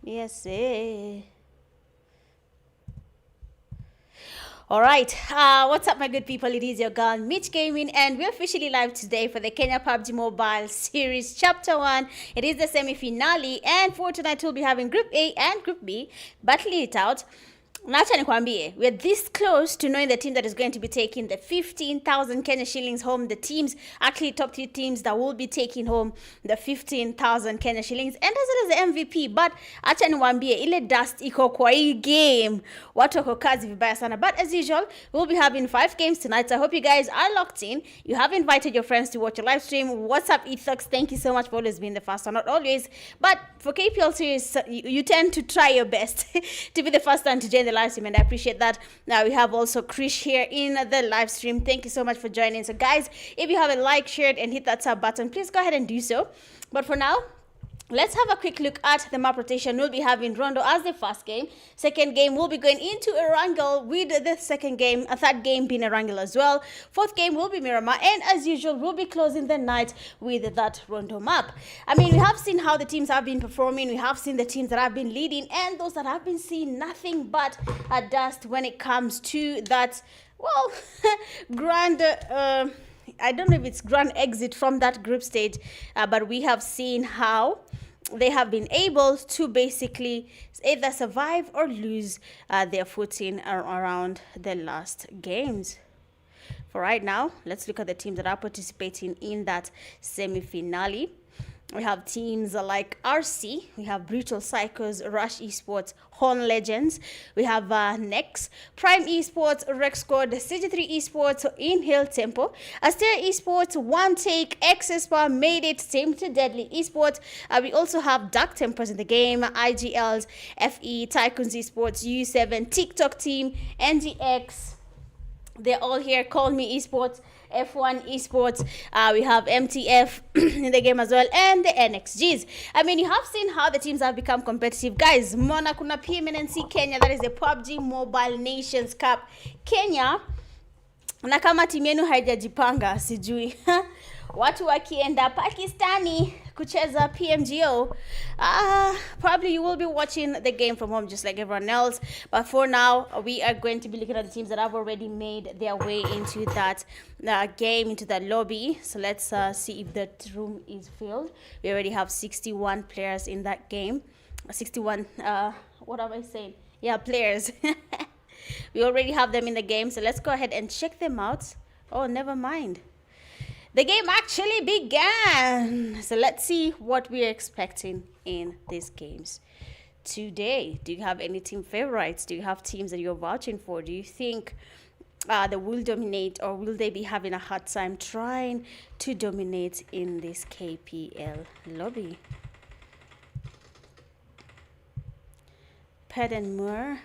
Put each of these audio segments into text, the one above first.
Yes, eh. All right. What's up, my good people? It is your girl, Mitch Gaming, and we're officially live today for the Kenya PUBG Mobile Series Chapter 1. It is the semi-finale, and for tonight, we'll be having Group A and Group B battling it out. Nacha nikwambie, we're this close to knowing the team that is going to be taking the 15,000 Kenya shillings home. The teams, actually top 3 teams that will be taking home the 15,000 Kenya shillings, and as well as the MVP. But acha nikwambie, ile dust iko kwa hii game. Watu wako kazi vibaya sana. But as usual, we'll be having 5 games tonight. So I hope you guys are locked in. You have invited your friends to watch a live stream. What's up, Ethox? Thank you so much for always being the first one. Not always, but for KPL series, you tend to try your best to be the first one to join the live stream, and I appreciate that. Now we have also Krish here in the live stream. Thank you so much for joining. So guys, if you haven't liked, shared, and hit that sub button, please go ahead and do so. But for now, let's have a quick look at the map rotation. We'll be having Rondo as the first game. Second game, we'll be going into Erangel with the second game. A third game being Erangel as well. Fourth game will be Miramar. And as usual, we'll be closing the night with that Rondo map. I mean, we have seen how the teams have been performing. We have seen the teams that have been leading and those that have been seeing nothing but a dust when it comes to that, well, grand... I don't know if it's grand exit from that group stage, but we have seen how they have been able to basically either survive or lose their footing around the last games. For right now, let's look at the teams that are participating in that semi-finale. We have teams like RC, we have Brutal Psychos, Rush Esports, Horn Legends, we have Nex, Prime Esports, Rex Squad, CG3 Esports, Inhale Tempo, Asteria Esports, One Take, XSPA, Made It, Same to Deadly Esports. We also have Dark Tempers in the game, IGLs, FE, Tycoons Esports, U7, TikTok Team, NGX. They're all here. Call Me Esports, F1 Esports. We have MTF in the game as well, and the NXGs. I mean, you have seen how the teams have become competitive. Guys, Mona kuna PMNC Kenya, that is the PUBG Mobile Nations Cup. Kenya, na kama timu yenu haijajipanga, sijui. Watu wakienda Pakistani kucheza PMGO, probably you will be watching the game from home just like everyone else. But for now, we are going to be looking at the teams that have already made their way into that game, into that lobby. So let's see if that room is filled. We already have 61 players in that game. 61, what am I saying? Yeah, players. We already have them in the game. So let's go ahead and check them out. Oh, never mind. The game actually began. So let's see what we're expecting in these games today. Do you have any team favorites? Do you have teams that you're vouching for? Do you think they will dominate, or will they be having a hard time trying to dominate in this KPL lobby? Pedenmoor.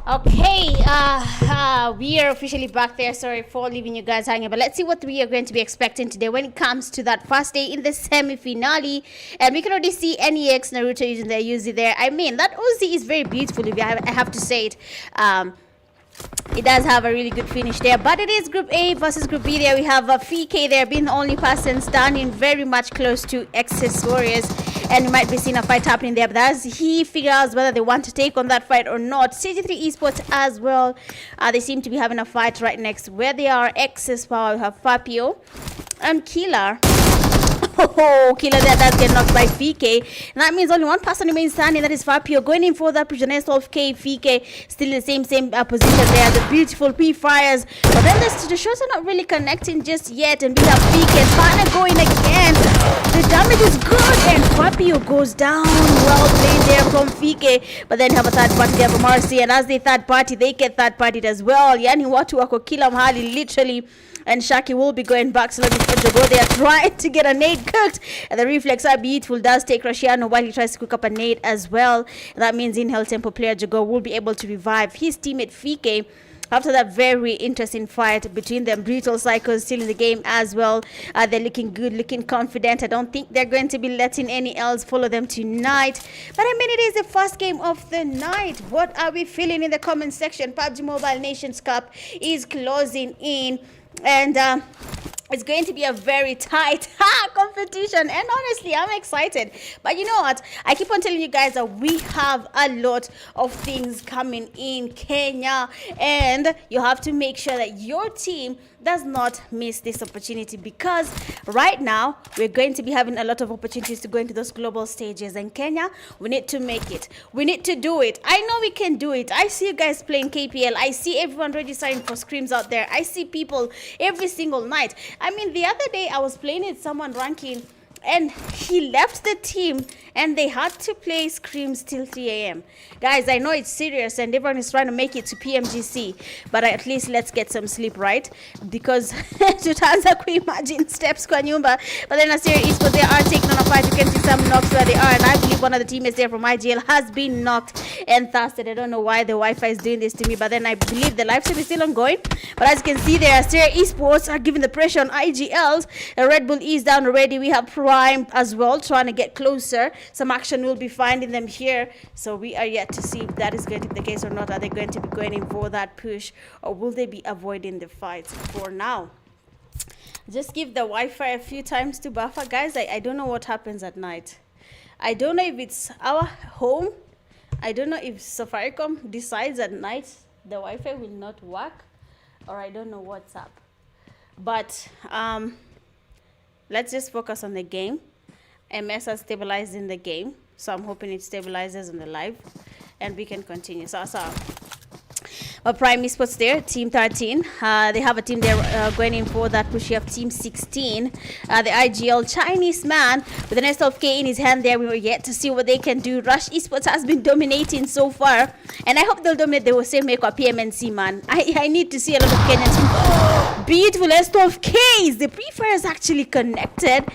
Okay, we are officially back there. Sorry for leaving you guys hanging, but let's see what we are going to be expecting today when it comes to that first day in the semi-finale. And we can already see NEX Naruto using their Uzi there. I mean, that Uzi is very beautiful, if I have to say it. It does have a really good finish there, but it is Group A versus Group B there. We have FK there being the only person standing very much close to Excess Warriors, and we might be seeing a fight happening there, but as he figures out whether they want to take on that fight or not. CG3 Esports as well, they seem to be having a fight right next where they are. Excess Power, we have Fabio and Killer. Oh, Killer there does get knocked by FK. And that means only one person remains standing, that is Fabio, going in for that prisoner of K. FK still in the same position there. The beautiful P-fires. But then the shots are not really connecting just yet. And we have FK partner going again. The damage is good. And Fabio goes down. Well played there from FK. But then have a third party there from RC. And as they third party, they get third partied as well. Yani watu wako kila mahali literally. And Shaki will be going back slowly for Jogo. They are trying to get a nade cooked. And the reflex are beautiful. Does take Rashiano while he tries to cook up a nade as well. And that means in Hell Temple player Jogo will be able to revive his teammate Fike. After that very interesting fight between them, brutal cycles still in the game as well. They're looking good, looking confident. I don't think they're going to be letting any else follow them tonight. But I mean, it is the first game of the night. What are we feeling in the comment section? PUBG Mobile Nations Cup is closing in. And it's going to be a very tight competition, and honestly I'm excited. But you know what, I keep on telling you guys that we have a lot of things coming in Kenya, and you have to make sure that your team does not miss this opportunity, because right now we're going to be having a lot of opportunities to go into those global stages. And Kenya, we need to make it, we need to do it. I know we can do it. I see you guys playing KPL, I see everyone registering for scrims out there, I see people every single night. I mean, the other day I was playing with someone ranking, and he left the team and they had to play scrims till 3 a.m. Guys, I know it's serious and everyone is trying to make it to PMGC, but at least let's get some sleep, right? Because tutaanza kuimagine steps kwa nyumba. But then Asteria Esports, they are taking on a fight. You can see some knocks where they are, and I believe one of the teammates there from IGL has been knocked and thirsted. I don't know why the Wi-Fi is doing this to me, but then I believe the live stream is still ongoing. But as you can see there, Asteria Esports are giving the pressure on IGLs. Red Bull is down already. We have Prime as well trying to get closer. Some action will be finding them here, so we are yet to see if that is going to be the case or not. Are they going to be going in for that push, or will they be avoiding the fight for now? Just give the Wi-Fi a few times to buffer, guys. I don't know what happens at night. I don't know if it's our home. I don't know if Safaricom decides at night the Wi-Fi will not work, or I don't know what's up. But let's just focus on the game. MS has stabilized in the game, so I'm hoping it stabilizes on the live and we can continue. So Prime Esports there, team 13. They have a team there going in for that push. You have team 16. The IGL Chinese man with an SLK in his hand there. We were yet to see what they can do. Rush Esports has been dominating so far, and I hope they'll dominate the same make or PMNC, man. I need to see a lot of Kenyan team. Oh, beautiful S12Ks. The pre-fire is actually connected.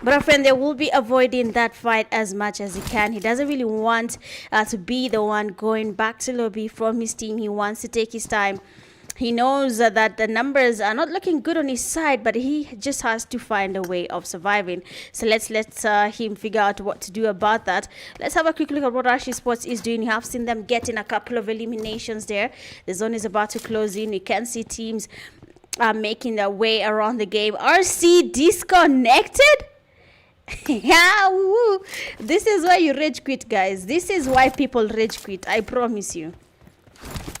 But our friend there will be avoiding that fight as much as he can. He doesn't really want to be the one going back to lobby from his team. He wants to take his time. He knows that the numbers are not looking good on his side, but he just has to find a way of surviving. So let's let him figure out what to do about that. Let's have a quick look at what Asteria Esports is doing. You have seen them getting a couple of eliminations there. The zone is about to close in. You can see teams making their way around the game. RC disconnected? Yeah, woo. This is why you rage quit, guys. This is why people rage quit, I promise you.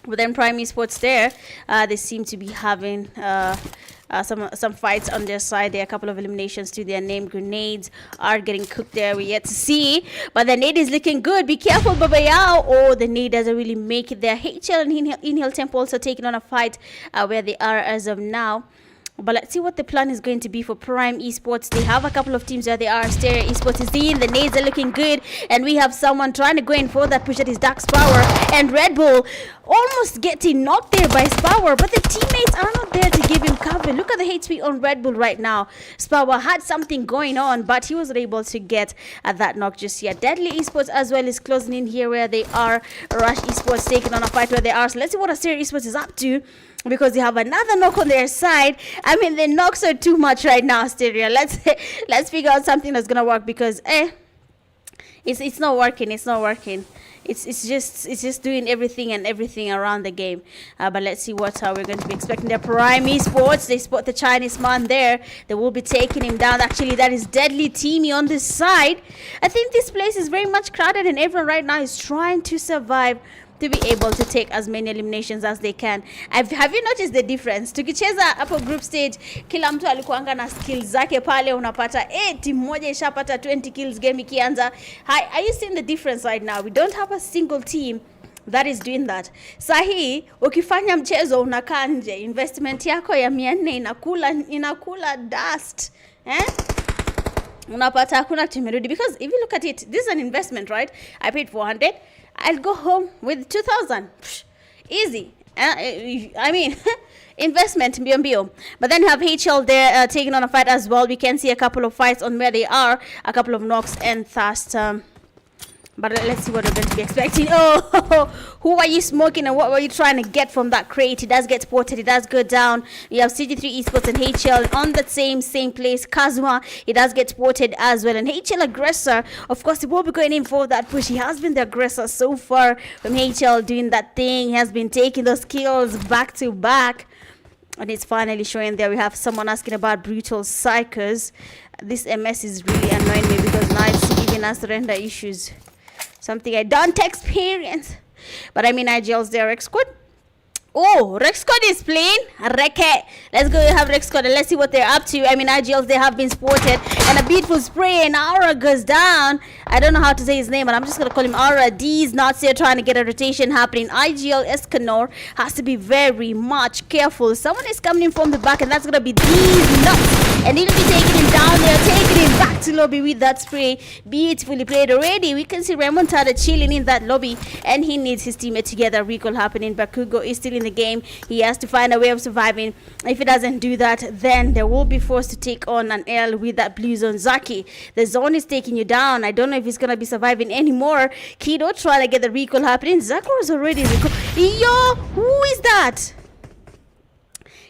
But then Prime Esports there, they seem to be having some fights on their side. There are a couple of eliminations to their name. Grenades are getting cooked there. We yet to see, but the nade is looking good. Be careful, Baba Yao. Oh, the nade doesn't really make it there. HL and Inhale Temple also taking on a fight where they are as of now. But let's see what the plan is going to be for Prime Esports. They have a couple of teams where they are. Asteria Esports is in. The nades are looking good. And we have someone trying to go in for that push at his Dax Power. And Red Bull almost getting knocked there by Spower. But the teammates are not there to give him cover. Look at the HP on Red Bull right now. Spower had something going on, but he wasn't able to get at that knock just yet. Deadly Esports as well is closing in here where they are. Rush Esports taking on a fight where they are. So let's see what Asteria Esports is up to, because they have another knock on their side. I mean, the knocks are too much right now, Asteria. Let's figure out something that's gonna work, because it's not working. It's not working. It's just doing everything around the game. But let's see what we're going to be expecting. Their Prime Esports, they spot the Chinese man there. They will be taking him down. Actually, that is Deadly Teamy on this side. I think this place is very much crowded, and everyone right now is trying to survive to be able to take as many eliminations as they can. Have you noticed the difference? Tukicheza hapo group stage, kila mtu alikuanga na skills zake pale, unapata timu moja ishapata 20 kills game ikianza. Are you seeing the difference right now? We don't have a single team that is doing that. Sahi ukifanya mchezo unakaa nje, investment yako ya 400 inakula dust. Unapata hakuna tumerudi, because if you look at it, this is an investment, right? I paid 400. I'll go home with 2,000. Easy. I mean, investment, mbio. But then you have HL there taking on a fight as well. We can see a couple of fights on where they are, a couple of knocks and fast. But let's see what we're going to be expecting. Oh, who are you smoking and what were you trying to get from that crate? It does get spotted. It does go down. You have CG3 Esports and HL on the same place. Kazuma, it does get spotted as well. And HL aggressor, of course, he will be going in for that push. He has been the aggressor so far from HL doing that thing. He has been taking those kills back to back. And it's finally showing there. We have someone asking about Brutal Psychers. This MS is really annoying me, because now it's giving us render issues. Something I don't experience. But I mean, IGL's there. Rex Squad. Oh, Rex Squad is playing. Reke. Let's go have Rex Squad and let's see what they're up to. I mean, IGL's, they have been spotted. And a beautiful spray, and Aura goes down. I don't know how to say his name, but I'm just going to call him Aura. D's not here trying to get a rotation happening. IGL Escanor has to be very much careful. Someone is coming in from the back, and that's going to be D's nuts. And he'll be taking him down there, taking him back to lobby with that spray. Beautifully played already. We can see Remontada chilling in that lobby, and he needs his teammate together. Recall happening. Bakugo is still in the game. He has to find a way of surviving. If he doesn't do that, then they will be forced to take on an L with that blue zone. Zaki, the zone is taking you down. I don't know if he's going to be surviving anymore. Kido trying to get the recall happening. Zako is already recall. Yo, who is that?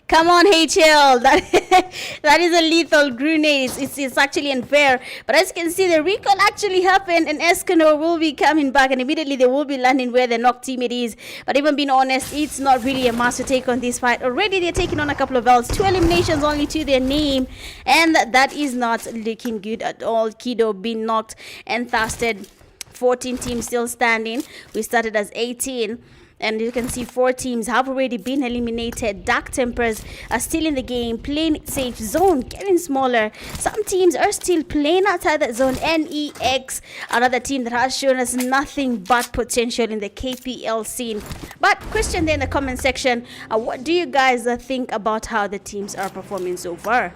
Come on, HL. That is a lethal grenade. It's actually unfair. But as you can see, the recall actually happened, and Escanor will be coming back, and immediately they will be landing where the knock teammate is. But even being honest, it's not really a must to take on this fight. Already they're taking on a couple of L's. 2 eliminations only to their name. And that is not looking good at all. Kido being knocked and fasted. 14 teams still standing. We started as 18. And you can see 4 teams have already been eliminated. Dark Tempers are still in the game, playing it safe. Zone getting smaller. Some teams are still playing outside that zone. NEX, another team that has shown us nothing but potential in the KPL scene. But question there in the comment section, what do you guys think about how the teams are performing so far?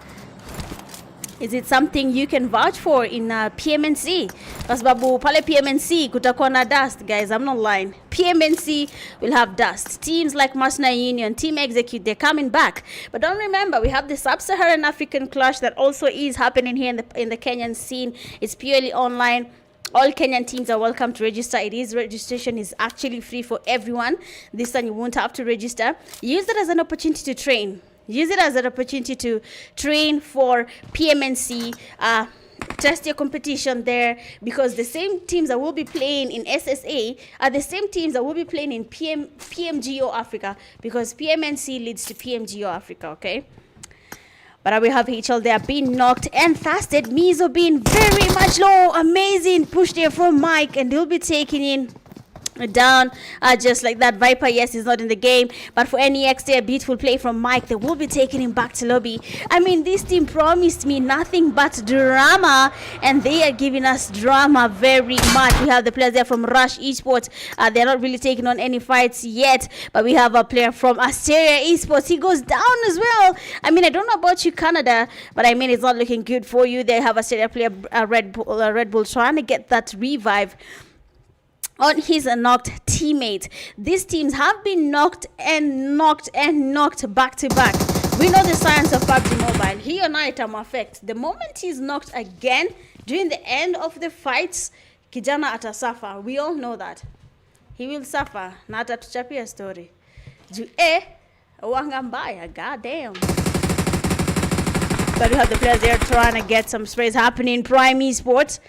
Is it something you can vouch for in PMNC? Kwa sababu pale PMNC kutakuwa na dust, guys. I'm not lying. PMNC will have dust. Teams like Masna Union, Team Execute, they're coming back. But don't remember, we have the Sub-Saharan African clash that also is happening here in the Kenyan scene. It's purely online. All Kenyan teams are welcome to register. Registration is actually free for everyone. This time you won't have to register. Use it as an opportunity to train. Use it as an opportunity to train for PMNC, test your competition there, because the same teams that will be playing in SSA are the same teams that will be playing in PMGO Africa, because PMNC leads to PMGO Africa, okay? But we have HL there being knocked and fasted. Mizo being very much low. Amazing push there from Mike, and they'll be taking in down just like that. Viper, yes, is not in the game, but for NEX there, beautiful play from Mike. They will be taking him back to lobby. I mean, this team promised me nothing but drama, and they are giving us drama very much. We have the players there from Rush Esports. They're not really taking on any fights yet, but we have a player from Asteria Esports. He goes down as well. I mean, I don't know about you, Canada, but I mean, it's not looking good for you. They have Asteria player Red Bull trying to get that revive on his knocked teammate. These teams have been knocked and knocked and knocked back to back. We know the science of PUBG Mobile. He on item effect. The moment he's knocked again during the end of the fights, kijana atasuffer. We all know that. He will suffer. Na atatuchapia story. Wanga mbaya. God damn. But we have the players there trying to get some sprays happening. Prime Esports.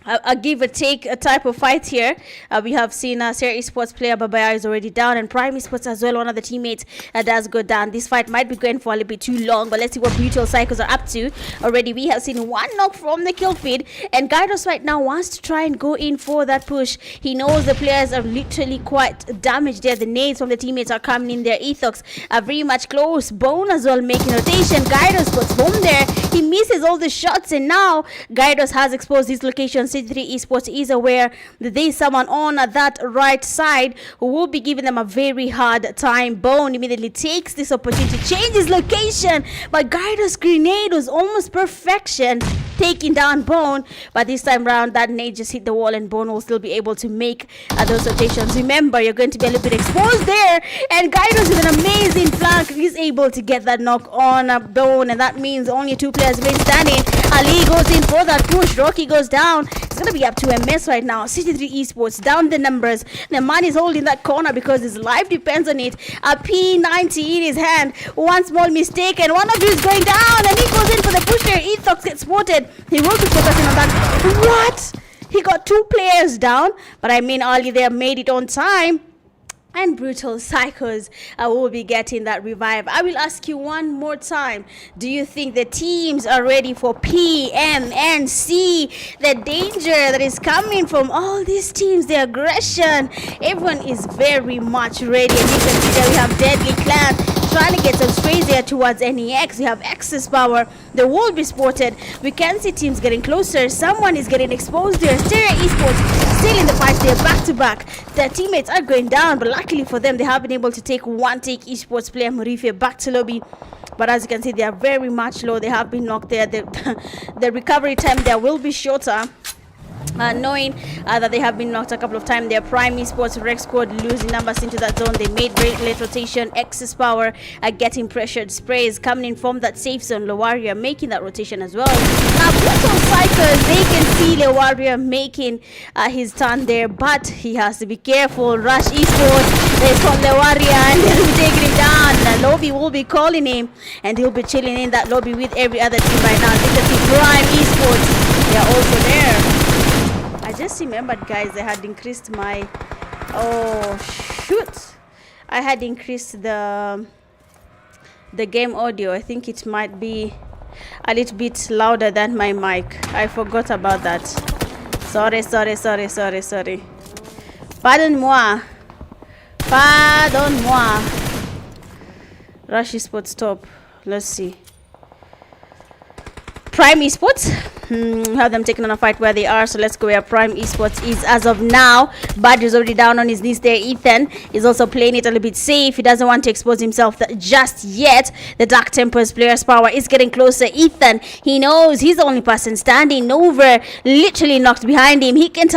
A give or take a type of fight here. We have seen Asteria Esports player Babaya is already down, and Prime Esports as well. One of the teammates does go down. This fight might be going for a little bit too long, but let's see what Brutal Cycles are up to. Already we have seen one knock from the kill feed, and Gyros right now wants to try and go in for that push. He knows the players are literally quite damaged there. The nades from the teammates are coming in. Their Ethox are very much close. Bone as well making rotation. Gyros puts home there. He misses all the shots, and now Gyros has exposed his location. C3 Esports is aware that there is someone on that right side who will be giving them a very hard time. Bone immediately takes this opportunity to change his location, but Gyro's grenade was almost perfection, taking down Bone. But this time round, that nade just hit the wall, and Bone will still be able to make those rotations. Remember, you're going to be a little bit exposed there, and Gyros with an amazing flank is able to get that knock on Bone, and that means only two players remain standing. Ali goes in for that push. Rocky goes down. It's going to be up to a mess right now. C3 Esports down the numbers. The man is holding that corner because his life depends on it. A P90 in his hand. One small mistake and one of you is going down, and he goes in for the push there. Ethox gets spotted. He will be focusing on that. What? He got two players down, but I mean, Ali there made it on time. And Brutal Psychos will be getting that revive. I will ask you one more time. Do you think the teams are ready for PMNC? The danger that is coming from all these teams, the aggression. Everyone is very much ready. And you can see that we have Deadly Clan trying to get some sprays there towards NEX. We have Access Power. They will be spotted. We can see teams getting closer. Someone is getting exposed there. Asteria Esports still in the fight. They're back to back. Their teammates are going down, but luckily for them, they have been able to take one Take Esports player, Murife, back to lobby. But as you can see, they are very much low. They have been knocked there. The recovery time there will be shorter. Knowing that they have been knocked a couple of times. Their Prime Esports Rex squad losing numbers into that zone. They made great late rotation. Excess Power getting pressured. Sprays coming in from that safe zone. Lewaria making that rotation as well. Now, Brutal Cycles, they can see Lewaria making his turn there, but he has to be careful. Rush Esports, they call Lewaria and they'll be taking him down. The lobby will be calling him, and he'll be chilling in that lobby with every other team right now. I think the Prime Esports, they are also there. I just remembered, guys, I had increased my I had increased the game audio. I think it might be a little bit louder than my mic. I forgot about that. Sorry. Pardon-moi. Rush Esports stop. Let's see. Prime Esports, have them taking on a fight where they are. So let's go where Prime Esports is as of now. Bad is already down on his knees there. Ethan is also playing it a little bit safe. He doesn't want to expose himself just yet. The Dark Tempers player's power is getting closer. Ethan, he knows he's the only person standing over, literally knocked behind him. He can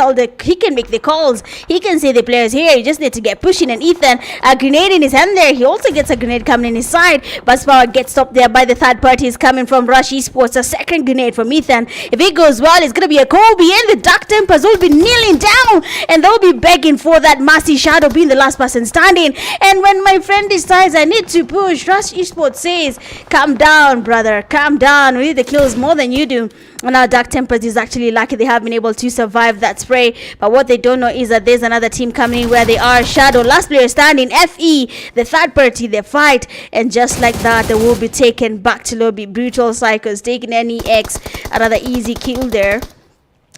he can make the calls. He can see the players here. You just need to get pushing. And Ethan, a grenade in his hand there. He also gets a grenade coming in his side. But power gets stopped there by the third party. Is coming from Rush Esports. A second grenade from Ethan. If it goes well, it's going to be a Kobe, and the Dark Tempers will be kneeling down, and they'll be begging for that Mercy Shadow being the last person standing. And when my friend decides I need to push, Rush Esports says, calm down, brother, calm down. We need the kills more than you do. And our Dark Tempers is actually lucky they have been able to survive that spray. But what they don't know is that there's another team coming in where they are. Shadow, last player standing. FE, the third party, they fight. And just like that, they will be taken back to lobby. Brutal Psychos taking NEX. Another easy kill there.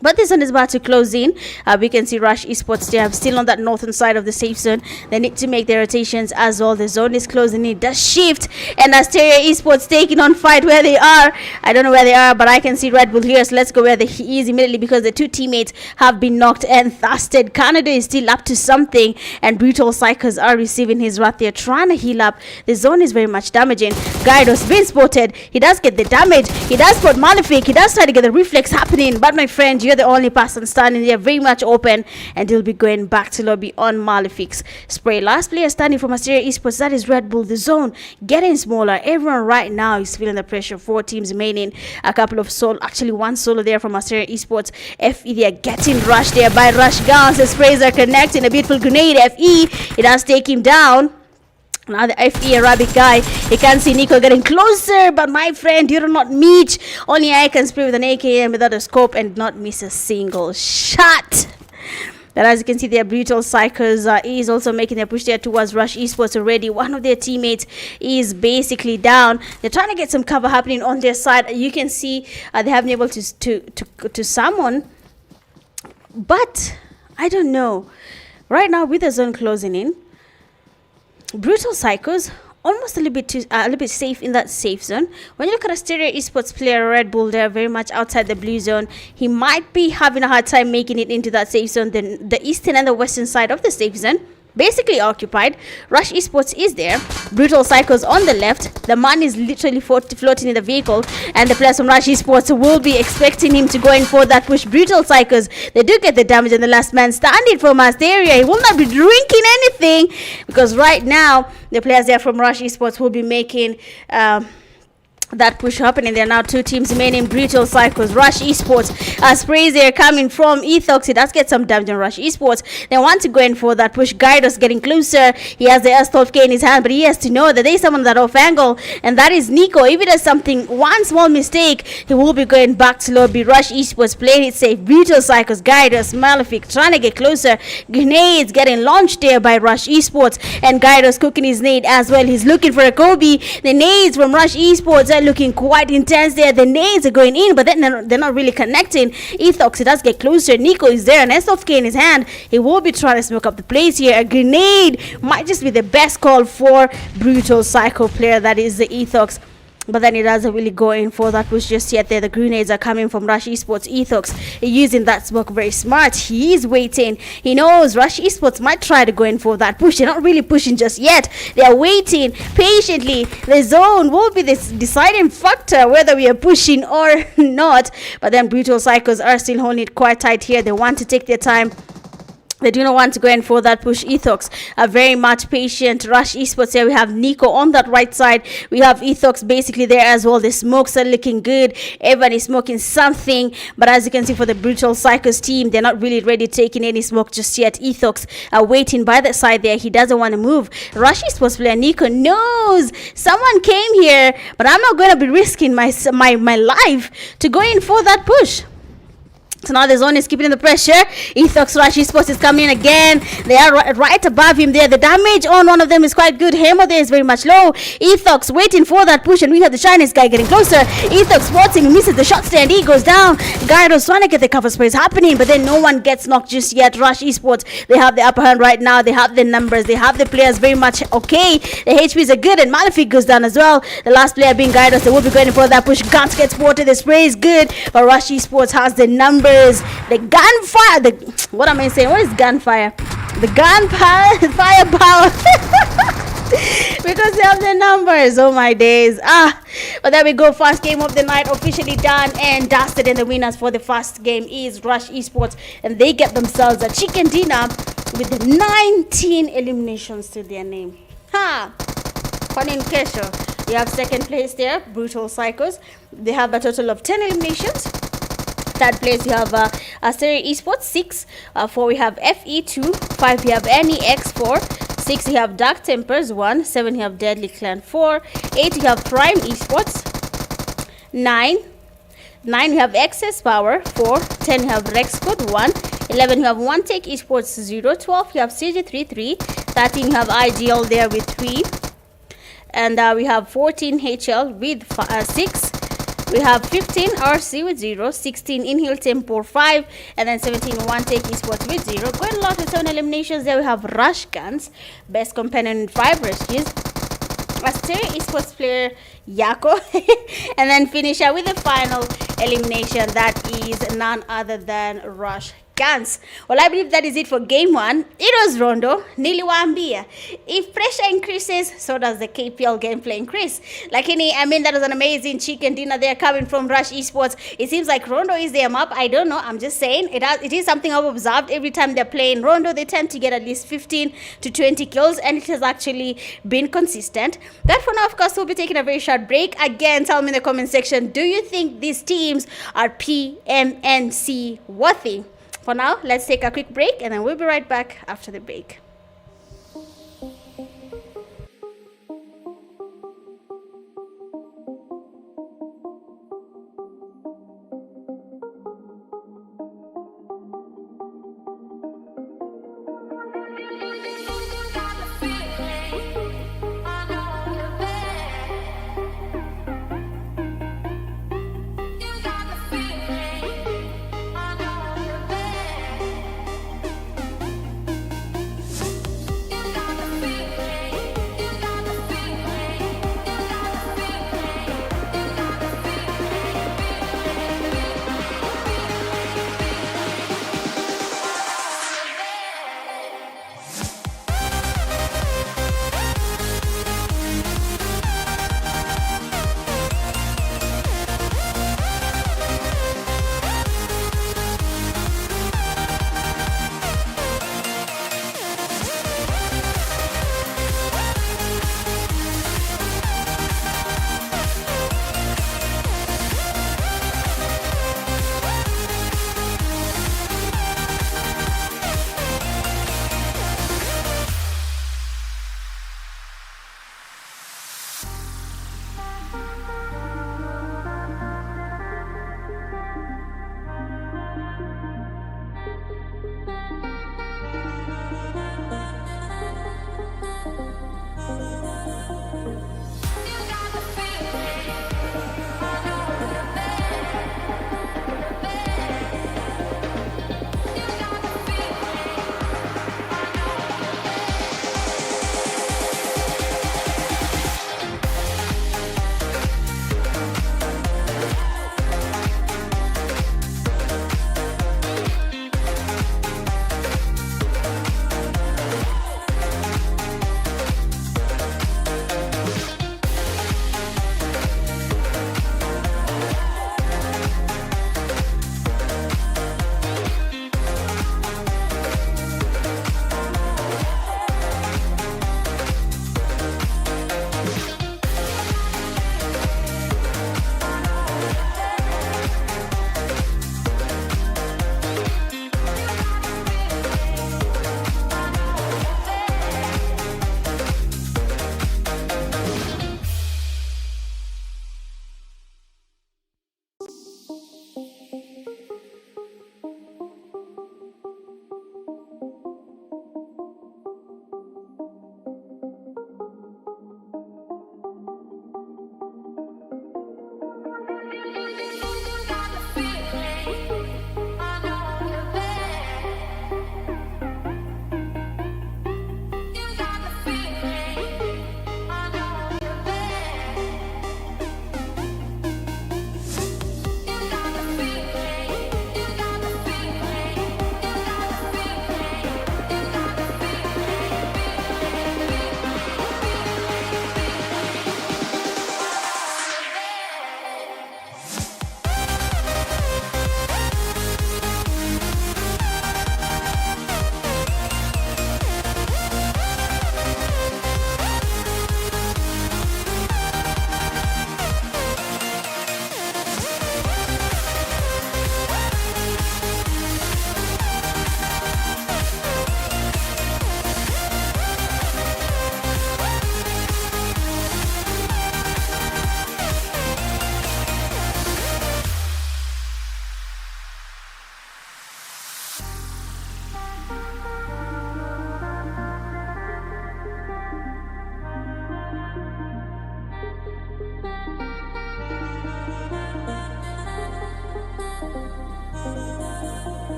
But this one is about to close in. We can see Rush Esports, they are still on that northern side of the safe zone. They need to make their rotations as well. The zone is closing in. It does shift. And Asteria Esports taking on fight where they are. I don't know where they are, but I can see Red Bull here. So let's go where he is immediately, because the two teammates have been knocked and thusted. Canada is still up to something. And Brutal Psychos are receiving his wrath. They're trying to heal up. The zone is very much damaging. Guido's been spotted. He does get the damage. He does spot Malefic. He does try to get the reflex happening. But my friend, you're the only person standing there, very much open, and he'll be going back to lobby on Malefic's spray. Last player standing from Asteria Esports, that is Red Bull. The zone getting smaller. Everyone right now is feeling the pressure. 4 teams remaining, a couple of solo, actually one solo there from Asteria Esports. FE, they are getting rushed there by Rush Guns. The sprays are connecting. A beautiful grenade. FE, it does take him down. Now the FE Arabic guy, he can see Nico getting closer, but my friend, you do not meet. Only I can spray with an AKM without a scope and not miss a single shot. But as you can see, their Brutal Psychos is also making their push there towards Rush Esports already. One of their teammates is basically down. They're trying to get some cover happening on their side. You can see they haven't been able to summon, but I don't know. Right now, with the zone closing in, Brutal Psychos almost a little bit safe in that safe zone. When you look at Asteria Esports player Red Bull, they're very much outside the blue zone. He might be having a hard time making it into that safe zone. Then the eastern and the western side of the safe zone basically occupied. Rush Esports is there. Brutal Psychos on the left. The man is literally floating in the vehicle, and the players from Rush Esports will be expecting him to go in for that push. Brutal Psychos, they do get the damage, and the last man standing from Asteria, he will not be drinking anything, because right now the players there from Rush Esports will be making that push happening. There are now 2 teams remaining. Brutal Psychos, Rush Esports. Sprays there coming from Ethox. He does get some damage on Rush Esports. They want to go in for that push. Gydos getting closer. He has the S12K in his hand, but he has to know that there's someone that off angle, and that is Nico. If he does something, one small mistake, he will be going back to lobby. Rush Esports playing it safe. Brutal Psychos, Gydos, Malefic trying to get closer. Grenades getting launched there by Rush Esports, and Gydos cooking his nade as well. He's looking for a Kobe. The nades from Rush Esports are looking quite intense there. The nades are going in, but then they're not really connecting. Ethox, he does get closer. Nico is there, an S12K in his hand. He will be trying to smoke up the place here. A grenade might just be the best call for Brutal Psycho player, that is the Ethox. But then he doesn't really go in for that push just yet there. The grenades are coming from Rush Esports. Ethox using that smoke very smart. He is waiting. He knows Rush Esports might try to go in for that push. They're not really pushing just yet. They are waiting patiently. The zone will be the deciding factor whether we are pushing or not. But then Brutal Psychos are still holding it quite tight here. They want to take their time. They do not want to go in for that push. Ethox are very much patient. Rush Esports here. We have Nico on that right side. We have Ethox basically there as well. The smokes are looking good. Everyone is smoking something. But as you can see for the Brutal Psychos team, they're not really ready taking any smoke just yet. Ethox are waiting by the side there. He doesn't want to move. Rush Esports player Nico knows someone came here, but I'm not going to be risking my life to go in for that push. So now the zone is keeping the pressure. Ethox Rush Esports is coming in again. They are right above him there. The damage on one of them is quite good. Hemo there is very much low. Ethox waiting for that push, and we have the Chinese guy getting closer. Ethox spots him, misses the shot stand, he goes down. Gyro's trying to get the cover sprays happening, but then no one gets knocked just yet. Rush Esports, they have the upper hand right now. They have the numbers. They have the players very much okay. The HPs are good, and Malefic goes down as well. The last player being Gyros. They will be going for that push. Guns get spotted. The spray is good, but Rush Esports has the numbers. The gunfire, what am I saying? What is gunfire? The gunfire, firepower. Because they have the numbers. Oh my days. But there we go. First game of the night officially done and dusted, and the winners for the first game is Rush Esports, and they get themselves a chicken dinner with 19 eliminations to their name. Funny in case you have second place there, Brutal Psychos. They have a total of 10 eliminations. Third place you have Asteria Esports 6. 4 we have FE2. 5 we have NEX4. 6 you have Dark Tempers 1. 7 you have Deadly Clan 4. 8 you have Prime Esports 9 you have Excess Power 4. 10 you have Rex Code 1. 11 you have One Take Esports 0. 12 you have CG33. 13 you have IGL there with 3. And we have 14 HL with 6. We have 15 RC with 0, 16 Inhill Tempo 5, and then 17 1 Take Esports with 0. Going a lot with 7 eliminations there, we have Rush Guns, best companion in 5 rescues. Asteria Esports player Yako, and then finisher with the final elimination, that is none other than Rush Guns. Well, I believe that is it for game 1. It was Rondo. Niliwaambia, if pressure increases, so does the KPL gameplay increase. I mean, that was an amazing chicken dinner there coming from Rush Esports. It seems like Rondo is their map. I don't know. I'm just saying it is something I've observed. Every time they're playing Rondo, they tend to get at least 15 to 20 kills, and it has actually been consistent. That for now, of course, we'll be taking a very short break. Again, tell me in the comment section, do you think these teams are PMNC worthy? For now, let's take a quick break, and then we'll be right back after the break.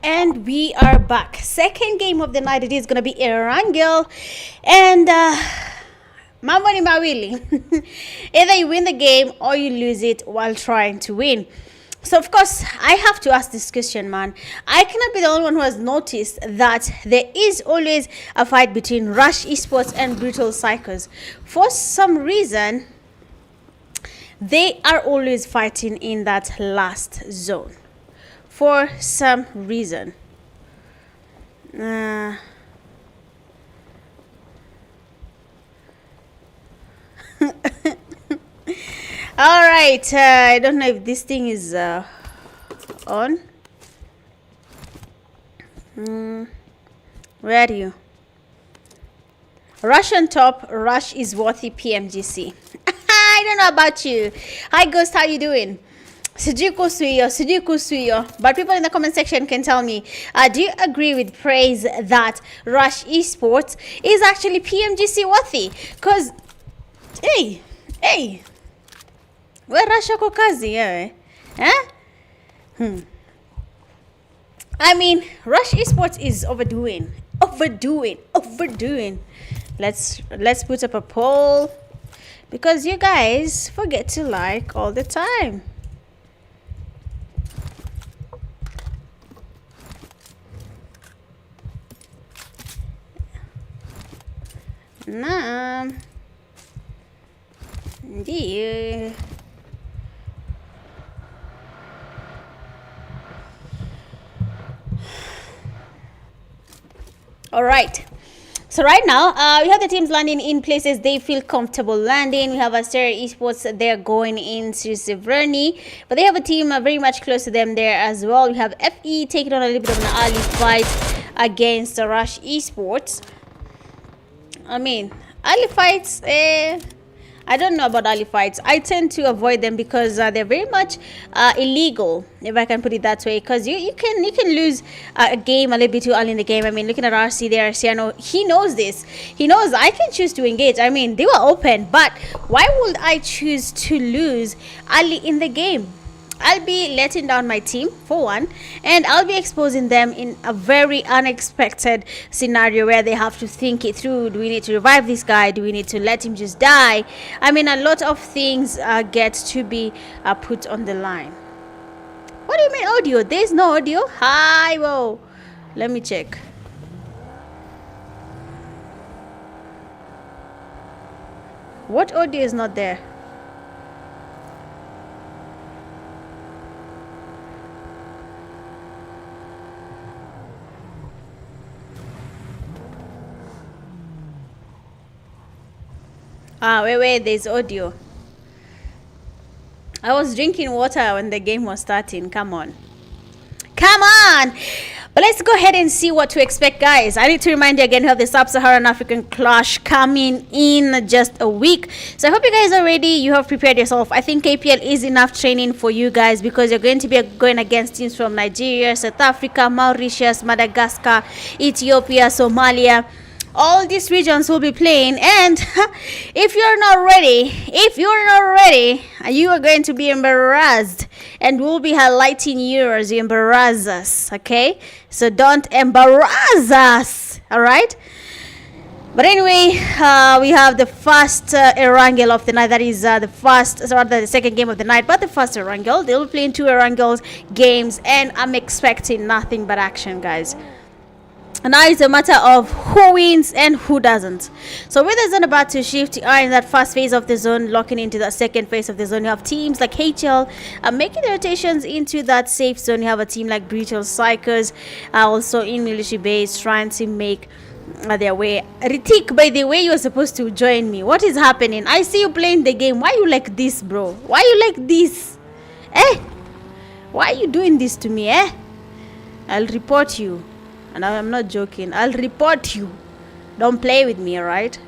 And we are back. Second game of the night. It is going to be Erangel. And mambo ni mawili. Either you win the game or you lose it while trying to win. So, of course, I have to ask this question, man. I cannot be the only one who has noticed that there is always a fight between Rush Esports and Brutal Psychos. For some reason, they are always fighting in that last zone. For some reason. All right. I don't know if this thing is on. Where are you? Rush on top. Rush is worthy PMGC. I don't know about you. Hi, Ghost. How you doing? Sujuku. But people in the comment section can tell me, do you agree with praise that Rush Esports is actually PMGC worthy? Because, hey, where Rush ako kazi, I mean, Rush Esports is overdoing. Let's put up a poll, because you guys forget to like all the time. Nah. Yeah. All right. So right now, we have the teams landing in places they feel comfortable landing. We have Asteria Esports, they're going into Severny, but they have a team very much close to them there as well. We have FE taking on a little bit of an early fight against the Rush Esports. I mean, early fights, I don't know about early fights. I tend to avoid them because they're very much illegal, if I can put it that way. Because you can lose a game a little bit too early in the game. I mean, looking at RC there, Arciano, he knows this. He knows I can choose to engage. I mean, they were open, but why would I choose to lose early in the game? I'll be letting down my team, for one, and I'll be exposing them in a very unexpected scenario where they have to think it through. Do we need to revive this guy? Do we need to let him just die? I mean, a lot of things get to be put on the line. What do you mean audio? There's no audio? Hi, whoa. Let me check. What audio is not there? Wait, there's audio. I was drinking water when the game was starting. Come on. But let's go ahead and see what to expect, guys. I need to remind you again, we have the Sub-Saharan African Clash coming in just a week. So I hope you guys are ready. You have prepared yourself. I think KPL is enough training for you guys, because you're going to be going against teams from Nigeria, South Africa, Mauritius, Madagascar, Ethiopia, Somalia. All these regions will be playing, and if you're not ready, you are going to be embarrassed, and we'll be highlighting you as you embarrass us, okay? So don't embarrass us, all right? But anyway, we have the first Erangel of the night. That is the second game of the night, but the first Erangel. They'll be playing 2 Erangel games, and I'm expecting nothing but action, guys. And now it's a matter of who wins and who doesn't. So with the zone about to shift, you are in that first phase of the zone, locking into that second phase of the zone. You have teams like HL making the rotations into that safe zone. You have a team like Brutal Psychos also in military base, trying to make their way. Ritik, by the way, you're supposed to join me. What is happening? I see you playing the game. Why you like this, bro? Why you like this? Why are you doing this to me? I'll report you. And I'm not joking. I'll report you. Don't play with me, alright?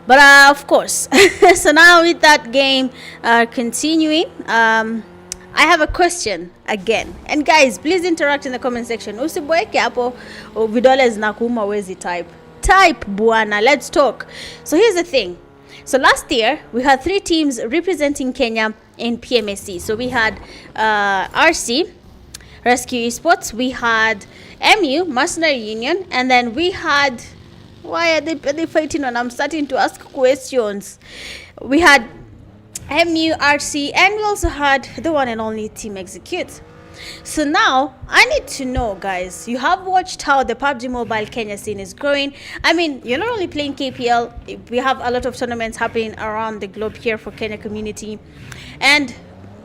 But of course. So now with that game continuing, I have a question again. And guys, please interact in the comment section. Usiboeke hapo vidole zinakuuma wezi type. Type buana. Let's talk. So here's the thing. So last year we had 3 teams representing Kenya in PMSC. So we had RC, Rescue Esports, we had MU, Mercenary Union, and then we had, why are they fighting on? I'm starting to ask questions. We had MURC, and we also had the one and only Team Execute. So now I need to know, guys, you have watched how the PUBG Mobile Kenya scene is growing. I mean, you're not only playing KPL, we have a lot of tournaments happening around the globe here for Kenya community, and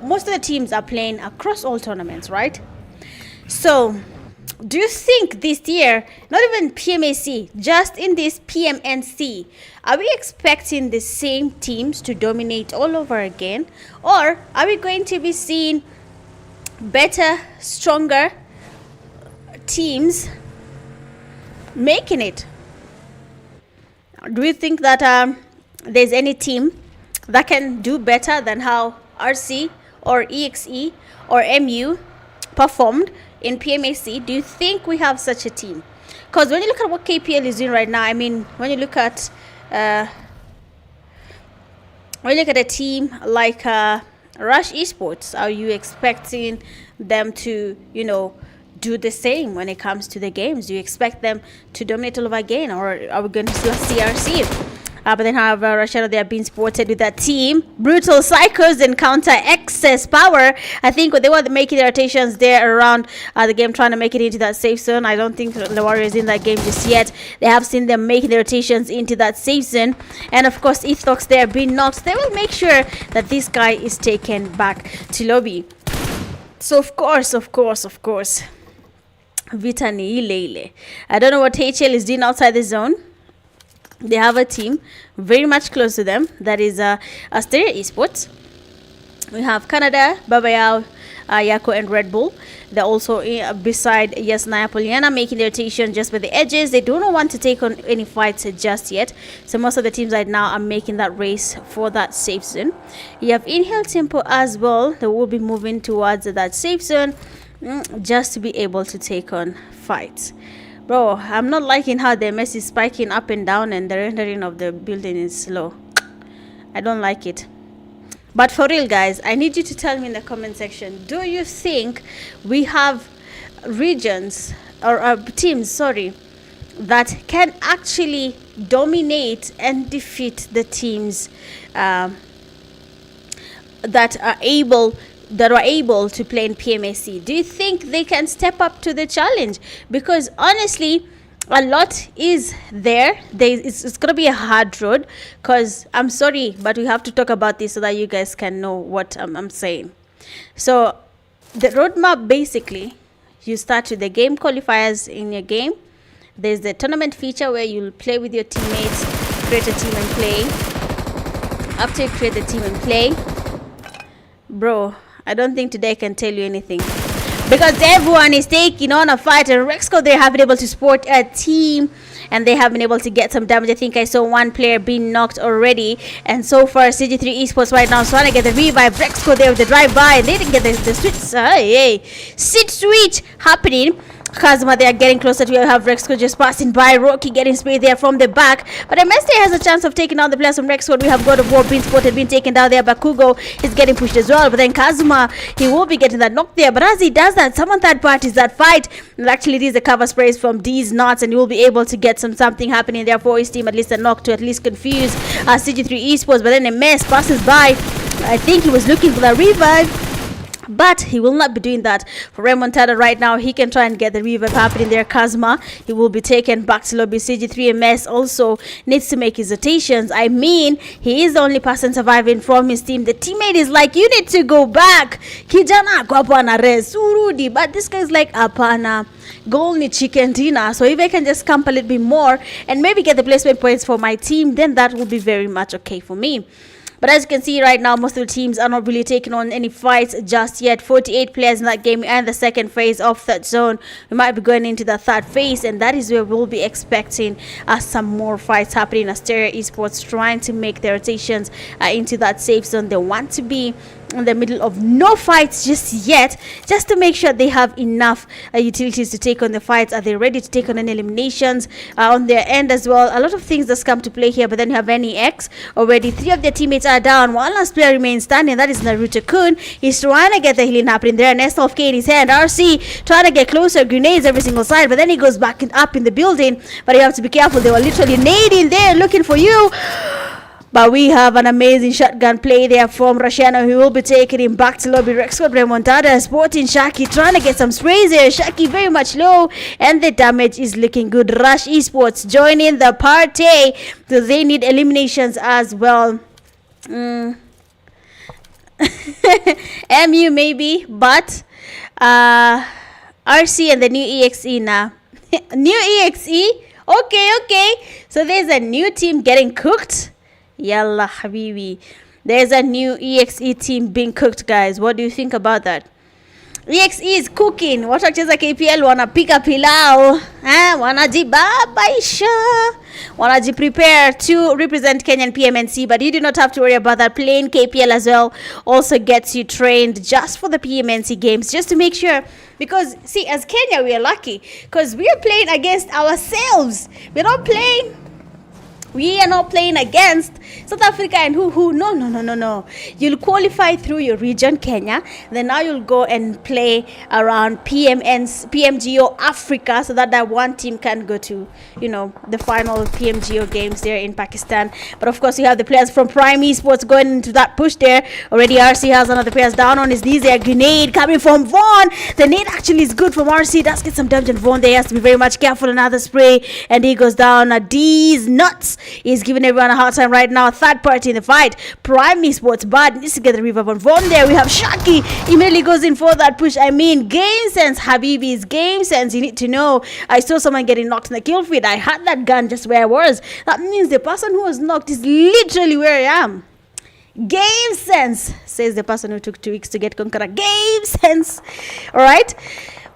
most of the teams are playing across all tournaments, right? So do you think this year, not even PMAC, just in this PMNC, are we expecting the same teams to dominate all over again? Or are we going to be seeing better, stronger teams making it? Do you think that there's any team that can do better than how RC or EXE or MU performed in PMAC? Do you think we have such a team? Because when you look at what KPL is doing right now, I mean, when you look at a team like Rush Esports, are you expecting them to, do the same when it comes to the games? Do you expect them to dominate all over again, or are we going to see CRC? But then, however, Russia, they have been spotted with that team. Brutal Psychos encounter excess power. I think they were making their rotations there around the game, trying to make it into that safe zone. I don't think the Warriors in that game just yet. They have seen them making their rotations into that safe zone. And of course, Ethox there being knocked. They will make sure that this guy is taken back to lobby. So of course, Vita ni ile. I don't know what HL is doing outside the zone. They have a team very much close to them. That is Asteria Esports. We have Canada, Babayao, Yako, and Red Bull. They're also beside Yasnaya Poliana, making their rotation just by the edges. They don't want to take on any fights just yet. So most of the teams right now are making that race for that safe zone. You have Inhale Tempo as well. They will be moving towards that safe zone just to be able to take on fights. Bro, I'm not liking how the MS is spiking up and down and the rendering of the building is slow. I don't like it. But for real, guys, I need you to tell me in the comment section, do you think we have regions or teams, that can actually dominate and defeat the teams that are able to play in PMAC? Do you think they can step up to the challenge? Because honestly, a lot is there. It's going to be a hard road, because I'm sorry, but we have to talk about this so that you guys can know what I'm saying. So the roadmap, basically, you start with the game qualifiers in your game. There's the tournament feature where you'll play with your teammates, create a team and play. After you create the team and play, bro, I don't think today I can tell you anything, because everyone is taking on a fight, and Rexco, they have been able to support a team and they have been able to get some damage. I think I saw one player being knocked already, and so far CG3 Esports right now is trying to get the revive. Rexco there with the drive by, and they didn't get the switch happening. Kazuma, they are getting closer to have Rexco just passing by. Rocky getting sprayed there from the back, but MST has a chance of taking down the players from Rexco. We have God of War being spotted, being taken down there. Bakugo is getting pushed as well, but then Kazuma, he will be getting that knock there. But as he does that, someone third parties that fight, and actually these are cover sprays from D's Nuts, and he will be able to get something happening there for his team, at least a knock to at least confuse CG3 Esports. But then a mess passes by. I think he was looking for the revive, but he will not be doing that. For Remontada right now, he can try and get the revive happening there. Kazma, he will be taken back to lobby. CG3MS also needs to make his rotations. I mean, he is the only person surviving from his team. The teammate is like, you need to go back, kijana kwa hapa res urudi, but this guy is like, apana, goal ni chicken dinner. So if I can just camp a little bit more and maybe get the placement points for my team, then that will be very much okay for me. But as you can see right now, most of the teams are not really taking on any fights just yet. 48 players in that game and the second phase of that zone. We might be going into the third phase, and that is where we'll be expecting some more fights happening. Asteria Esports trying to make their rotations into that safe zone. They want to be in the middle of no fights just yet, just to make sure they have enough utilities to take on the fights. Are they ready to take on any eliminations on their end as well? A lot of things that's come to play here, but then you have NEX already. 3 of their teammates are down. One last player remains standing. That is Naruto Kun. He's trying to get the healing happening there. Nest of K in his hand. RC trying to get closer. Grenades every single side, but then he goes back up in the building. But you have to be careful. They were literally nading there looking for you. But we have an amazing shotgun play there from Rashiano, who will be taking him back to lobby. Rexford Remontada sporting Shaki, trying to get some sprays there. Shaki very much low, and the damage is looking good. Rush Esports joining the party, so they need eliminations as well. MU maybe, but RC and the new EXE now. New EXE? Okay. So there's a new team getting cooked. Yalla habibi. There's a new EXE team being cooked, guys. What do you think about that? EXE is cooking. Watu wacheza KPL wanapika pilau. Wanajibabaisha. Wanajiprepare to represent Kenyan PMNC, but you do not have to worry about that. Playing KPL as well also gets you trained just for the PMNC games, just to make sure. Because, see, as Kenya, we are lucky because we are playing against ourselves. We are not playing against South Africa and who. No. You'll qualify through your region, Kenya. Then now you'll go and play around PMGO Africa, so that one team can go to, the final PMGO games there in Pakistan. But of course, you have the players from Prime Esports going into that push there. Already RC has another player down on his knees there. Grenade coming from Vaughn. The nade actually is good from RC. Does get some damage, and Vaughn there has to be very much careful. Another spray, and he goes down. These nuts is giving everyone a hard time right now. Third party in the fight, Prime Esports, but needs to get the revive on Vaughn there. We have Shaki immediately goes in for that push. I mean, game sense, Habibi's game sense. You need to know. I saw someone getting knocked in the kill feed. I had that gun just where I was. That means the person who was knocked is literally where I am. Game sense, says the person who took 2 weeks to get Conqueror. Game sense. All right.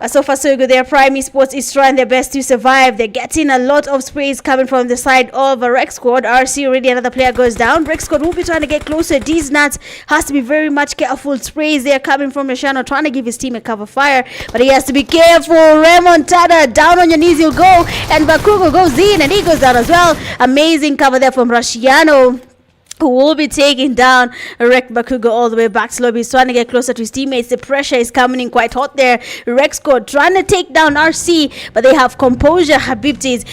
So far so good there. Prime Esports is trying their best to survive. They're getting a lot of sprays coming from the side of a Rex Squad. RC already, another player goes down. Rex Squad will be trying to get closer. These nuts has to be very much careful. Sprays there coming from Rashano, trying to give his team a cover fire, but he has to be careful. Remontada, down on your knees you'll go, and Bakugo goes in and he goes down as well. Amazing cover there from Rashiano, who will be taking down Rex Bakugo all the way back to lobby. He's trying to get closer to his teammates. The pressure is coming in quite hot there. Rex Squad trying to take down RC, but they have composure, Habibis,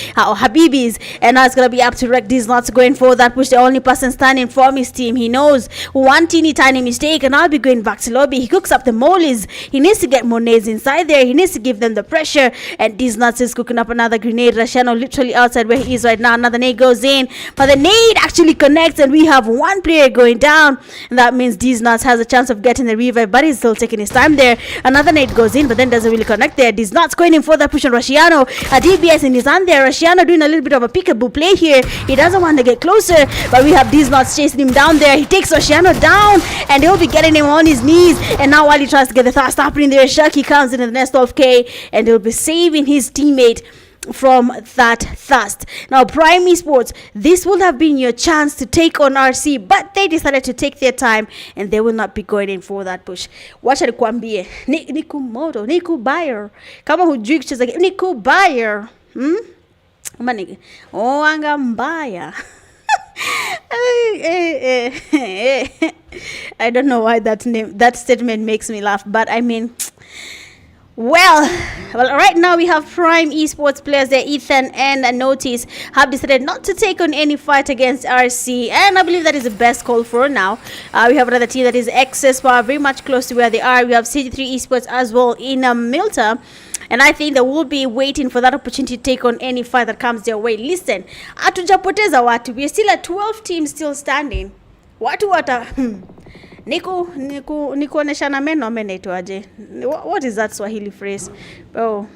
and now it's going to be up to Rex. He's not going for that push. The only person standing from his team. He knows one teeny tiny mistake and I'll be going back to lobby. He cooks up the molies. He needs to get more nades inside there. He needs to give them the pressure, and these nuts is cooking up another grenade. Rashano literally outside where he is right now. Another nade goes in, but the nade actually connects, and we have one player going down, and that means these nuts has a chance of getting the revive, but he's still taking his time there. Another nade goes in, but then doesn't really connect there. These nuts going in for that push on Rashiano. A DBS in his hand there. Rashiano doing a little bit of a peekaboo play here. He doesn't want to get closer, but we have these nuts chasing him down there. He takes Rashiano down, and he'll be getting him on his knees. And now while he tries to get the thrust happening there, Shaki comes into the nest of K, and he'll be saving his teammate from that thrust. Now Prime Esports, this would have been your chance to take on RC, but they decided to take their time and they will not be going in for that push. Wacha nikwambie, Nikumoto, Nikubayer, kama hujui kucheza Nikubayer, Mani, anga mbaya. I don't know why that statement makes me laugh, but I mean, well, right now we have Prime Esports players there. Ethan and Notice have decided not to take on any fight against RC, and I believe that is the best call for now. We have another team that is Excess Power, very much close to where they are. We have CG3 Esports as well in Milta, and I think they will be waiting for that opportunity to take on any fight that comes their way. Listen, hatujapoteza watu. We are still at 12 teams still standing. Watu wata nikuoneshana meno amenaitwaje? What is that Swahili phrase? Oh,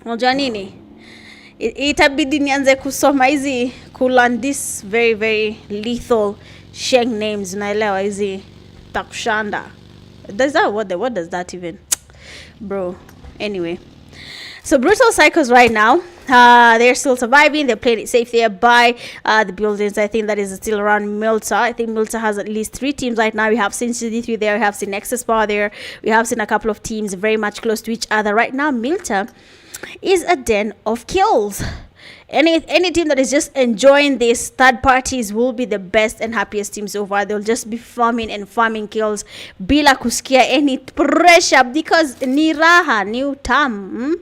unajua nini? Itabidi nianze kusoma hizi kulearn this very very lethal sheng names, naelewa hizi takushanda. What does that even? Bro, anyway. So Brutal Cycles right now, they're still surviving. They're playing it safe there by the buildings. I think that is still around Milta. I think Milta has at least 3 teams right now. We have seen CD3 there. We have seen Nexus Power there. We have seen a couple of teams very much close to each other. Right now, Milta is a den of kills. Any team that is just enjoying this, third parties will be the best and happiest team so far. They'll just be farming kills bila kusikia any pressure, because ni raha, ni utamu.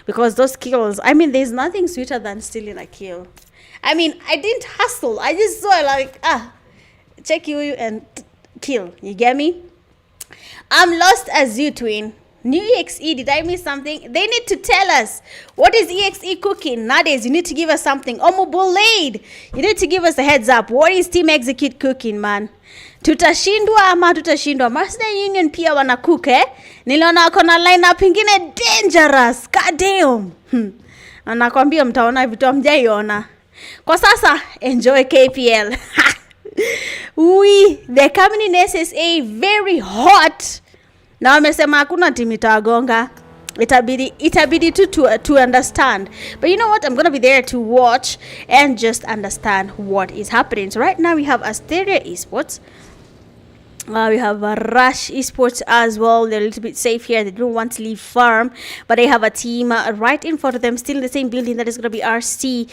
Because those kills, I mean, there's nothing sweeter than stealing a kill. I mean, I didn't hustle. I just saw like, check you and kill. You get me? I'm lost as you, twin. New EXE, did I miss something? They need to tell us. What is EXE cooking? Nowadays, you need to give us something. Bulade, you need to give us a heads up. What is Team Execute cooking, man? Tutashindwa ama tutashindwa? Master Union pia wana cook, Niliona wako na lineup ingine dangerous. God damn. Anakwambia mtaona vitu hamjaiona. Kwa sasa, enjoy KPL. They're coming in SSA very hot. Na wamesema hakuna timu itagonga. Itabidi to understand. But you know what? I'm going to be there to watch and just understand what is happening. So right now we have Asteria Esports. We have Rush Esports as well. They're a little bit safe here. They don't want to leave farm, but they have a team right in front of them, still in the same building. That is going to be RC.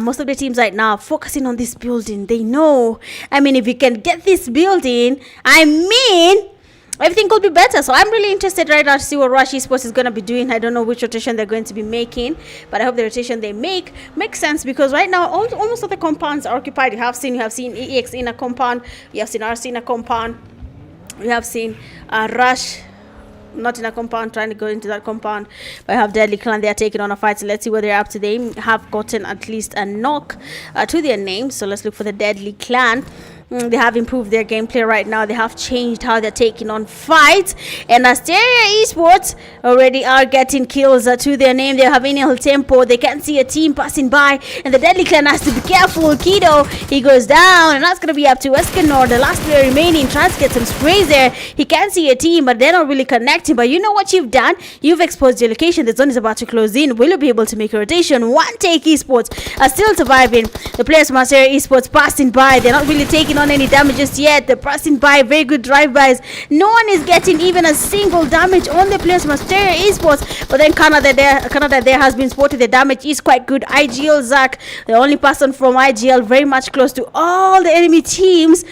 Most of the teams right now focusing on this building. They know, I mean, if we can get this building, everything could be better. So I'm really interested right now to see what Rush Esports is going to be doing. I don't know which rotation they're going to be making, but I hope the rotation they make makes sense, because right now almost all the compounds are occupied. You have seen EX in a compound. You have seen RC in a compound. We have seen Rush not in a compound, trying to go into that compound. But I have Deadly Clan. They are taking on a fight. So let's see what they're up to. They have gotten at least a knock to their name. So let's look for the Deadly Clan. They have improved their gameplay right now. They have changed how they're taking on fights. And Asteria Esports already are getting kills to their name. They're having a tempo. They can't see a team passing by. And the Deadly Clan has to be careful. Kido, he goes down. And that's going to be up to Escanor, the last player remaining. Tries to get some sprays there. He can't see a team, but they're not really connecting. But you know what you've done? You've exposed your location. The zone is about to close in. Will you be able to make a rotation? One Take Esports are still surviving. The players from Asteria Esports passing by. They're not really taking on any damages yet. They're passing by. Very good drive-bys. No one is getting even a single damage on the players from Asteria Esports. But then Canada there has been spotted. The damage is quite good. IGL Zach, the only person from IGL, very much close to all the enemy teams.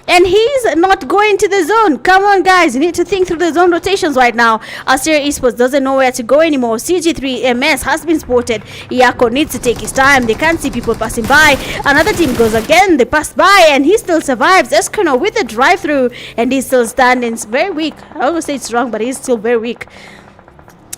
And he's not going to the zone. Come on, guys. You need to think through the zone rotations right now. Asteria Esports doesn't know where to go anymore. CG3MS has been spotted. Iako needs to take his time. They can't see people passing by. Another team goes again. They pass by, and he still survives. Escono with the drive-through, and he's still standing. It's very weak. I always say it's strong, but he's still very weak.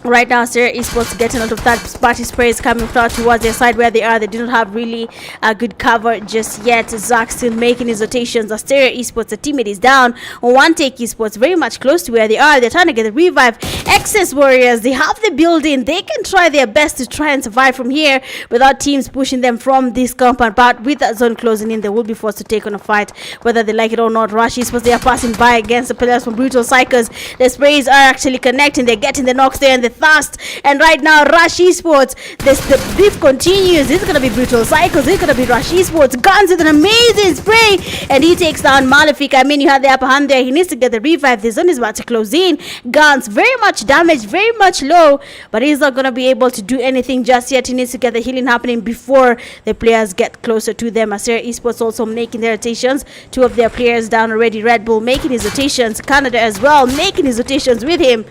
Right now, Asteria Esports getting out of that party sprays coming towards their side where they are. They do not have really a good cover just yet. Zach still making his rotations. Asteria Esports, the teammate is down. One Take Esports very much close to where they are. They're trying to get the revive. Excess Warriors, they have the building. They can try their best to try and survive from here without teams pushing them from this compound. But with that zone closing in, they will be forced to take on a fight, whether they like it or not. Rush Esports, they are passing by against the players from Brutal Cycles. The sprays are actually connecting. They're getting the knocks there and the fast. And right now, Rush Esports, the beef continues. This is gonna be Brutal Cycles. This is gonna be Rush Esports. Guns with an amazing spray, and he takes down Malefic. I mean, you had the upper hand there. He needs to get the revive. The zone is about to close in. Guns very much damaged, very much low, but he's not gonna be able to do anything just yet. He needs to get the healing happening before the players get closer to them. Asteria Esports also making their rotations. 2 of their players down already. Red Bull making his rotations. Canada as well making his rotations with him.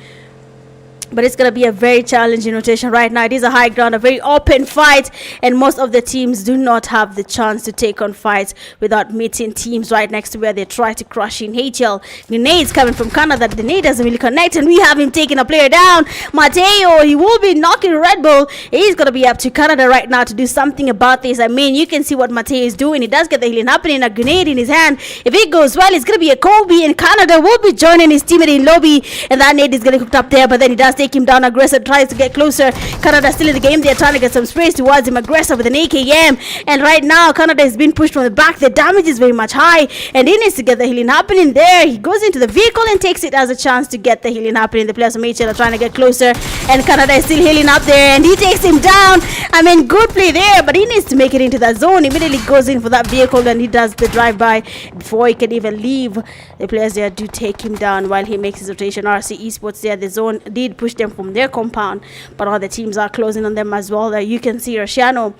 But it's going to be a very challenging rotation right now. It is a high ground, a very open fight, and most of the teams do not have the chance to take on fights without meeting teams right next to where they try to crush in. HL grenades coming from Canada. The grenade doesn't really connect, and we have him taking a player down. Mateo, he will be knocking Red Bull. He's going to be up to Canada right now to do something about this. I mean, you can see what Mateo is doing. He does get the healing happening, a grenade in his hand. If it goes well, it's going to be a Kobe, and Canada will be joining his teammate in lobby, and that nade is getting cooked up there, but then he does take him down. Aggressive tries to get closer. Canada still in the game. They're trying to get some space towards him. Aggressive with an AKM. And right now, Canada is being pushed from the back. The damage is very much high. And he needs to get the healing happening there. He goes into the vehicle and takes it as a chance to get the healing happening. The players from HL are trying to get closer. And Canada is still healing up there. And he takes him down. I mean, good play there. But he needs to make it into that zone. Immediately goes in for that vehicle and he does the drive-by before he can even leave. The players there do take him down while he makes his rotation. RC Esports there, the zone did push them from their compound, but other teams are closing on them as well. There you can see Rosciano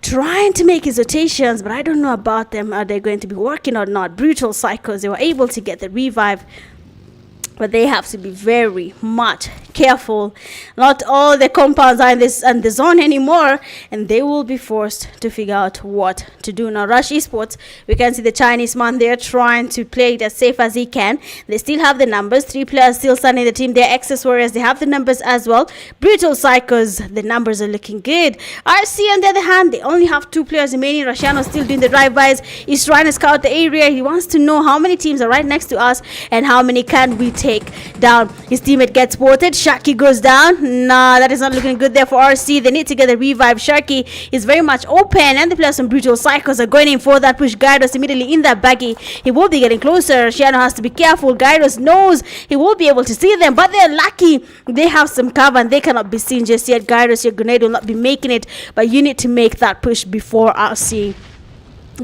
trying to make his rotations, but I don't know about them. Are they going to be working or not? Brutal Psychos, they were able to get the revive, but they have to be very much careful. Not all the compounds are in the zone anymore, and they will be forced to figure out what to do. Now Rush Esports, we can see the Chinese man there trying to play it as safe as he can. They still have the numbers. 3 players still standing in the team. They're Access Warriors, they have the numbers as well. Brutal Psychos, the numbers are looking good. RC on the other hand, they only have 2 players remaining. Rosciano still doing the drive-bys. He's trying to scout the area. He wants to know how many teams are right next to us and how many can we take down. His teammate gets spotted. Sharky goes down. Nah, that is not looking good there for RC. They need to get the revive. Sharky is very much open, and the players from Brutal Psychos are going in for that push. Gyros immediately in that baggy. He will be getting closer. Rosciano has to be careful. Gyros knows he will be able to see them, but they're lucky. They have some cover and they cannot be seen just yet. Gyros, your grenade will not be making it, but you need to make that push before RC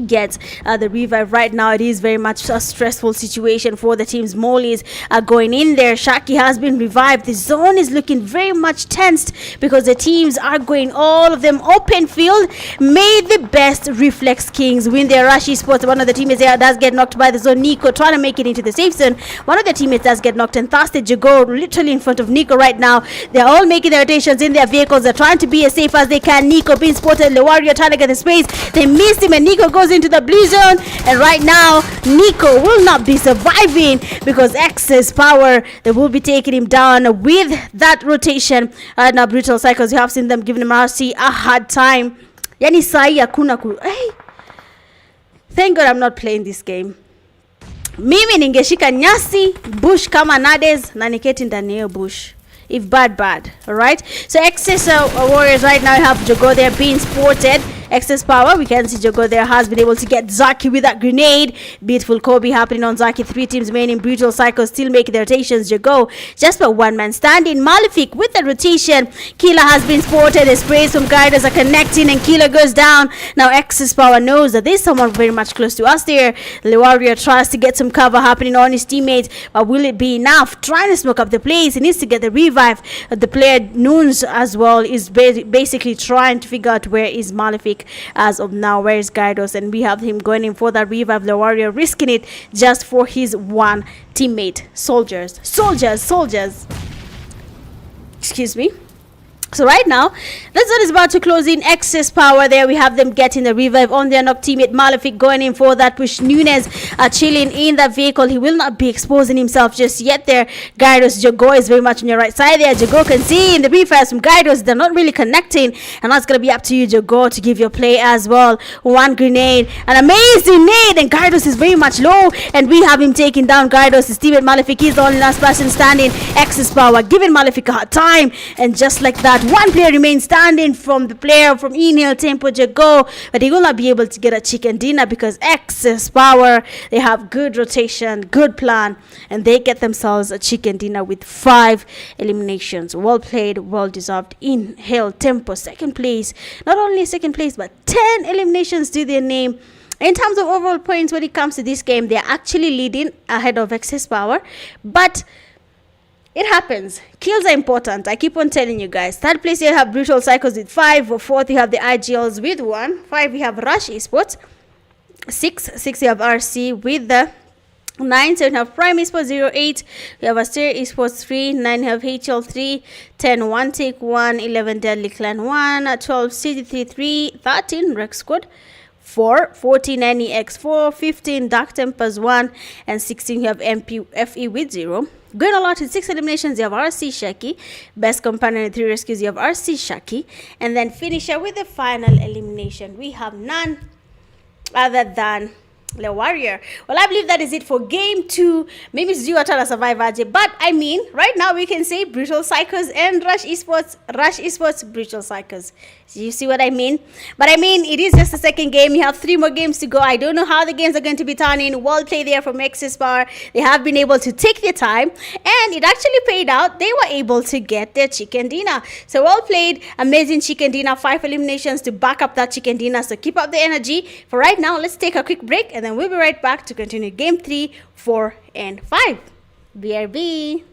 gets the revive. Right now it is very much a stressful situation for the teams. Mollies are going in there. Shaki has been revived. The zone is looking very much tensed because the teams are going, all of them open field. May the best Reflex Kings win their Rush Esports. One of the teammates there does get knocked by the zone. Nico trying to make it into the safe zone. One of the teammates does get knocked, and Thirsty Jago literally in front of Nico right now. They're all making their rotations in their vehicles. They're trying to be as safe as they can. Nico being spotted. The Warrior trying to get the space. They missed him and Nico goes into the blue zone, and right now Nico will not be surviving because Access Power, they will be taking him down with that rotation. Now Brutal Psychos, you have seen them giving him RC a hard time. Yani sai hakuna hey, thank God I'm not playing this game. Mimi ningeshika nyasi bush kama Nades na niketi ndani ya bush. If bad, all right. So Access Warriors right now have Jago there being spotted. Access Power, we can see Jago there has been able to get Zaki with that grenade. Beautiful Kobe happening on Zaki. 3 teams remaining. Brutal Psycho still making their rotations. Jago just for one man standing. Malefic with the rotation. Killer has been spotted. The sprays from Guiders are connecting and Killer goes down. Now Access Power knows that there's someone very much close to us there. The Warrior tries to get some cover happening on his teammates, but will it be enough? Trying to smoke up the place. He needs to get the revive. The player Noons as well is basically trying to figure out where is Malefic as of now. Where is Gyros? And we have him going in for that revive. The Warrior risking it just for his one teammate. Soldiers. Excuse me. So right now, this one is about to close in. Access Power there. We have them getting the revive on their knock teammate. Malefic going in for that push. Nunez chilling in the vehicle. He will not be exposing himself just yet there. Gyros, Jago is very much on your right side there. Jago can see in the refires from Gyros. They're not really connecting. And that's going to be up to you, Jago, to give your play as well. One grenade. An amazing nade. And Gyros is very much low. And we have him taking down Gyros. His teammate Malefic is the only last person standing. Access Power giving Malefic a hard time. And just like that, one player remains standing from the player from Inhale Tempo Jago, but he will not be able to get a chicken dinner because Access Power, they have good rotation, good plan, and they get themselves a chicken dinner with 5 eliminations. Well played, well deserved. Inhale Tempo, second place. Not only second place, but 10 eliminations to their name. In terms of overall points, when it comes to this game, they're actually leading ahead of Access Power, but it happens. Kills are important. I keep on telling you guys. Third place, you have Brutal Psychos with 5. Fourth, you have the IGLs with 1. 5, we have Rush Esports. 6, you have RC with the 9. 7, you have Prime Esports 08. You have Asteria Esports 3. 9, you have HL 3. 10, 1 Take 1. 11, Deadly Clan 1. 12, CG3 3. 13, Rex Squad 4, 14 NEX4, 15 Dark Tempers 1, and 16 you have MPFE with 0. Going a lot in 6 eliminations, you have RC Shaki. Best companion in 3 rescues, you have RC Shaki. And then finisher with the final elimination, we have none other than The Warrior. Well, I believe that is it for game 2. Maybe it's due to survive, Ajay. But I mean, right now we can say Brutal Psychos and Rush Esports, Brutal Psychos. So you see what I mean? But I mean, it is just the second game. You have 3 more games to go. I don't know how the games are going to be turning. Well played there from X's Bar. They have been able to take their time, and it actually paid out. They were able to get their chicken dinner. So well played. Amazing chicken dinner. 5 eliminations to back up that chicken dinner. So keep up the energy. For right now, let's take a quick break, and then we'll be right back to continue game 3, 4, and 5. BRB.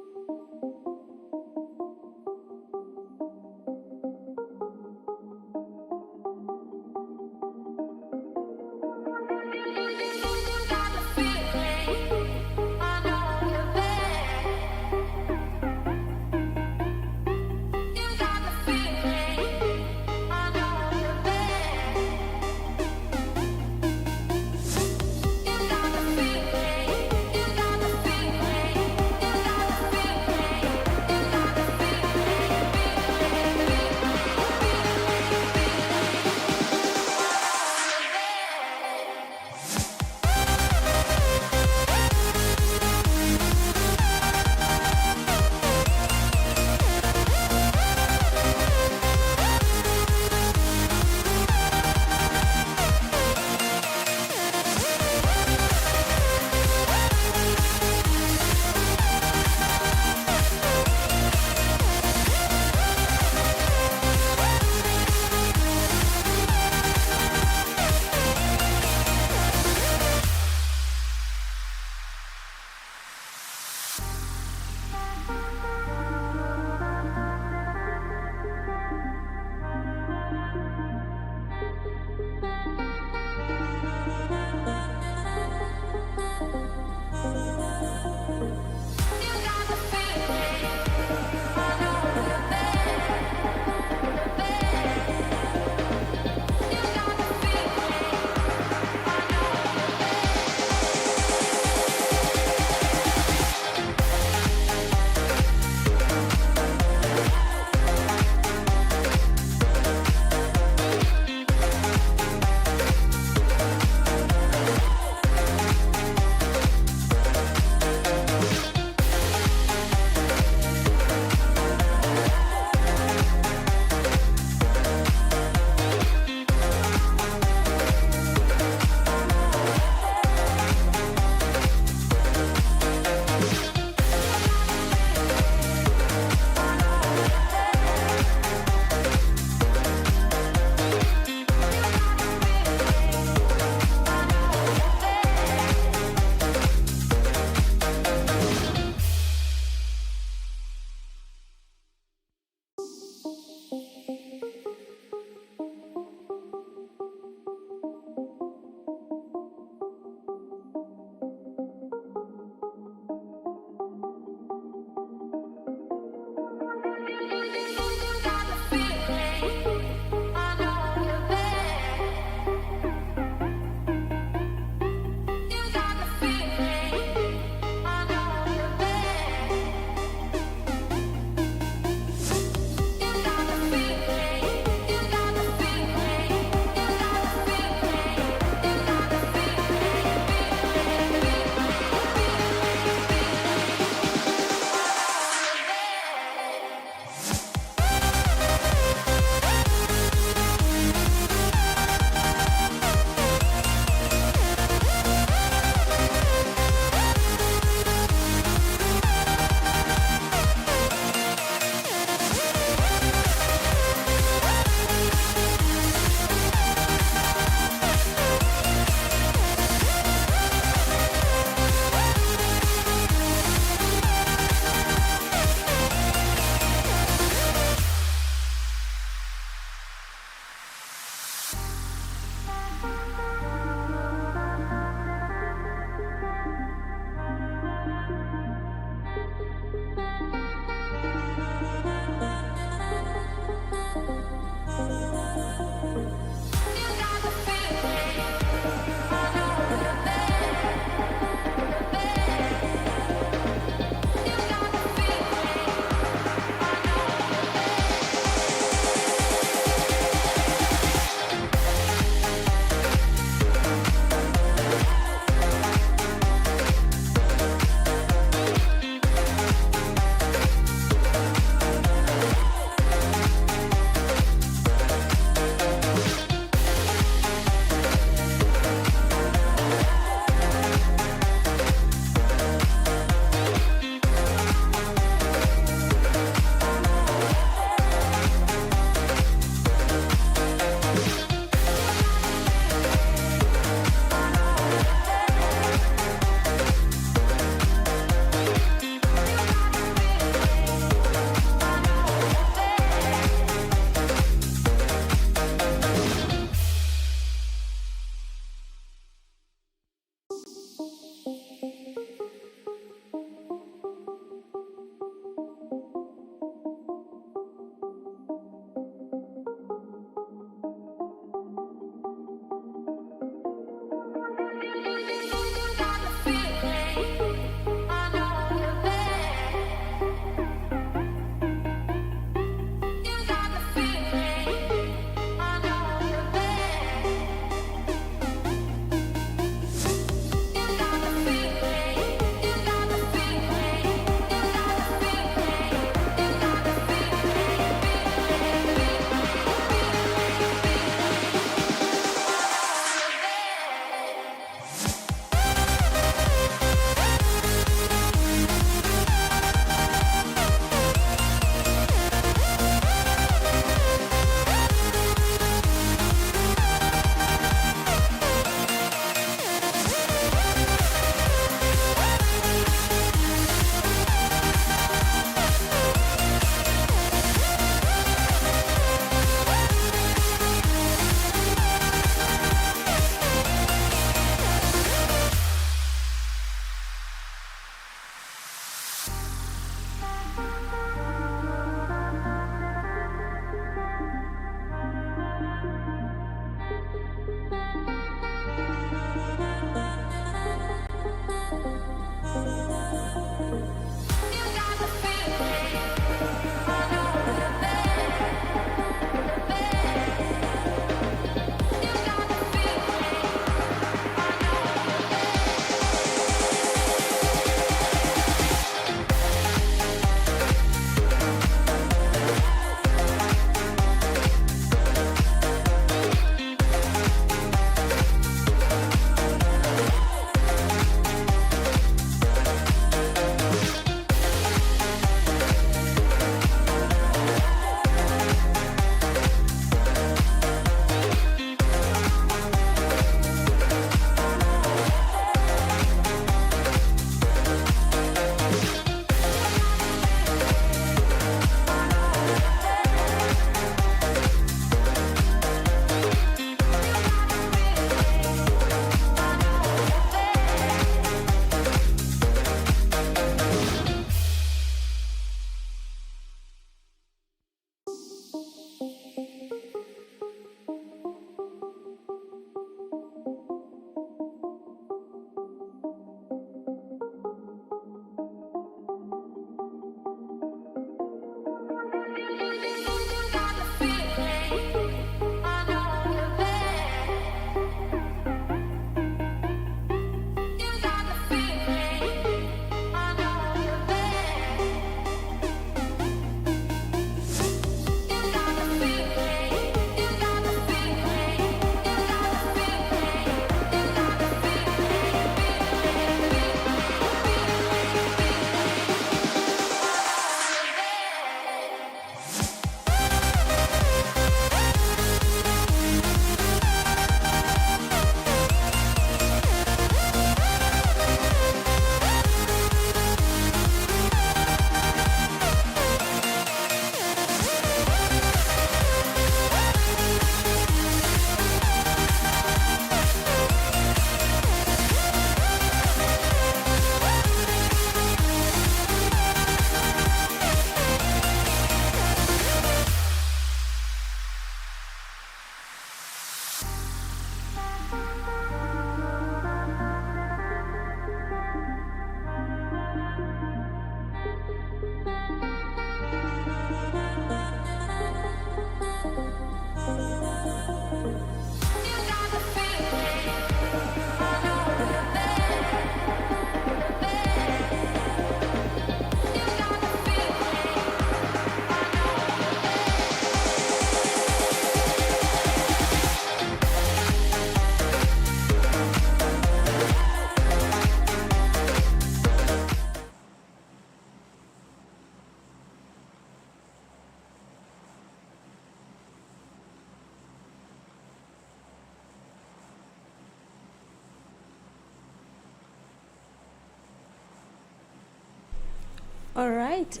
All right.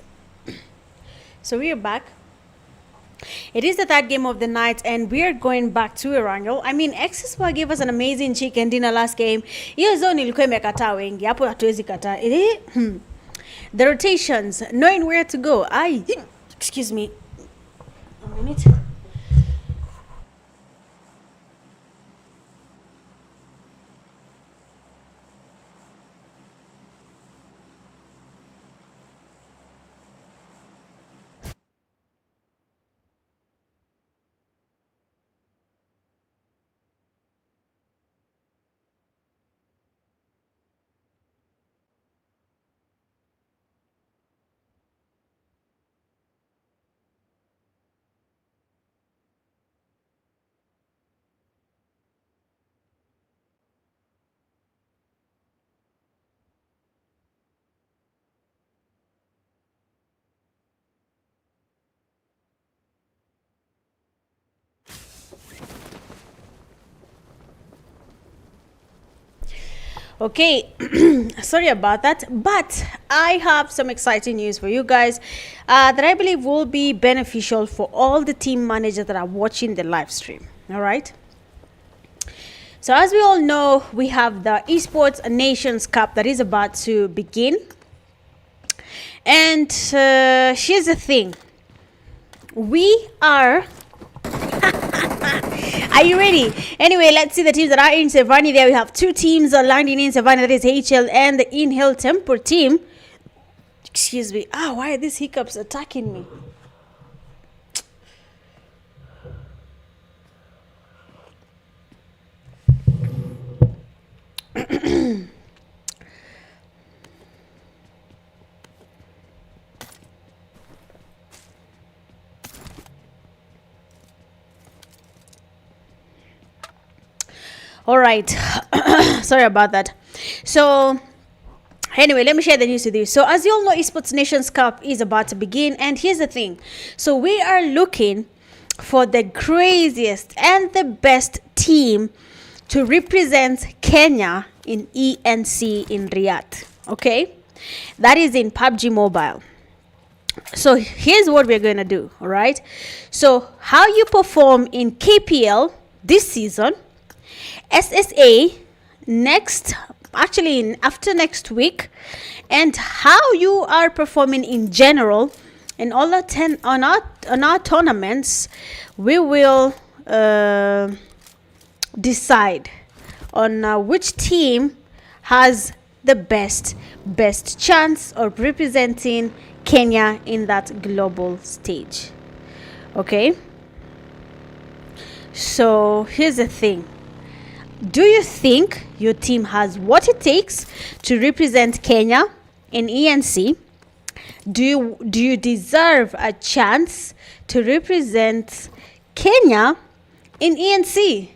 So we're back. It is the third game of the night, and we're going back to Erangel. I mean, Exispa gave us an amazing chicken dinner last game. Hiyo zone ilikuwa imekataa wengi. Hapo hatuwezi kataa. The rotations, knowing where to go. Excuse me. A minute. Okay, sorry about that, but I have some exciting news for you guys that I believe will be beneficial for all the team managers that are watching the live stream. All right. So as we all know, we have the Esports Nations Cup that is about to begin. And here's the thing. We are... Are you ready? Anyway, let's see the teams that are in Sevani. There we have two teams landing in Sevani. That is HL and the Inhale Tempo team. Excuse me. Why are these hiccups attacking me? All right. Sorry about that. So anyway, let me share the news with you. So as you all know, Esports Nations Cup is about to begin, and here's the thing. So we are looking for the craziest and the best team to represent Kenya in ENC in Riyadh. Okay, that is in PUBG Mobile. So here's what we're going to do. All right, so how you perform in KPL this season, SSA after next week, and how you are performing in general in all the 10 on our tournaments. We will decide on which team has the best chance of representing Kenya in that global stage. Okay, so here's the thing. Do you think your team has what it takes to represent Kenya in ENC? Do you deserve a chance to represent Kenya in ENC?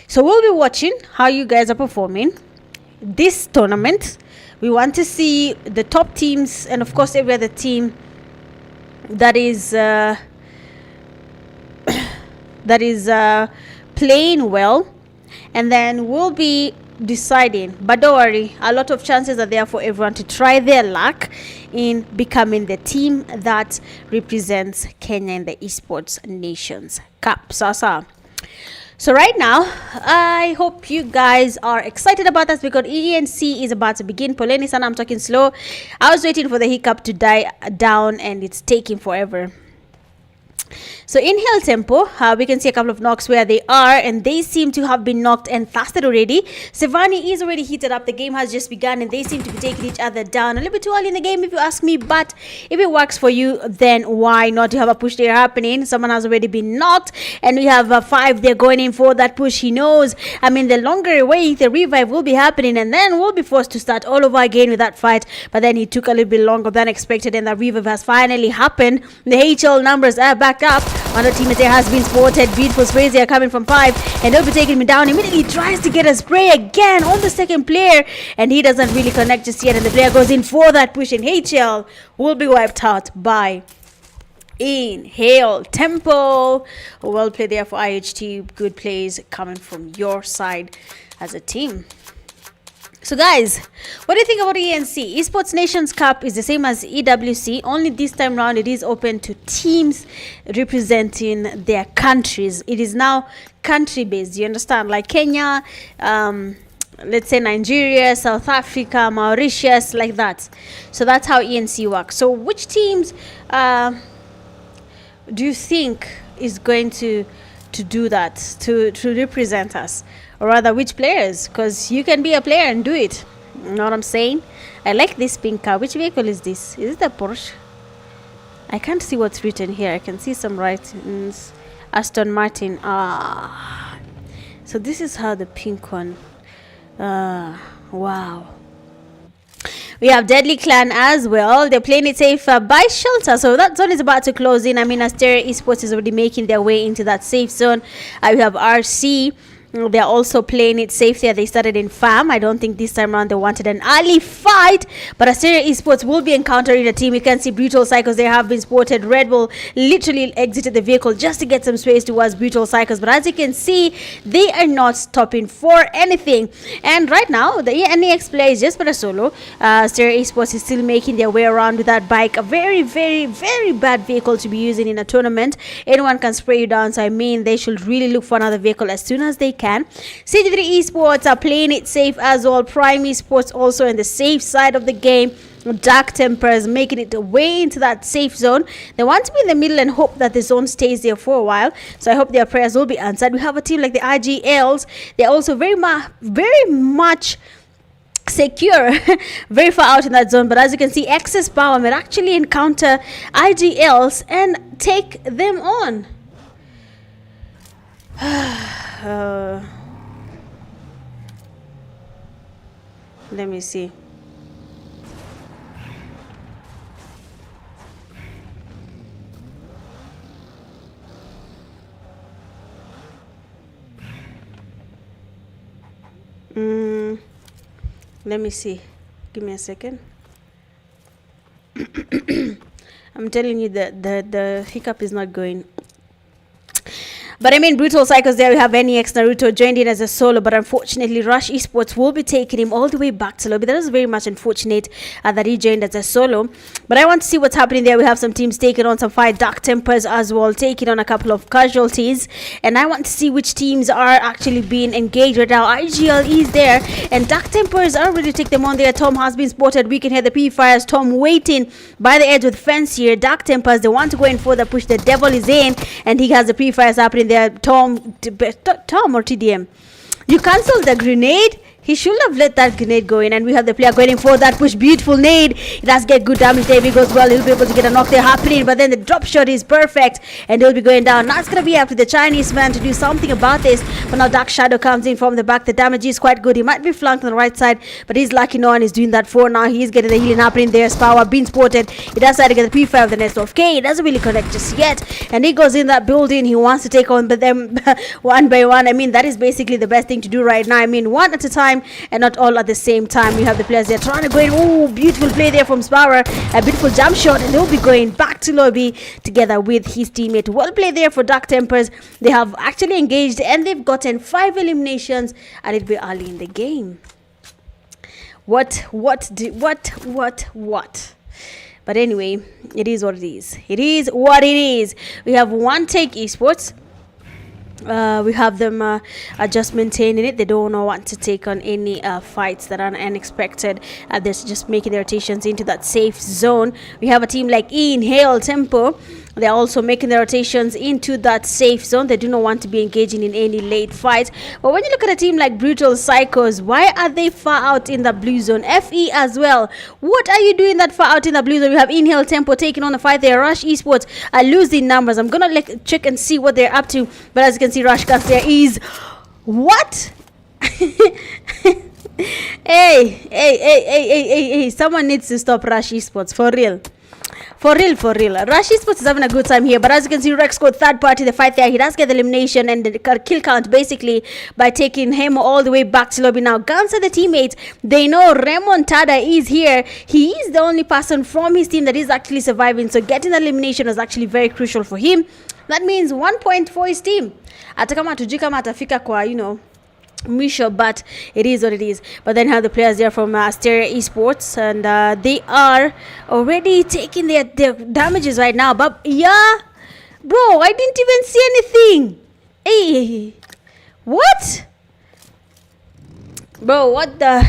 So we'll be watching how you guys are performing this tournament. We want to see the top teams, and of course every other team that is playing well. And then we'll be deciding, but don't worry, a lot of chances are there for everyone to try their luck in becoming the team that represents Kenya in the Esports Nations Cup. So right now, I hope you guys are excited about this because ENC is about to begin. Poleni sana, I'm talking slow. I was waiting for the hiccup to die down, and it's taking forever. So in Hill Tempo, we can see a couple of knocks where they are, and they seem to have been knocked and fasted already. Sevani is already heated up. The game has just begun, and they seem to be taking each other down a little bit too early in the game, if you ask me. But if it works for you, then why not? You have a push there happening. Someone has already been knocked, and we have 5 they're going in for that push. He knows. I mean, the longer away, the revive will be happening, and then we'll be forced to start all over again with that fight. But then it took a little bit longer than expected, and the revive has finally happened. The HL numbers are back up. One of the teammates there has been spotted. Beautiful sprays there coming from 5, and they'll be taking me down. Immediately tries to get a spray again on the second player, and he doesn't really connect just yet, and the player goes in for that push, and HL will be wiped out by Inhale Tempo. Well played there for IHT. Good plays coming from your side as a team. So guys, what do you think about ENC? Esports Nations Cup is the same as EWC, only this time round it is open to teams representing their countries. It is now country based, you understand? Like Kenya, let's say Nigeria, South Africa, Mauritius, like that. So that's how ENC works. So which teams do you think is going to do that, to represent us? Or rather, which players? Because you can be a player and do it. You know what I'm saying? I like this pink car. Which vehicle is this? Is it a Porsche? I can't see what's written here. I can see some writings. Aston Martin. So this is how the pink one. Wow. We have Deadly Clan as well. They're playing it safe by shelter. So that zone is about to close in. I mean, Asteria Esports is already making their way into that safe zone. We have RC. They're also playing it safe there. They started in farm. I don't think this time around they wanted an early fight, but Asteria Esports will be encountering a team. You can see Brutal Cycles. They have been spotted. Red Bull literally exited the vehicle just to get some space towards Brutal Cycles, but as you can see, they are not stopping for anything. And right now, the NEX player is just for a solo. Asteria Esports is still making their way around with that bike. A very, very, very bad vehicle to be using in a tournament. Anyone can spray you down, so I mean, they should really look for another vehicle as soon as they can. CG3 Esports are playing it safe as well. Prime Esports also in the safe side of the game. Dark Tempers making it way into that safe zone. They want to be in the middle and hope that the zone stays there for a while. So I hope their prayers will be answered. We have a team like the IGLs. They're also very much secure very far out in that zone, but as you can see, excess power may actually encounter IGLs and take them on. Let me see. Let me see. Give me a second. I'm telling you that the hiccup is not going. But I mean, Brutal Cycles there. We have NEX Naruto joined in as a solo, but unfortunately Rush Esports will be taking him all the way back to lobby. That is very much unfortunate that he joined as a solo. But I want to see what's happening there. We have some teams taking on some 5 Dark Tempers as well, taking on a couple of casualties. And I want to see which teams are actually being engaged right now. IGL is there, and Dark Tempers are ready to take them on there. Tom has been spotted. We can hear the P-Fires. Tom waiting by the edge with fence here. Dark Tempers, they want to go in for the push. The devil is in, and he has the P-Fires happening there. Tom or TDM, you cancelled the grenade. He should have let that grenade go in, and we have the player going for that push. Beautiful nade. It does get good damage there. If it goes well, he'll be able to get a knock there happening, but then the drop shot is perfect, and he'll be going down. Now it's going to be up to the Chinese man to do something about this, but now Dark Shadow comes in from the back. The damage is quite good. He might be flanked on the right side, but he's lucky no one is doing that for now. He's getting the healing happening there. Power being spotted. He does try to get the P5 of the nest of K. It doesn't really connect just yet, and he goes in that building. He wants to take on them one by one. I mean, that is basically the best thing to do right now. I mean, one at a time and not all at the same time. We have the players there trying to go in. Oh, beautiful play there from Sparrow. A beautiful jump shot, and they'll be going back to lobby together with his teammate. Well play there for Dark Tempers. They have actually engaged, and they've gotten 5 eliminations, and it'll be early in the game. What? But anyway, it is what it is. It is what it is. We have one Take Esports. We have them just maintaining it. They don't want to take on any fights that are unexpected. They're just making their rotations into that safe zone. We have a team like Inhale Tempo. They're also making their rotations into that safe zone. They do not want to be engaging in any late fights. But when you look at a team like Brutal Psychos, why are they far out in the blue zone? FE as well. What are you doing that far out in the blue zone? We have Inhale Tempo taking on the fight there. Rush Esports are losing numbers. I'm going to check and see what they're up to. But as you can see, Rush Cast there is... What? Hey, someone needs to stop Rush Esports, for real. For real. Rush Esports is having a good time here, but as you can see, Rex got third party the fight there. He does get the elimination and the kill count basically by taking him all the way back to lobby. Now, Guns are the teammates. They know Remontada is here. He is the only person from his team that is actually surviving, so getting the elimination was actually very crucial for him. That means 1 point for his team. Hata kama atujui kama atafika kwa, Misha, but it is what it is. But then have the players there from Asteria Esports, and they are already taking their damages right now. But yeah, bro, I didn't even see anything. Hey, what? Bro, what the?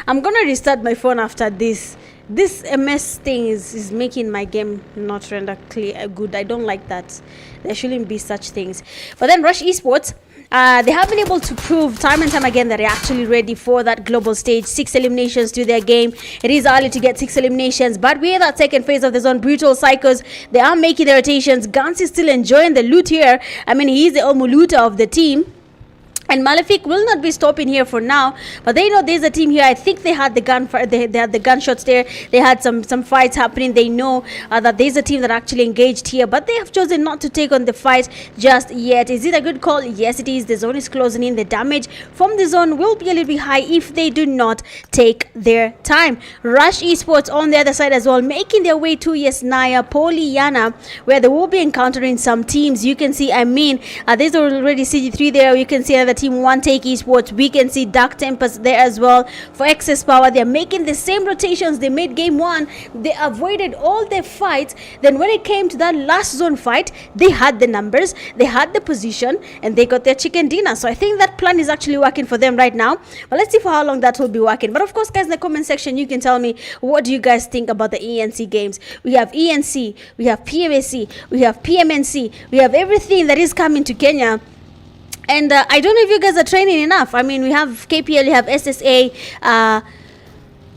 I'm gonna restart my phone after this. This MS thing is making my game not render clear good. I don't like that. There shouldn't be such things. But then Rush Esports, they have been able to prove time and time again that they're actually ready for that global stage. 6 eliminations to their game. It is early to get 6 eliminations, but we're that second phase of the zone. Brutal Psychos, they are making their rotations. Gans is still enjoying the loot here. I mean, he is the Olmu looter of the team. And Malefic will not be stopping here for now, but they know there's a team here. I think they had the they had the gunshots there. They had some fights happening. They know that there's a team that actually engaged here, but they have chosen not to take on the fight just yet. Is it a good call? Yes, it is. The zone is closing in. The damage from the zone will be a little bit high if they do not take their time. Rush Esports on the other side as well, making their way to Yesnaya, Pollyanna, where they will be encountering some teams. You can see, I mean, there's already CG3 there. You can see another team 1 Take Esports. We can see Dark Tempers there as well for excess power. They're making the same rotations they made game 1. They avoided all their fights. Then when it came to that last zone fight, they had the numbers, they had the position, and they got their chicken dinner. So I think that plan is actually working for them right now. But let's see for how long that will be working. But of course, guys, in the comment section, you can tell me, what do you guys think about the ENC games? We have ENC, we have PMAC, we have PMNC, we have everything that is coming to Kenya. And I don't know if you guys are training enough. I mean, we have KPL, you have SSA.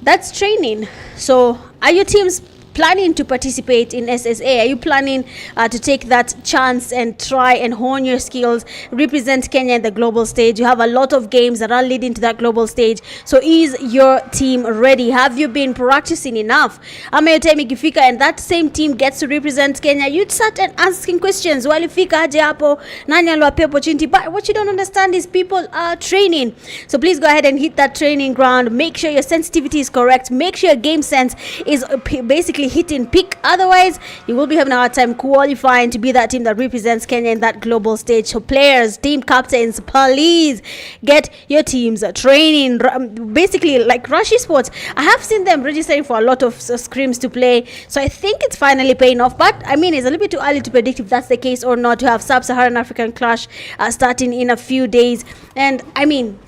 That's training. So are your teams planning to participate in SSA? Are you planning to take that chance and try and hone your skills, represent Kenya in the global stage? You have a lot of games that are leading to that global stage. So is your team ready? Have you been practicing enough? Ama yote mikifika and that same team gets to represent Kenya, you'd start and asking questions. Walifika aje hapo? Nani aliwapea opportunity? But what you don't understand is people are training. So please go ahead and hit that training ground. Make sure your sensitivity is correct. Make sure your game sense is basically hitting peak. Otherwise, you will be having a hard time qualifying to be that team that represents Kenya in that global stage. So players, team captains, please get your teams training. Basically, like Rush Esports, I have seen them registering for a lot of scrims to play. So I think it's finally paying off. But I mean, it's a little bit too early to predict if that's the case or not. You have Sub-Saharan African Clash starting in a few days. And I mean,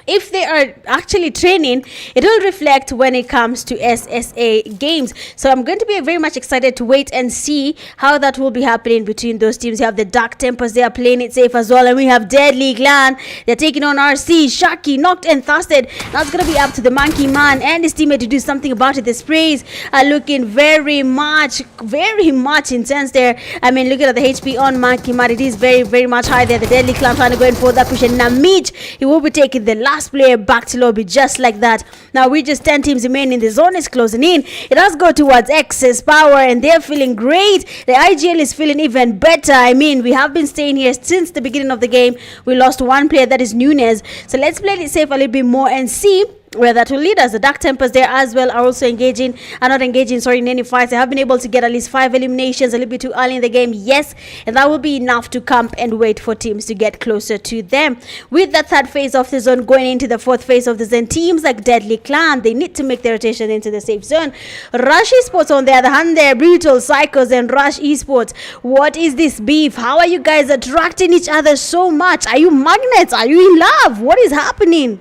if they are actually training, it will reflect when it comes to SSA games. So I'm going to be very much excited to wait and see how that will be happening between those teams. You have the Dark Tempers, they are playing it safe as well. And we have Deadly Clan, they're taking on RC, Shaki, Knocked and Thirsted. Now it's going to be up to the Monkey Man and his teammate to do something about it. The sprays are looking very much intense there. I mean, looking at the HP on Monkey Man, it is very much high there. The Deadly Clan trying to go in for that push, and Namich, he will be taking the last player back to lobby just like that. Now we just 10 teams remaining. The zone is closing in. It does go towards excess power and they're feeling great. The IGL is feeling even better. I mean, we have been staying here since the beginning of the game. We lost one player, that is Nunez. So let's play it safe a little bit more and see where that will lead us. The Dark Tempers there as well are also in any fights. They have been able to get at least 5 eliminations a little bit too early in the game, yes, and that will be enough to camp and wait for teams to get closer to them. With that third phase of the zone going into the fourth phase of the zone, teams like Deadly Clan, they need to make their rotation into the safe zone. Rush Esports on the other hand, they're Brutal Psychos and Rush Esports. What is this beef? How are you guys attracting each other so much? Are you magnets? Are you in love? What is happening?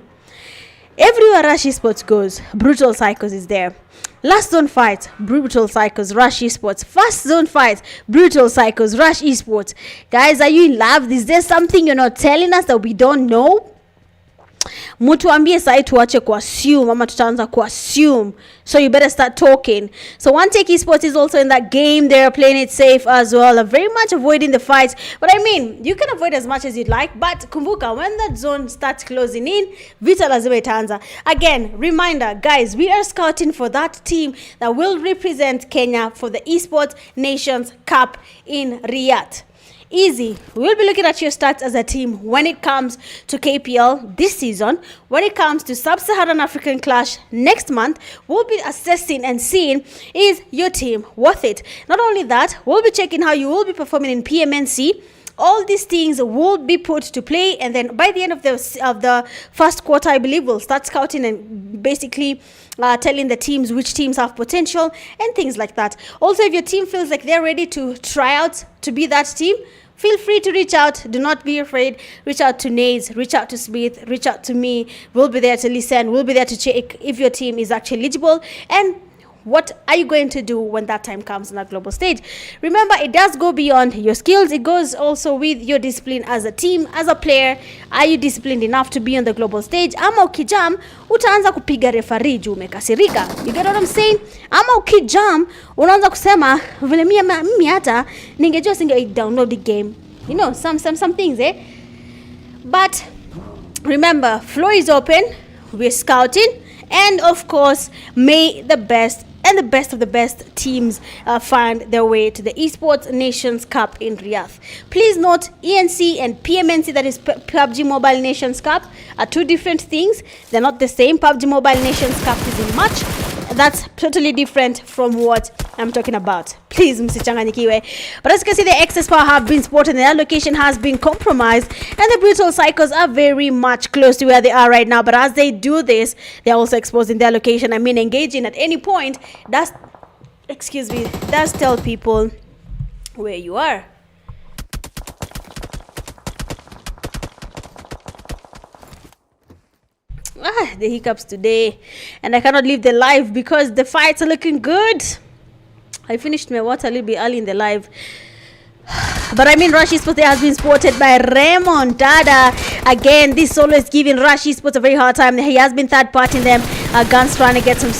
Everywhere Rush Esports goes, Brutal Psychos is there. Last zone fight, Brutal Psychos, Rush Esports. First zone fight, Brutal Psychos, Rush Esports. Guys, are you in love? Is there something you're not telling us that we don't know? Mutuambie sai tuache kuassume ama tutaanza kuassume, so you better start talking. So one Take Esports is also in that game. They're playing it safe as well, very much avoiding the fights. But I mean, you can avoid as much as you'd like, but kumbuka, when that zone starts closing in, vita lazima itaanza. Again, reminder guys, we are scouting for that team that will represent Kenya for the Esports Nations Cup in Riyadh. Easy. We'll be looking at your stats as a team when it comes to KPL this season. When it comes to Sub-Saharan African Clash next month, we'll be assessing and seeing, is your team worth it? Not only that, we'll be checking how you will be performing in PMNC. All these things will be put to play, and then by the end of the first quarter, I believe we'll start scouting and basically telling the teams which teams have potential and things like that. Also, if your team feels like they're ready to try out to be that team, feel free to reach out. Do not be afraid. Reach out to Nays, reach out to Smith, reach out to me. We'll be there to listen. We'll be there to check if your team is actually eligible and what are you going to do when that time comes on a global stage. Remember, it does go beyond your skills. It goes also with your discipline as a team, as a player. Are you disciplined enough to be on the global stage? Ama ukijam, utaanza kupiga referee juu umekasirika. You get what I'm saying? Ama ukijam, unaanza kusema vile mimi hata ningejua singe download the game. You know, some things, eh? But remember, floor is open. We're scouting. And of course, may the best and the best of the best teams find their way to the Esports Nations Cup in Riyadh. Please note, ENC and PMNC, that is PUBG Mobile Nations Cup, are two different things. They're not the same. PUBG Mobile Nations Cup is in March. That's totally different from what I'm talking about. Please, msichanganyikiwe. But as you can see, the excess power have been spotted and their location has been compromised, and the brutal cycles are very much close to where they are right now. But as they do this, they're also exposing their location. I mean, engaging at any point does tell people where you are. The hiccups today, and I cannot leave the live because the fights are looking good. I finished my water a little bit early in the live. But I mean, Rush Esports has been spotted by Remontada. Again, this always giving Rush Esports a very hard time. He has been third partying them. Guns trying to get some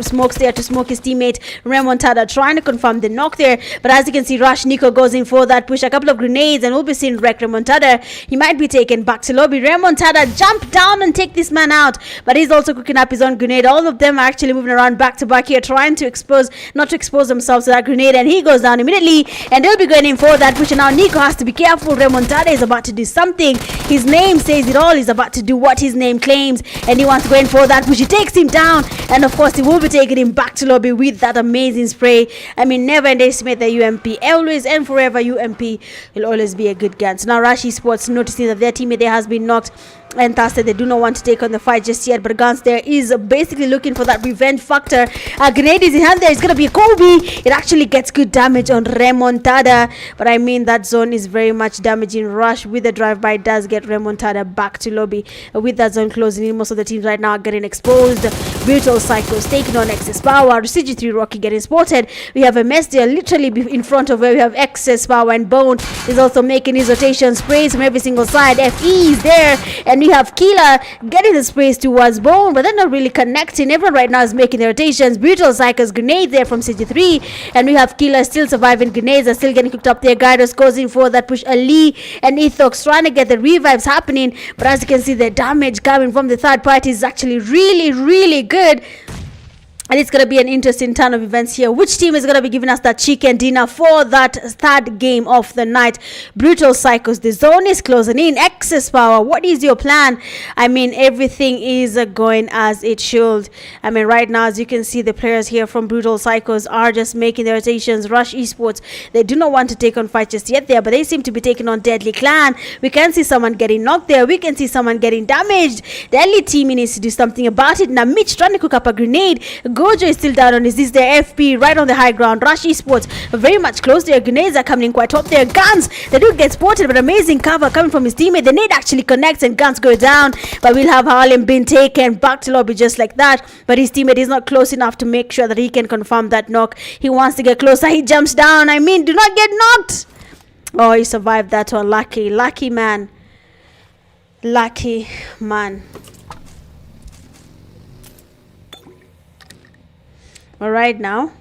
smokes there to smoke his teammate Remontada, trying to confirm the knock there. But as you can see, Rush Nico goes in for that push. A couple of grenades, and we'll be seeing wreck Remontada. He might be taken back to lobby. Remontada jump down and take this man out, but he's also cooking up his own grenade. All of them are actually moving around back to back here, trying to not to expose themselves to that grenade, and he goes down immediately, and they'll be going in for that push. And now Nico has to be careful. Remontada is about to do something. His name says it all. He's about to do what his name claims, and he wants to go in for that push. He takes him down, and of course he will be taking him back to lobby with that amazing spray. I mean, never underestimate the UMP. Always and forever, UMP will always be a good gun. So now Rush Esports noticing that their teammate there has been knocked, and thus they do not want to take on the fight just yet. But Guns there is basically looking for that revenge factor. A grenade is in hand there. It's going to be a Kobe. It actually gets good damage on Remontada. But I mean, that zone is very much damaging. Rush with the drive-by does get Remontada back to lobby. With that zone closing in, most of the teams right now are getting exposed. Brutal Cycles taking on Excess Power. CG3 Rocky getting spotted. We have a mess there literally in front of where we have Excess Power, and Bone is also making his rotation sprays from every single side. FE is there, and we have Killer getting the sprays towards Bone, but they're not really connecting. Everyone right now is making their rotations. Brutal Cycles grenade there from CG3, and we have Killer still surviving. Grenades are still getting cooked up there. Gyros goes in for that push. Ali and Ethox trying to get the revives happening, but as you can see, the damage coming from the third party is actually really good. And it's going to be an interesting turn of events here. Which team is going to be giving us that chicken dinner for that third game of the night? Brutal Cycles, the zone is closing in. Excess Power, what is your plan? I mean, everything is going as it should. I mean, right now, as you can see, the players here from Brutal Cycles are just making their rotations. Rush Esports, they do not want to take on fight just yet there, but they seem to be taking on Deadly Clan. We can see someone getting knocked there. We can see someone getting damaged. The early team needs to do something about it. Now, Mitch trying to cook up a grenade. Gojo is still down on his. This is their FP right on the high ground. Rush Esports very much close. Their grenades are coming in quite top. Their Guns, they do get spotted, but amazing cover coming from his teammate. The nade actually connects and Guns go down, but we'll have Harlem being taken back to lobby just like that. But his teammate is not close enough to make sure that he can confirm that knock. He wants to get closer. He jumps down. I mean, do not get knocked. Oh, he survived that one. Lucky man. Lucky man. All right now.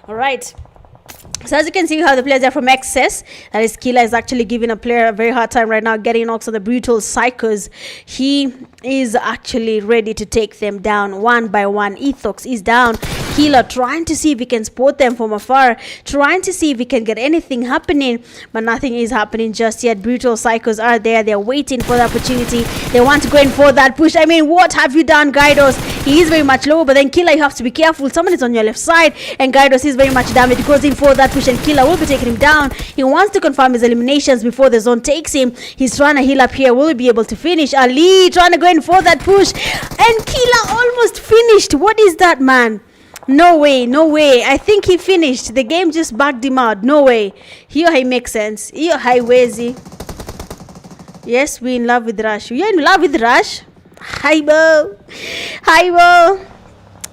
All right. So as you can see, how the players are from Excess. That is, Killer is actually giving a player a very hard time right now, getting knocks on the Brutal Psychos. He is actually ready to take them down one by one. Ethox is down. Killer trying to see if he can spot them from afar, trying to see if he can get anything happening, but nothing is happening just yet. Brutal Psychos are there. They're waiting for the opportunity. They want to go in for that push. I mean, what have you done, Guidos? He is very much low, but then Killer, you have to be careful. Someone is on your left side, and Guidos is very much damaged. He goes in for that push, and Killer will be taking him down. He wants to confirm his eliminations before the zone takes him. He's trying to heal up here. Will he be able to finish? Ali trying to go in for that push, and Killer almost finished. What is that, man? No way, no way. I think he finished. The game just backed him out. No way. Here he makes sense. Here highwaysy. Yes, we in love with Rush. You're in love with Rush? Hi, Bo. Hi, Bo.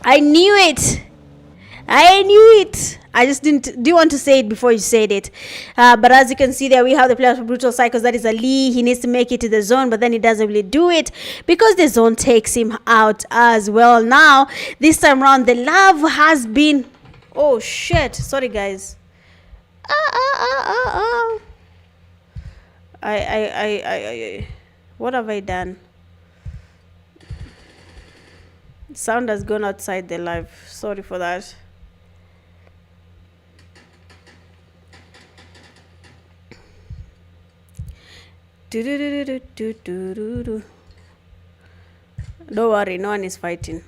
I knew it. I knew it. I just didn't want to say it before you said it. But as you can see there, we have the player for Brutal Psychos. That is Ali. He needs to make it to the zone, but then he doesn't really do it because the zone takes him out as well. Now, this time around, the love has been... Oh, shit. Sorry, guys. What have I done? Sound has gone outside the live. Sorry for that. Don't worry, no one is fighting.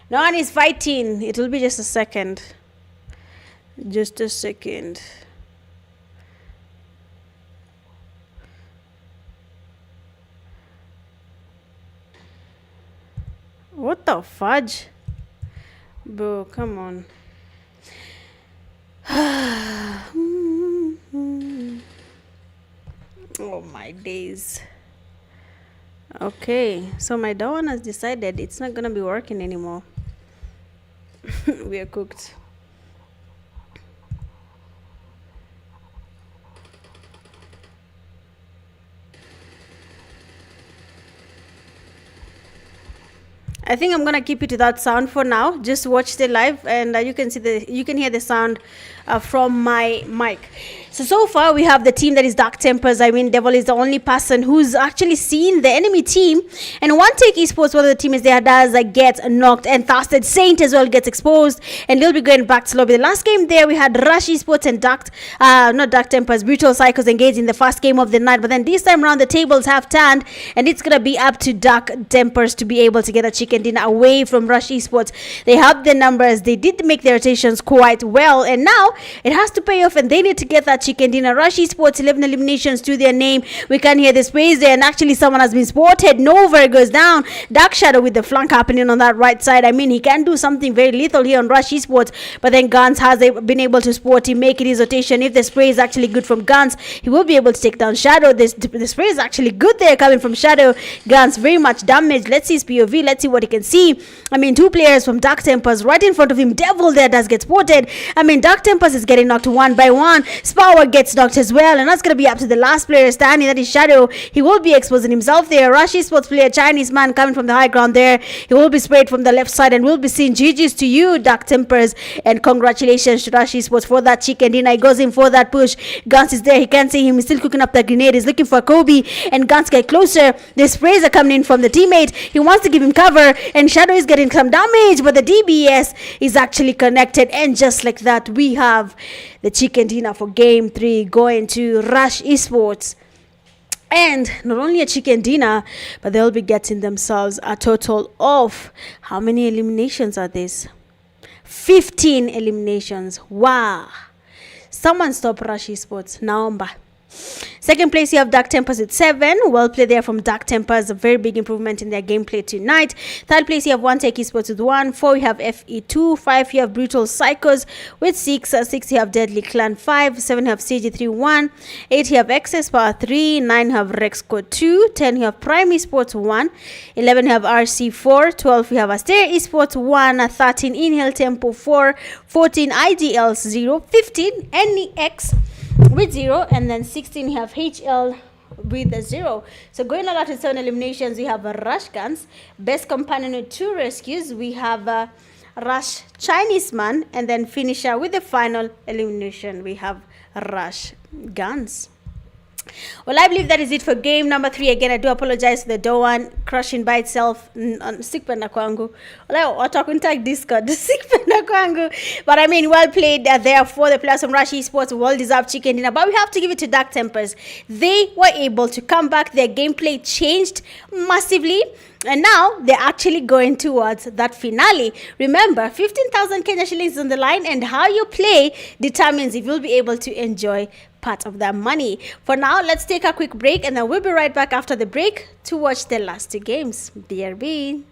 No one is fighting. It will be just a second. Just a second. What the fudge? Bro, come on. Oh my days. Okay, so my Dawan has decided it's not gonna be working anymore. We are cooked. I think I'm gonna keep it without sound for now. Just watch the live, and you can hear the sound from my mic. So far we have the team that is Dark Tempers. I mean, Devil is the only person who's actually seen the enemy team, and one Take Esports, one of the team is there, does get knocked, and Thirsted Saint as well gets exposed, and they'll be going back to lobby. The last game there we had Rush Esports and not Dark Tempers, Brutal Psychos engaged in the first game of the night, but then this time around the tables have turned, and it's gonna be up to Dark Tempers to be able to get a chicken dinner away from Rush Esports. They have the numbers, they did make their rotations quite well, and now it has to pay off, and they need to get that chicken dinner. Rush Esports 11 eliminations to their name. We can hear the space there, and actually someone has been spotted. Nova goes down. Dark Shadow with the flank happening on that right side. I mean, he can do something very lethal here on Rush Esports, but then Guns has been able to spot him, make it his rotation. If the spray is actually good from Guns, he will be able to take down Shadow. The spray is actually good there coming from Shadow. Guns very much damaged. Let's see his POV. Let's see what he can see. I mean, two players from Dark Tempers right in front of him. Devil there does get spotted. I mean, Dark Tempers is getting knocked one by one. Spower gets knocked as well, and that's going to be up to the last player standing. That is Shadow. He will be exposing himself there. Rush Esports player, Chinese man coming from the high ground there. He will be sprayed from the left side, and we'll be seeing GG's to you, Dark Tempers, and congratulations to Rush Esports for that chicken dinner. He goes in for that push. Guns is there. He can't see him. He's still cooking up the grenade. He's looking for Kobe, and Guns get closer. The sprays are coming in from the teammate. He wants to give him cover, and Shadow is getting some damage, but the DBS is actually connected, and just like that, we have the chicken dinner for game 3 going to Rush Esports. And not only a chicken dinner, but they'll be getting themselves a total of, how many eliminations are this? 15 eliminations. Wow. Someone stop Rush Esports. Naomba. Second place, you have Dark Tempers with 7. Well played there from Dark Tempers. A very big improvement in their gameplay tonight. Third place, you have one Take Esports with 1. 4, you have FE2. 5, you have Brutal Psychos with 6. 6, you have Deadly Clan 5. 7, you have CG3 1. 8, you have Excess Power 3. 9, you have Rex Code 2. 10, you have Prime Esports 1. 11, you have RC 4. 12, you have Asteria Esports 1. 13, Inhale Tempo 4. 14, IDL 0. 15, NEX with 0, and then 16 you have HL with a 0. So going all out to 7 eliminations, we have Rush Guns, Best Companion with 2 rescues, we have Rush Chinese Man, and then finisher with the final elimination, we have Rush Guns. Well, I believe that is it for game number 3. Again, I do apologize for the Doan crushing by itself on Sikpenda Kwangu. Well, I talk in tag Discord, Sikpenda Kwangu. But I mean, well played there for the players from Rush Esports. Well deserved chicken dinner. But we have to give it to Dark Tempers. They were able to come back. Their gameplay changed massively. And now they're actually going towards that finale. Remember, 15,000 Kenya shillings on the line, and how you play determines if you'll be able to enjoy part of that money. For now, let's take a quick break, and then we'll be right back after the break to watch the last 2 games. BRB.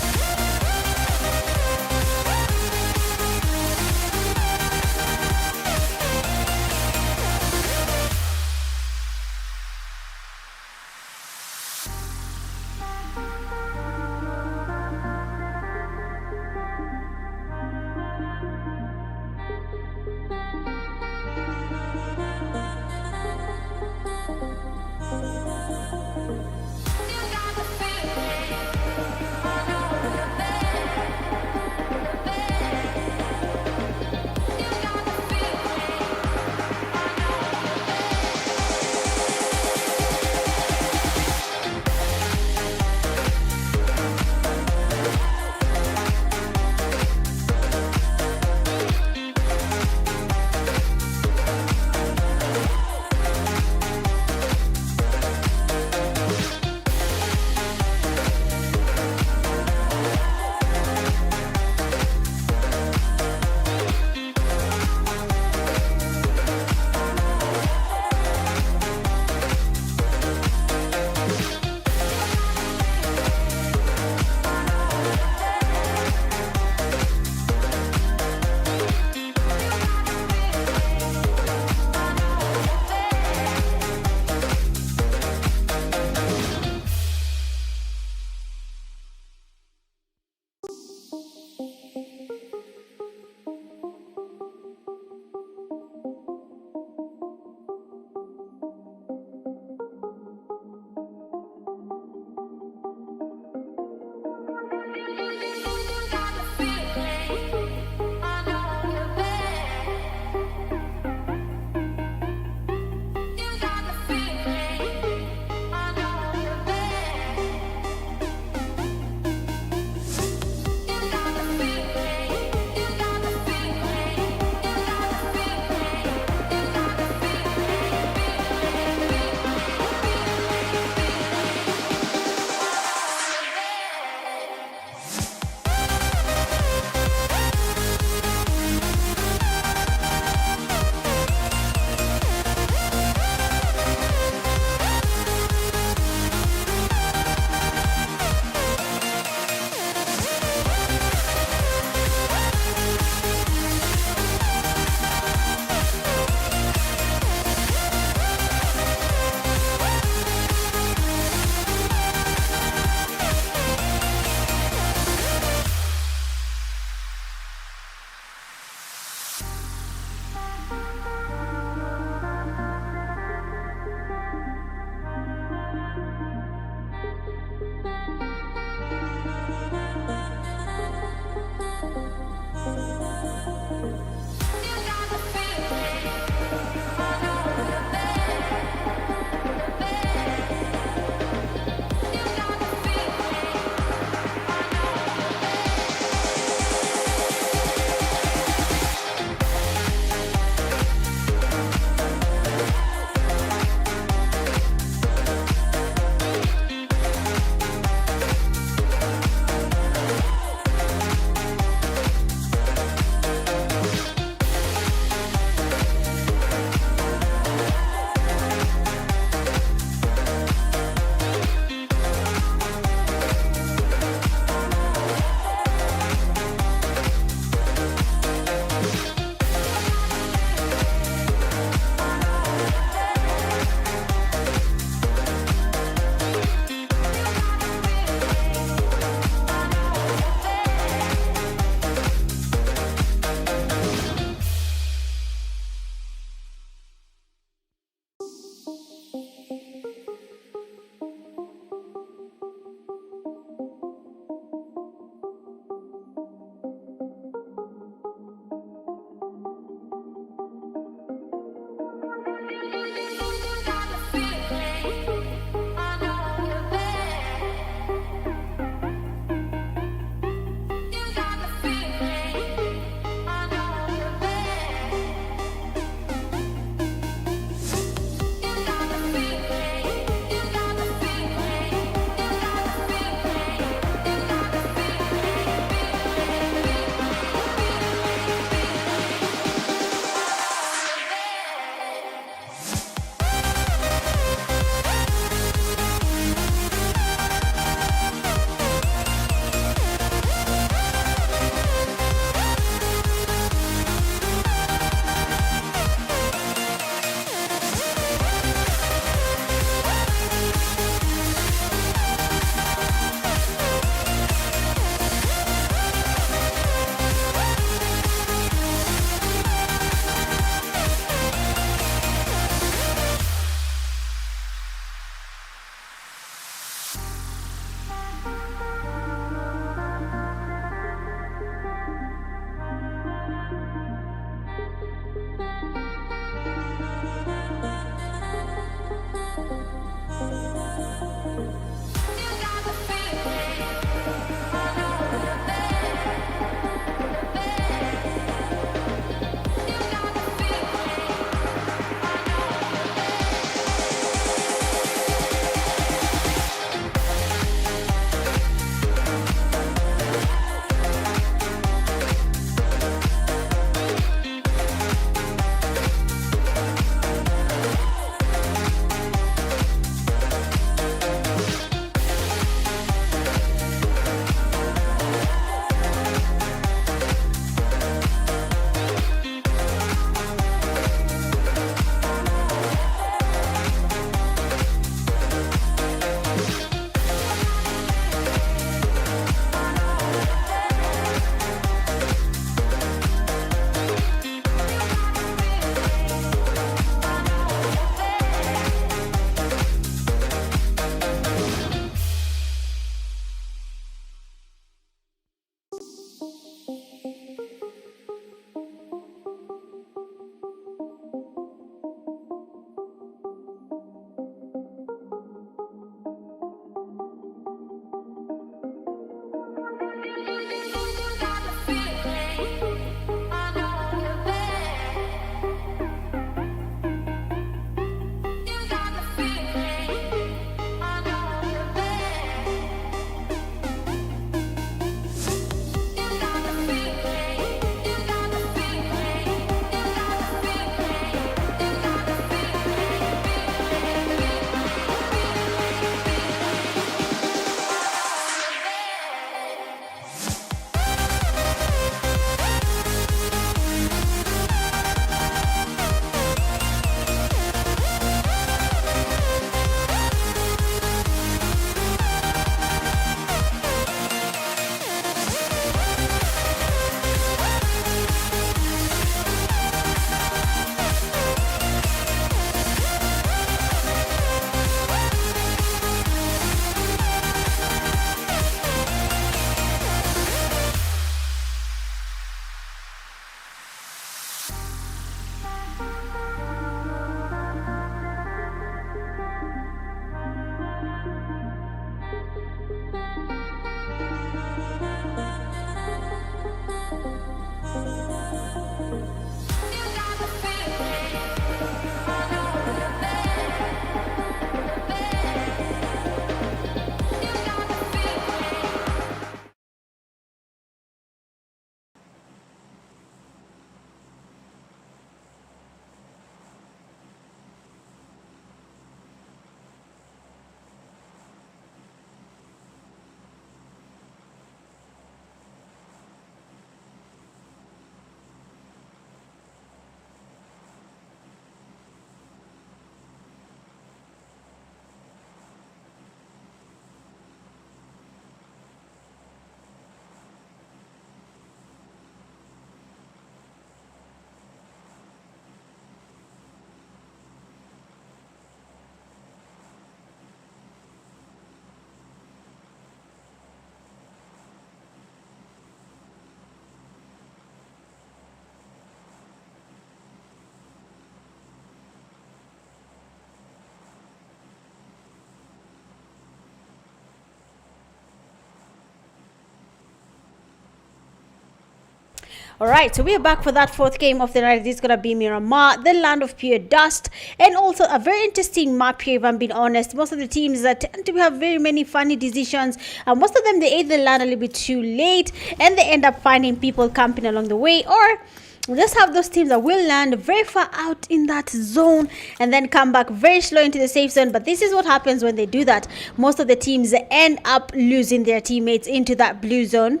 All right, so we are back for that fourth game of the night. This is going to be Miramar, the land of pure dust, and also a very interesting map here, if I'm being honest. Most of the teams that tend to have very many funny decisions. Most of them, they either land a little bit too late, and they end up finding people camping along the way, or we just have those teams that will land very far out in that zone and then come back very slow into the safe zone. But this is what happens when they do that. Most of the teams end up losing their teammates into that blue zone.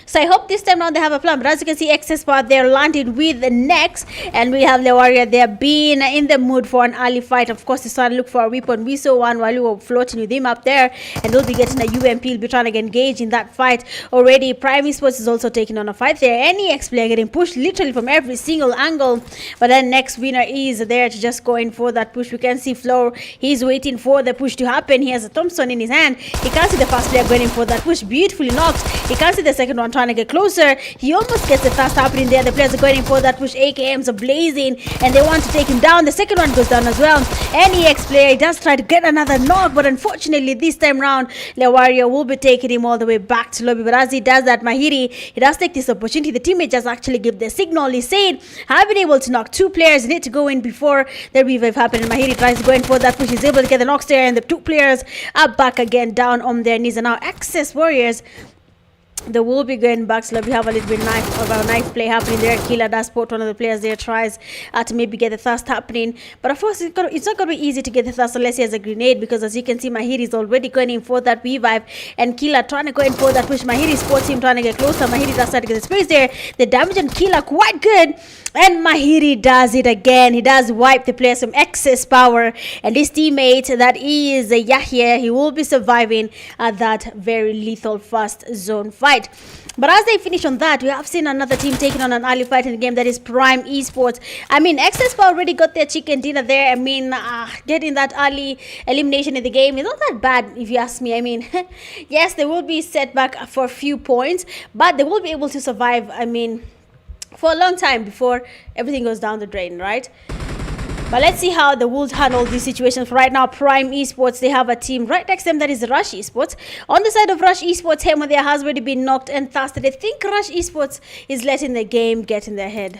So I hope this time around they have a plan. But as you can see, Access Power, they're landed with the next. And we have the Warrior. They're being in the mood for an early fight. Of course, he's trying to look for a weapon. We saw one while we were floating with him up there. And they'll be getting a UMP. He'll be trying to engage in that fight already. Prime Esports is also taking on a fight there. NEX player getting pushed literally from every single angle. But then next winner is there to just go in for that push. We can see Floor. He's waiting for the push to happen. He has a Thompson in his hand. He can't see the first player going in for that push. Beautifully knocked. He can't see the second one trying to get closer. He almost gets the first happening there. The players are going in for that push. AKMs are blazing and they want to take him down. The second one goes down as well. NEX player does try to get another knock, but unfortunately this time round the Warrior will be taking him all the way back to lobby. But as he does that, Mahiri, he does take this opportunity. The teammate just actually give the signal. He said, I've been able to knock two players. You need to go in before the revive happen. And Mahiri tries to go in for that push. He's able to get the knocks there, and the two players are back again down on their knees. And now Access Warriors, they will be going back. So we have a little bit of a knife play happening there. Killer does spot one of the players there, tries to maybe get the thirst happening. But of course, it's not going to be easy to get the thirst unless he has a grenade, because as you can see, Mahiri is already going in for that revive. And Killer trying to go in for that push. Mahiri spots him trying to get closer. Mahiri does start to get the space there. The damage on Killer quite good. And Mahiri does it again. He does wipe the players from Access Power. And his teammate, that is Yahya, he will be surviving that very lethal first zone fight. But as they finish on that, we have seen another team taking on an early fight in the game, that is Prime Esports. I mean, Access Power already got their chicken dinner there. I mean, getting that early elimination in the game is not that bad, if you ask me. I mean, yes, they will be set back for a few points, but they will be able to survive, I mean, for a long time before everything goes down the drain, right? But let's see how the Wolves handle these situations. For right now, Prime Esports, they have a team right next to them, that is Rush Esports. On the side of Rush Esports, Hemo there has already been knocked and thirsted. I think Rush Esports is letting the game get in their head.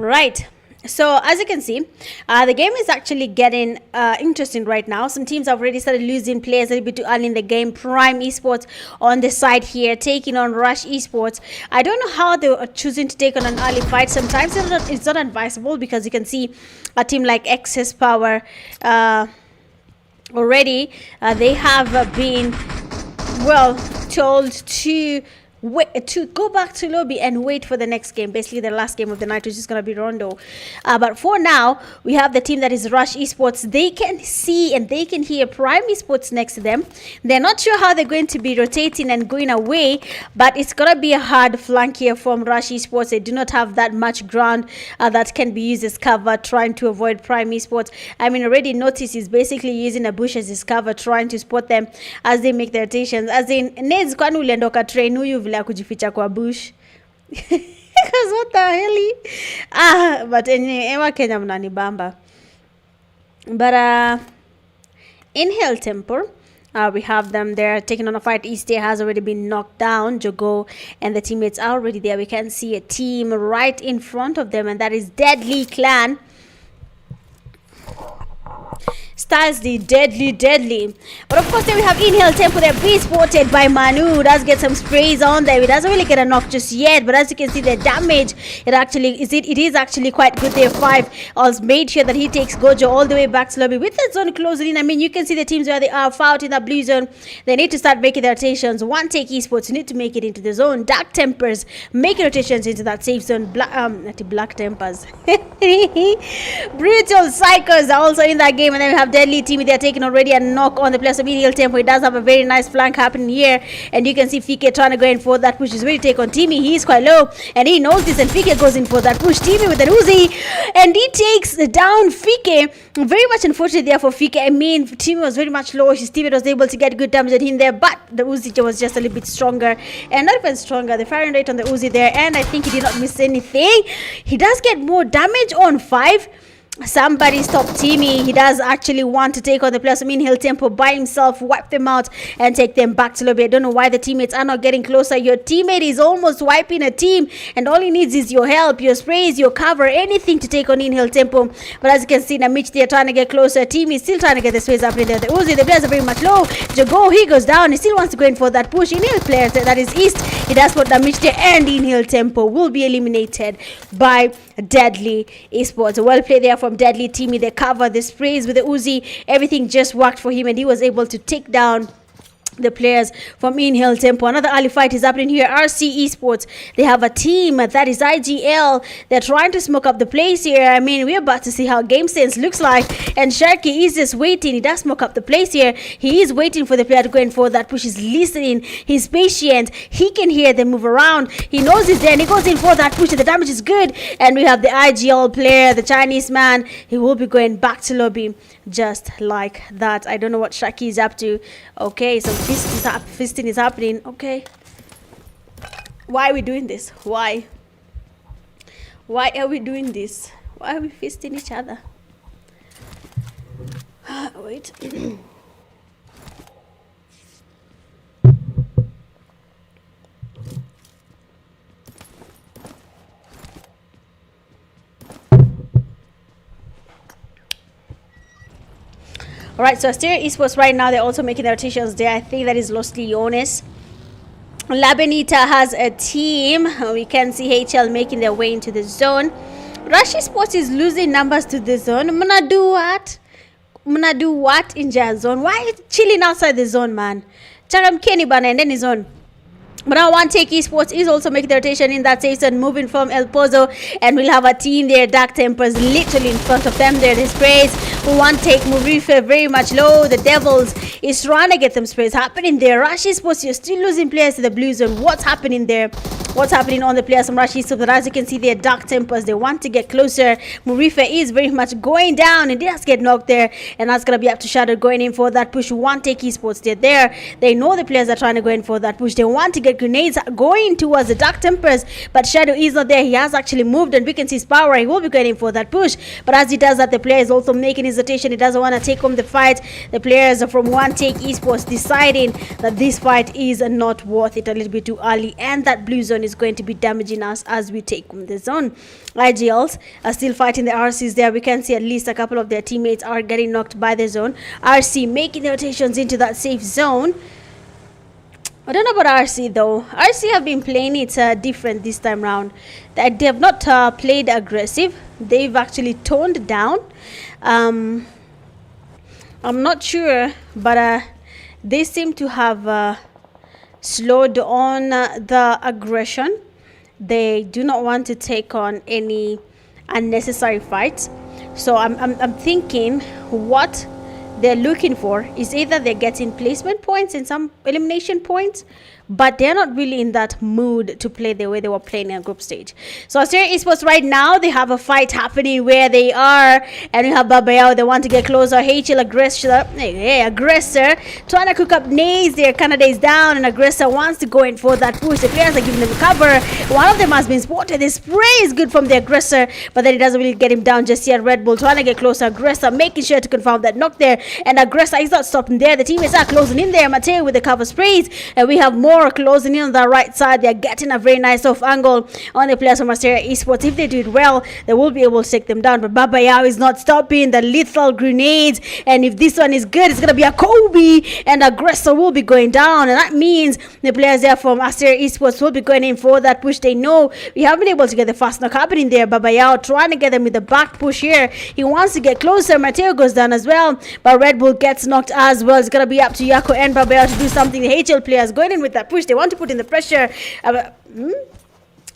Right. So as you can see, the game is actually getting interesting right now. Some teams have already started losing players a little bit too early in the game. Prime Esports on the side here, taking on Rush Esports. I don't know how they are choosing to take on an early fight. Sometimes it's not advisable, because you can see a team like Access Power already. They have been, well, told to go back to lobby and wait for the next game, basically the last game of the night, which is going to be Rondo. But for now, we have the team that is Rush Esports. They can see and they can hear Prime Esports next to them. They're not sure how they're going to be rotating and going away, but it's going to be a hard flank here from Rush Esports. They do not have that much ground that can be used as cover, trying to avoid Prime Esports. I mean, already notice is basically using a bush as his cover, trying to spot them as they make their rotations. As in, Neds kwani uliendoka train huyu vile kujificha kwa bush. Because what the hell? But anyway, Kenya mnanibamba. But Inhale Temple, we have them there taking on a fight. East has already been knocked down. Jogo and the teammates are already there. We can see a team right in front of them, and that is Deadly Clan. Styles the deadly. But of course, then we have Inhale Temple there, being spotted by Manu. Does get some sprays on there. He doesn't really get a knock just yet, but as you can see, the damage it is actually quite good there. 5 also made sure that he takes Gojo all the way back to lobby with the zone closing in. I mean, you can see the teams where they are out in the blue zone. They need to start making their rotations. One Take Esports need to make it into the zone. Dark Tempers making rotations into that safe zone. Black Tempers. Brutal Psychos are also in that game, and then we have have Deadly Team. They're taking already a knock on the players of Hill Tempo. He does have a very nice flank happening here, and you can see Fike trying to go in for that push. He's ready to take on Timmy. He is quite low, and he knows this, and Fike goes in for that push. Timmy with an Uzi, and he takes down Fike. Very much unfortunate there for Fike. I mean, Timmy was very much low. His teammate was able to get good damage at him there, but the Uzi was just a little bit stronger, and not even stronger. The firing rate on the Uzi there, and I think he did not miss anything. He does get more damage on 5. Somebody stop Timmy. He does actually want to take on the players of Hill Tempo by himself, wipe them out and take them back to lobby. I don't know why the teammates are not getting closer. Your teammate is almost wiping a team, and all he needs is your help, your sprays, your cover, anything to take on Hill Tempo. But as you can see, Namich, they're trying to get closer. Team is still trying to get the sprays up in there. The Uzi, the players are very much low. Jago, he goes down. He still wants to go in for that push. Hill players, that is East. He does put Namich there, and Hill Tempo will be eliminated by Deadly Esports. Well played there from Deadly Teamy. They cover the sprays with the Uzi. Everything just worked for him, and he was able to take down the players from Hill Tempo. Another early fight is happening here. RC Esports, they have a team that is IGL. They're trying to smoke up the place here. I mean, we're about to see how game sense looks like, and Sharky is just waiting. He does smoke up the place here. He is waiting for the player to go in for that push. He's listening. He's patient. He can hear them move around. He knows he's there, and he goes in for that push. The damage is good, and we have the IGL player, the Chinese man. He will be going back to lobby just like that. I don't know what Sharky is up to. Okay, so fisting is happening. Okay, why are we doing this? Why are we doing this? Why are we fisting each other? Wait. Alright, so Asteria Esports right now, they're also making their rotations there. I think that is Los Leones. La Benita has a team. We can see HL making their way into the zone. Rush Esports is losing numbers to the zone. Muna do what? Muna do what in Jazz zone? Why are you chilling outside the zone, man? Charam Kenny Bana and then his zone. But now one Take Esports is also making the rotation in that season, moving from El Pozo, and we'll have a team there, Dark Tempers, literally in front of them there. The sprays, one Take Murife very much low. The Devils is trying to get them sprays happening there. Rush Esports, you're still losing players to the blue zone. What's happening there? What's happening on the players from Rush Esports? But as you can see, they're Dark Tempers. They want to get closer. Murife is very much going down, and he does get knocked there, and that's gonna be up to Shadow going in for that push. One Take Esports, they're there. They know the players are trying to go in for that push. They want to get grenades going towards the Dark Tempers, but Shadow is not there. He has actually moved, and we can see his power. He will be going in for that push, but as he does that, the player is also making his rotation. He doesn't want to take home the fight. The players are from One Take Esports deciding that this fight is not worth it, a little bit too early, and that blue zone is going to be damaging us as we take home the zone. IGLs are still fighting the RCs there. We can see at least a couple of their teammates are getting knocked by the zone. RC making the rotations into that safe zone. I don't know about RC though. RC have been playing it different this time round. They have not played aggressive. They've actually toned down. I'm not sure, but they seem to have slowed on the aggression. They do not want to take on any unnecessary fights. So I'm thinking what they're looking for is either they're getting placement points and some elimination points, but they're not really in that mood to play the way they were playing in a group stage. So Asteria Esports right now, they have a fight happening where they are, and we have Babayao. They want to get closer. HL aggressor trying to cook up nades there. Canada is down, and aggressor wants to go in for that push. The players are giving them cover. One of them has been spotted. The spray is good from the aggressor, but then it doesn't really get him down just yet. Red Bull trying to get closer. Aggressor making sure to confirm that knock there, and aggressor is not stopping there. The teammates are closing in there. Mateo with the cover sprays, and we have more closing in on the right side. They're getting a very nice off angle on the players from Asteria Esports. If they do it well, they will be able to take them down, but Baba Yao is not stopping the lethal grenades, and if this one is good, it's gonna be a Kobe, and aggressor will be going down, and that means the players there from Asteria Esports will be going in for that push. They know we haven't been able to get the fast knock happening there. Baba Yao trying to get them with the back push here. He wants to get closer. Mateo goes down as well, but Red Bull gets knocked as well. It's gonna be up to Yako and Baba Yao to do something. The HL players going in with that push. They want to put in the pressure.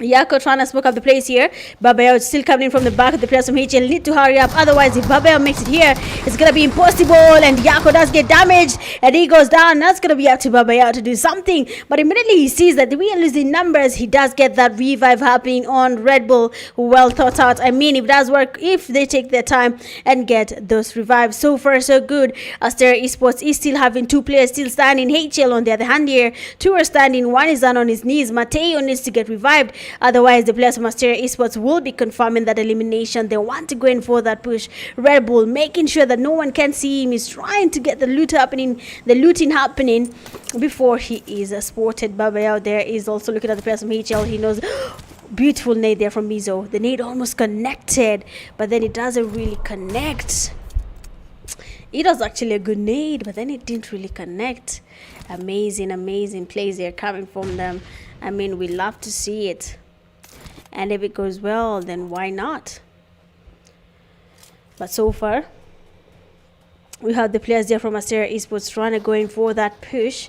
Yako trying to smoke up the place here. Babayao is still coming in from the back of the players from HL. Need to hurry up. Otherwise, if Babayao makes it here, it's going to be impossible. And Yako does get damaged. And he goes down. That's going to be up to Babayao to do something. But immediately he sees that we are losing numbers. He does get that revive happening on Red Bull. Well thought out. I mean, if it does work, if they take their time and get those revives. So far, so good. Asteria Esports is still having 2 players still standing. HL on the other hand here. 2 are standing. 1 is down on his knees. Mateo needs to get revived. Otherwise, the players from Asteria Esports will be confirming that elimination. They want to go in for that push. Red Bull making sure that no one can see him. He's trying to get the looting happening before he is spotted. Babayao there is also looking at the players from HL. He knows. Beautiful nade there from Mizo. The nade almost connected, but then it doesn't really connect. It was actually a good nade, but then it didn't really connect. Amazing plays there coming from them. I mean, we love to see it. And if it goes well, then why not? But so far, we have the players there from Asteria Esports trying to go in for that push.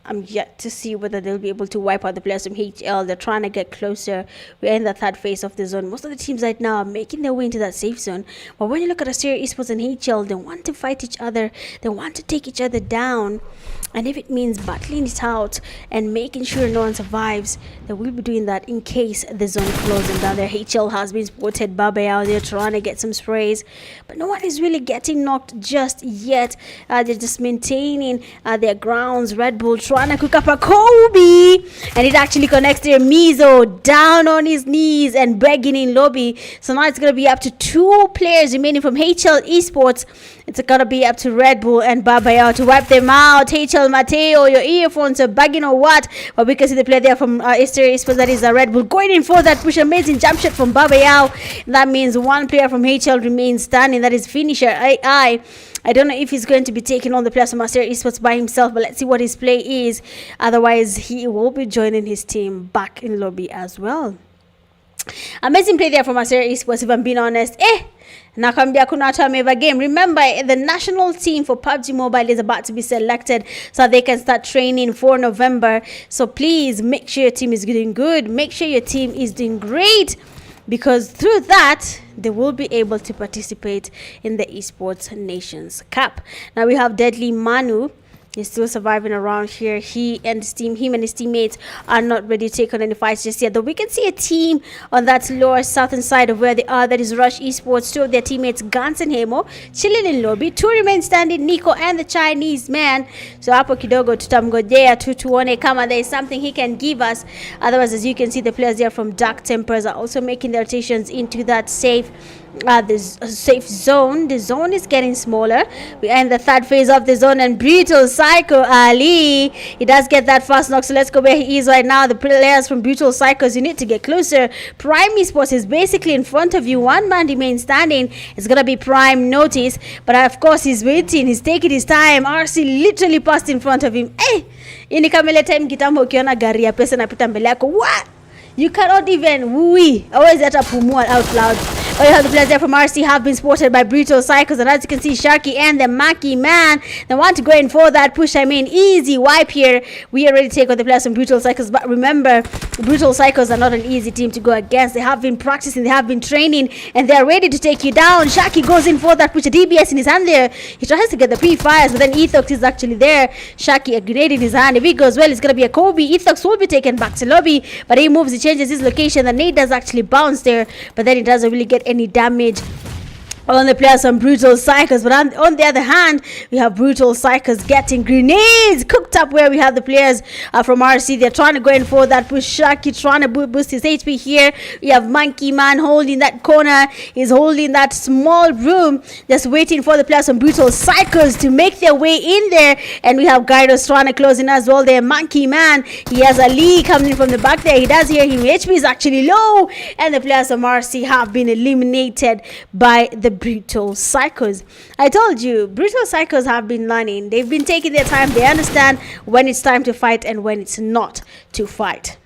I'm yet to see whether they'll be able to wipe out the players from HL. They're trying to get closer. We're in the third phase of the zone. Most of the teams right now are making their way into that safe zone. But when you look at Asteria Esports and HL, they want to fight each other. They want to take each other down. And if it means battling it out and making sure no one survives, they will be doing that in case the zone closes down there. HL has been spotted. Babayao, they're trying to get some sprays. But no one is really getting knocked just yet. They're just maintaining their grounds. Red Bull trying to cook up a Kobe. And it actually connects there. Mizo down on his knees and begging in lobby. So now it's going to be up to 2 players remaining from HL Esports. It's going to be up to Red Bull and Babayao to wipe them out. HL Mateo, your earphones are bugging or what? But we can see the player there from Asteria Esports, that is a Red Bull, going in for that push. Amazing jump shot from Babayao. That means 1 player from HL remains standing. That is finisher. I don't know if he's going to be taking on the players from Asteria Esports by himself, but let's see what his play is. Otherwise, he will be joining his team back in lobby as well. Amazing play there from Asteria Esports, if I'm being honest. Nakambia kuna watu wameva game. Remember, the national team for PUBG Mobile is about to be selected so they can start training for November. So please make sure your team is doing good. Make sure your team is doing great, because through that they will be able to participate in the Esports Nations Cup. Now we have Deadly Manu. He's still surviving around here. Him and his teammates are not ready to take on any fights just yet. Though we can see a team on that lower southern side of where they are. That is Rush Esports. 2 of their teammates, Gans and Hemo, chilling in lobby. 2 remain standing, Nico and the Chinese man. So hapo kidogo tutamgojea tu tuone kama there is something he can give us. Otherwise, as you can see, the players there from Dark Tempers are also making their rotations into that safe zone. The zone is getting smaller. We are in the third phase of the zone, and Brutal Psycho Ali, he does get that fast knock. So let's go where he is right now. The players from Brutal Psychos, you need to get closer. Prime Esports is basically in front of you. 1 man remains standing. It's gonna be Prime Notice, but of course he's waiting. He's taking his time. RC literally passed in front of him. Ini kamele time kitambo ukiona gari ya pesa napita mbele yako. What? You cannot even always let up pumua out loud. Oh, you have the players there from RC have been spotted by Brutal Cycles, and as you can see, Sharky and the Maki man, they want to go in for that push. I mean, easy wipe here. We already take on the players from Brutal Cycles, but remember, Brutal Cycles are not an easy team to go against. They have been practicing, they have been training, and they are ready to take you down. Sharky goes in for that push. A DBS in his hand there. He tries to get the pre-fires, but then Ethox is actually there. Sharky, a grenade in his hand. If it goes well, it's going to be a Kobe. Ethox will be taken back to lobby, but he moves, he changes his location. The nade does actually bounce there, but then it doesn't really get any damage on the players from Brutal Psychos. But on the other hand, we have Brutal Psychos getting grenades cooked up, where we have the players from RC. They're trying to go in for that push. Sharky trying to boost his HP here. We have Monkey Man holding that corner. He's holding that small room, just waiting for the players from Brutal Psychos to make their way in there. And we have Gyros trying to close in as well there. Monkey Man, he has a lead coming in from the back there. He does hear him. HP is actually low, and the players from RC have been eliminated by the Brutal Psychos. I told you, Brutal Psychos have been learning. They've been taking their time. They understand when it's time to fight and when it's not to fight.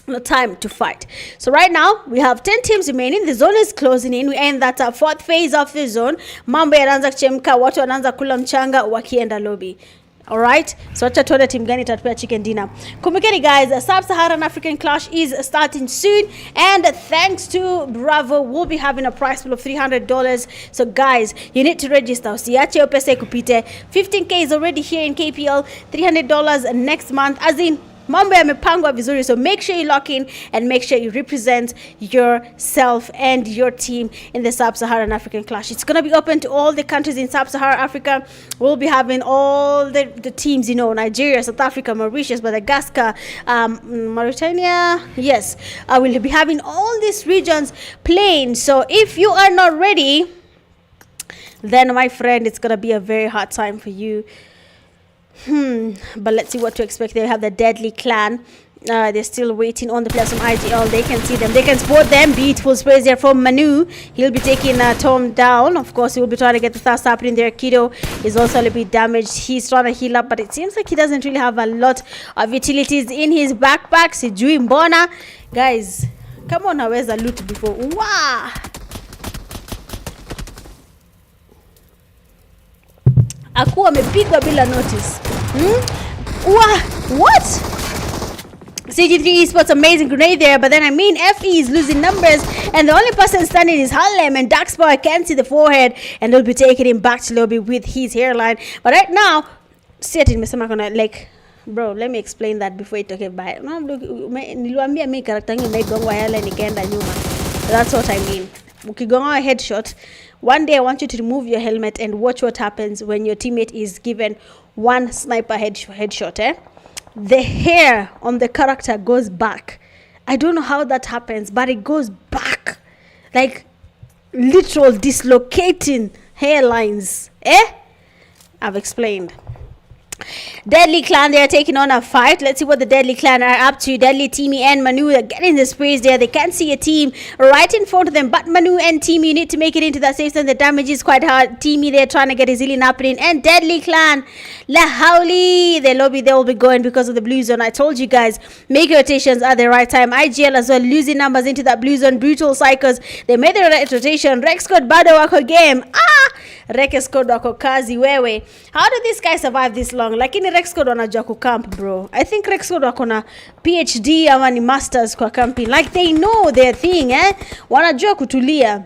No time to fight. So right now we have 10 teams remaining. The zone is closing in. We end that fourth phase of the zone. Mambo yanaanza kuchemka, watu wanaanza kula mchanga wakienda lobby. All right, so acha tuone team gani itatupea chicken dinner. Kumbukeni guys, Sub-Saharan African Clash is starting soon, and thanks to Bravo, we'll be having a prize pool of $300. So guys, you need to register. Usiache hiyo pesa ikupite. 15k is already here in KPL, $300 next month, as in mambo yamepangwa vizuri. So make sure you lock in and make sure you represent yourself and your team in the Sub-Saharan African Clash. It's going to be open to all the countries in Sub-Saharan Africa. We'll be having all the teams, you know, Nigeria, South Africa, Mauritius, Madagascar, Mauritania. Yes, we'll be having all these regions playing. So if you are not ready, then my friend, it's going to be a very hard time for you. But let's see what to expect. They have the Deadly Clan. They're still waiting on the players from IGL. They can see them. They can spot them. Beautiful sprays there from Manu. He'll be taking Tom down. Of course, he will be trying to get the thrust happening there. Kido is also a little bit damaged. He's trying to heal up, but it seems like he doesn't really have a lot of utilities in his backpack. Sijui mbona. Guys, come on, naweza loot before. Wow! Akuwa amepigwa bila notice. What? CG3 Esports, amazing grenade there, but then I mean FE is losing numbers, and the only person standing is Harlem, and Darkspower can't see the forehead, and they'll be taking him back to lobby with his hairline. But right now, Setin mesema kona like, bro, let me explain that before you talk about it. Niliwaambia mimi character yangu inaigongwa hairline ikaenda nyuma. That's what I mean. Ukigonga a headshot, one day I want you to remove your helmet and watch what happens when your teammate is given one sniper headshot. The hair on the character goes back. I don't know how that happens, but it goes back. Like literal dislocating hairlines. I've explained. Deadly Clan, they are taking on a fight. Let's see what the Deadly Clan are up to. Deadly, Teamy, and Manu, they're getting the sprays there. They can't see a team right in front of them, but Manu and Teamy, you need to make it into that safe zone. The damage is quite hard. Teamy, they're trying to get his healing happening, and Deadly Clan, La Howli, the lobby, they will be going because of the blue zone. I told you guys, make rotations at the right time. IGL as well, losing numbers into that blue zone. Brutal Psychos, they made their right rotation. Rex Code bado wako game. Rex Code wako kazi wewe. How did this guy survive this long? Lakini Rex Code wanajua kucamp, bro. I think Rex Code wako na PhD ama ni masters kwa camping. Like they know their thing, wanajua kutulia.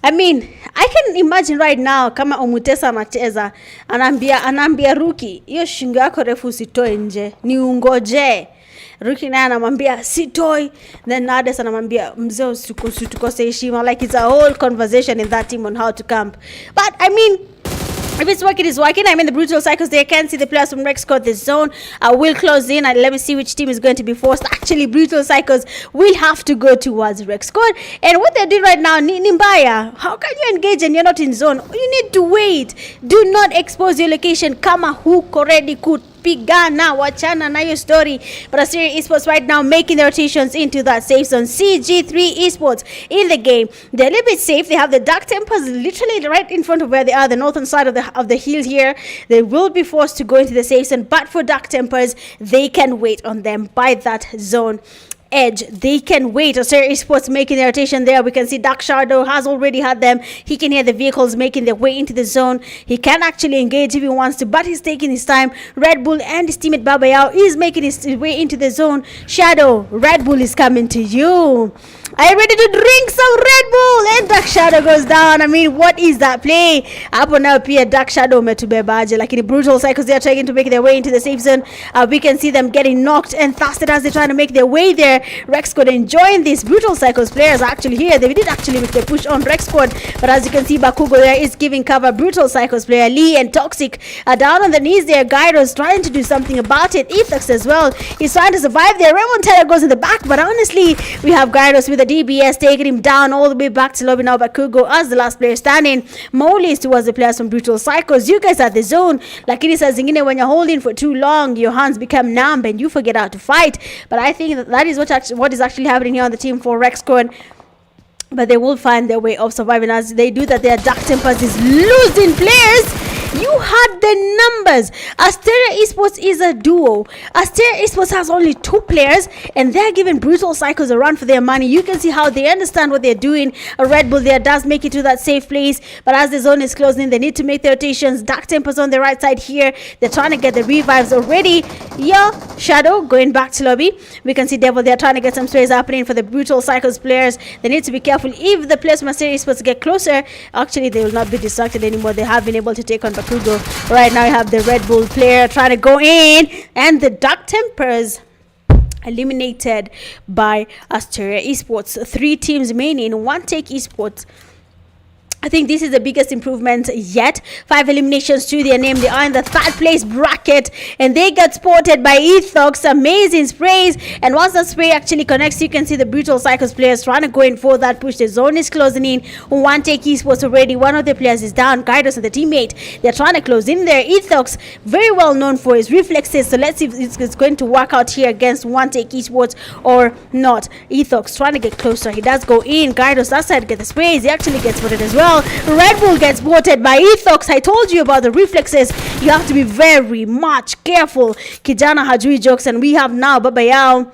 I mean, I can imagine right now kama Omutesa anacheza, anaambia Ruki, hiyo shingo yako refu usitoe nje, ni ungoje. Ruki naye anamwambia sitoi, then Nades anamwambia mzee usitukose heshima. Like it's a whole conversation in that team on how to camp. But I mean, if it's working, it's working. I mean, the Brutal Psychos, they can't see the players from Rex Code. The zone will close in. Let me see which team is going to be forced. Actually, Brutal Psychos will have to go towards Rex Code. And what they're doing right now, Nimbaya, how can you engage and you're not in zone? You need to wait. Do not expose your location. Kama hook already could. Pigana, wachana na your story. But Asteria Esports right now making their rotations into that safe zone. CG3 Esports in the game. They're a little bit safe. They have the Dark Tempers literally right in front of where they are, the northern side of the hill here. They will be forced to go into the safe zone, but for Dark Tempers, they can wait on them by that zone edge. They can wait. Asteria Esports making their rotation there. We can see Dark Shadow has already had them. He can hear the vehicles making their way into the zone. He can actually engage if he wants to, but he's taking his time. Red Bull and his teammate Baba Yao is making his way into the zone. Shadow, Red Bull is coming to you. Are you ready to drink some Red Bull? And Dark Shadow goes down. I mean, what is that play? Hapo now pia Dark Shadow umetubebaje. Like in the Brutal Psychos, they are trying to make their way into the safe zone. We can see them getting knocked and thirsted as they're trying to make their way there. Rex Squad enjoying this. Brutal Psychos players are actually here. They did actually make their push on Rex Squad, but as you can see, Bakugo there is giving cover. Brutal Psychos player Lee and Toxic are down on the knees there. Gyro's trying to do something about it. Ethax as well is trying to survive there. Raymond Taylor goes in the back, but honestly, we have Gyros with a DBS taking him down all the way back to lobby now. Bakugo as the last player standing. Molly is towards the players from Brutal Psychos. You guys are the zone. Lakini saa zingine when you're holding for too long, your hands become numb and you forget how to fight. But I think that is what is actually happening here on the team for Rex Squad. But they will find their way of surviving. As they do that, their Dark Tempers is losing players. You had the numbers. Asteria Esports is a duo. Asteria Esports has only 2 players, and they're giving Brutal Cycles a run for their money. You can see how they understand what they're doing. A Red Bull there does make it to that safe place, but as the zone is closing, they need to make their rotations. Dark Tempers on the right side here. They're trying to get the revives already. Shadow going back to lobby. We can see Devil, they're trying to get some sprays happening for the Brutal Cycles players. They need to be careful. If the players from Asteria Esports get closer, actually they will not be distracted anymore. They have been able to take on Bakugo. Right now you have the Red Bull player trying to go in, and the Dark Tempers eliminated by Asteria Esports. 3 teams remaining, 1 Take Esports. I think this is the biggest improvement yet. 5 eliminations to their name. They are in the 3rd place bracket, and they get spotted by Ethox. Amazing sprays, and once that spray actually connects, you can see the Brutal Cycles players trying to go in for that push. The zone is closing in. 1 Take Esports already. One of the players is down. Gydos and the teammate, they're trying to close in there. Ethox, very well known for his reflexes, so let's see if it's going to work out here against 1 Take Esports or not. Ethox trying to get closer. He does go in. Gydos that side get the sprays. He actually gets spotted as well. Red Bull gets spotted by Ethox. I told you about the reflexes. You have to be very much careful. Kijana hajui jokes, and we have now Baba Yao.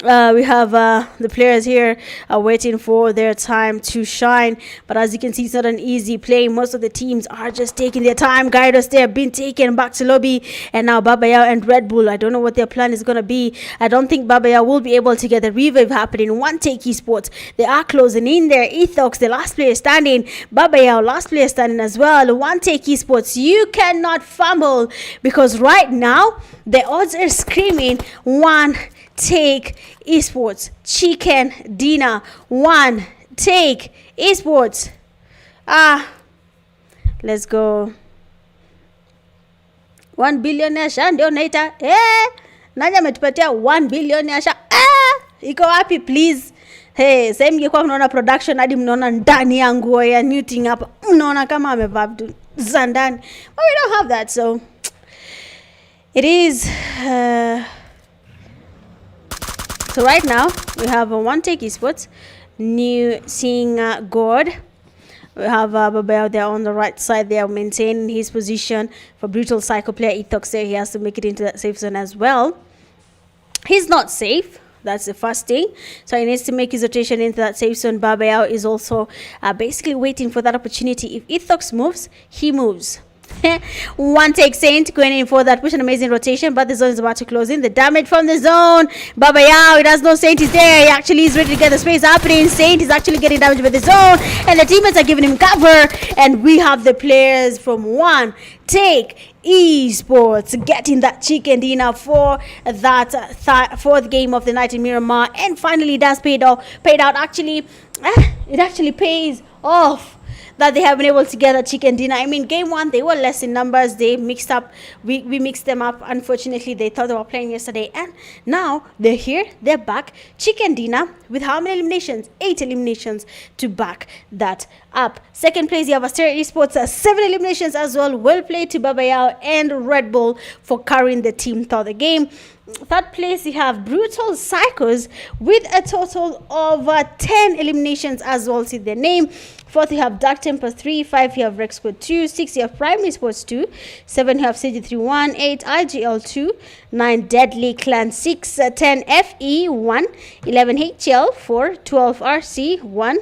We have the players here waiting for their time to shine, but as you can see, it's not an easy play. Most of the teams are just taking their time. Gyros, they have been taken back to lobby, and now Baba Yao and Red Bull, I don't know what their plan is going to be. I don't think Baba Yao will be able to get the revive happening. 1 Take Esports, they are closing in there. Ethox, the last player standing. Baba Yao, last player standing as well. 1 Take Esports, you cannot fumble, because right now the odds are screaming 1 Take Esports. Chicken dinner. 1 Take Esports. Let's go. 1 billionaire sha ndio naita. Nani ametupatia 1 billionaire sha? Iko wapi please? Hey, same ingekuwa mnaona production hadi mnaona ndani ya nguo ya Newting hapa. Mnaona kama amevaa vitu za ndani. But we don't have that, so it is so right now we have 1 Take Esports, new seeing God. We have Baba out there on the right side. They are maintaining his position. For Brutal Cycle player Ethox there, he has to make it into that safe zone as well. He's not safe. That's the first thing. So he needs to make his rotation into that safe zone. Baba Yao is also basically waiting for that opportunity. If Ethox moves, he moves. 1 Take Saint going in for that push, an amazing rotation, but the zone is about to close in. The damage from the zone. Baba Yao, he does know Saint is there. He actually is ready to get the space happening. Saint is actually getting damage with the zone, and the teammates are giving him cover. And we have the players from 1 Take Esports getting that chicken dinner for that 4th game of the night in Miramar. And finally, it has paid out. Actually, it actually pays off that they have been able to get a chicken dinner. I mean, game 1, they were less in numbers. They mixed up. We mixed them up. Unfortunately, they thought they were playing yesterday. And now they're here. They're back. Chicken dinner with how many eliminations? 8 eliminations to back that up. 2nd place, you have Asteria Esports. 7 eliminations as well. Well played to Baba Yao and Red Bull for carrying the team through the game. 3rd place, you have Brutal Cycles with a total of 10 eliminations as well. See their name. 4th, you have Dark Temper 3. 5, you have Rex Code 2. 6, you have Primary Sports 2. 7, you have CG3 1. 8, IGL 2. 9, Deadly Clan 6. 10, FE 1. 11, HL 4. 12, RC 1.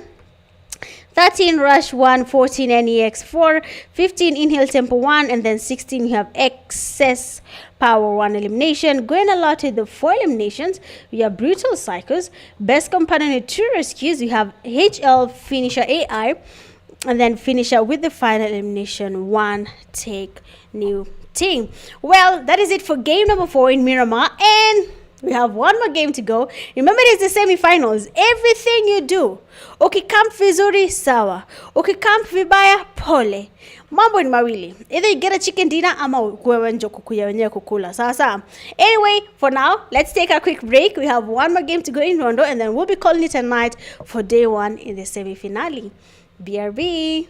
13, Rush 1. 14, NEX 4. 15, Inhale Tempo 1. And then 16, you have Excess Power 1 elimination. Going a lot with the 4 eliminations, we have Brutal Cycles. Best Companion with 2 rescues, we have HL Finisher AI. And then Finisher with the final elimination, 1 Take New Team. Well, that is it for game number 4 in Miramar. And we have one more game to go. Remember, it is the semi-finals. Everything you do, ukikamp vizuri sawa, ukikamp vibaya pole. Mambo ni mawili. Either you get a chicken dinner ama ukuwe nje kukuya wenyewe kukula. Sasa. Anyway, for now, let's take a quick break. We have one more game to go in Rondo, and then we'll be calling it a night for day 1 in the semi-finale. BRB.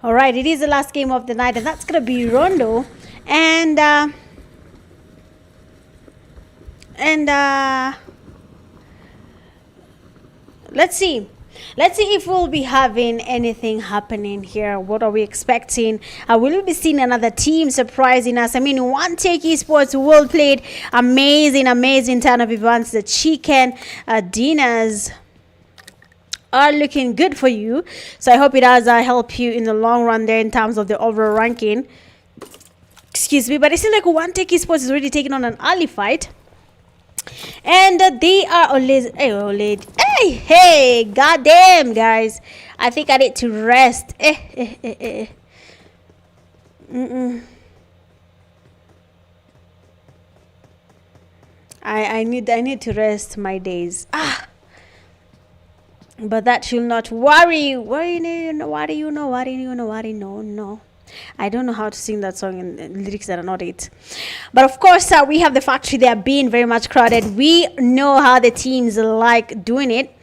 All right, it is the last game of the night, and that's gonna be Rondo, and uh, and let's see. Let's see if we'll be having anything happening here. What are we expecting? Will we be seeing another team surprising us? I mean, one Take Esports well played, amazing turn of events. The chicken dinners are looking good for you, so I hope it does help you in the long run there in terms of the overall ranking. Excuse me, but it seems like one Take Esports is already taking on an early fight, and they are always hey, goddamn guys, I think I need to rest. I need to rest my days. But that should not worry you. No. I don't know how to sing that song in lyrics that are not it. But of course, we have the factory there being very much crowded. We know how the teams like doing it.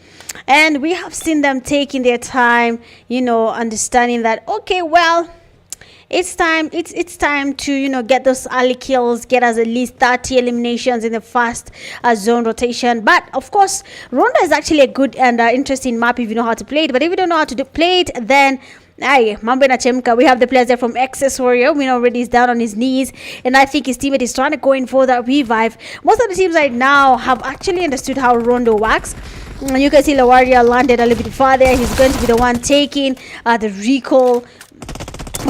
And we have seen them taking their time, understanding that, okay, well, it's time to get those early kills, get us at least 30 eliminations in the first zone rotation. But of course, Ronda is actually a good and interesting map if you know how to play it. But if you don't know how to play it, then mambo inachemka. We have the players there from XS Warrior. We know already he's down on his knees, and I think his teammate is trying to go in for that revive. Most of the teams right now have actually understood how Rondo works. You can see Lawaria landed a little bit farther. He's going to be the one taking the recall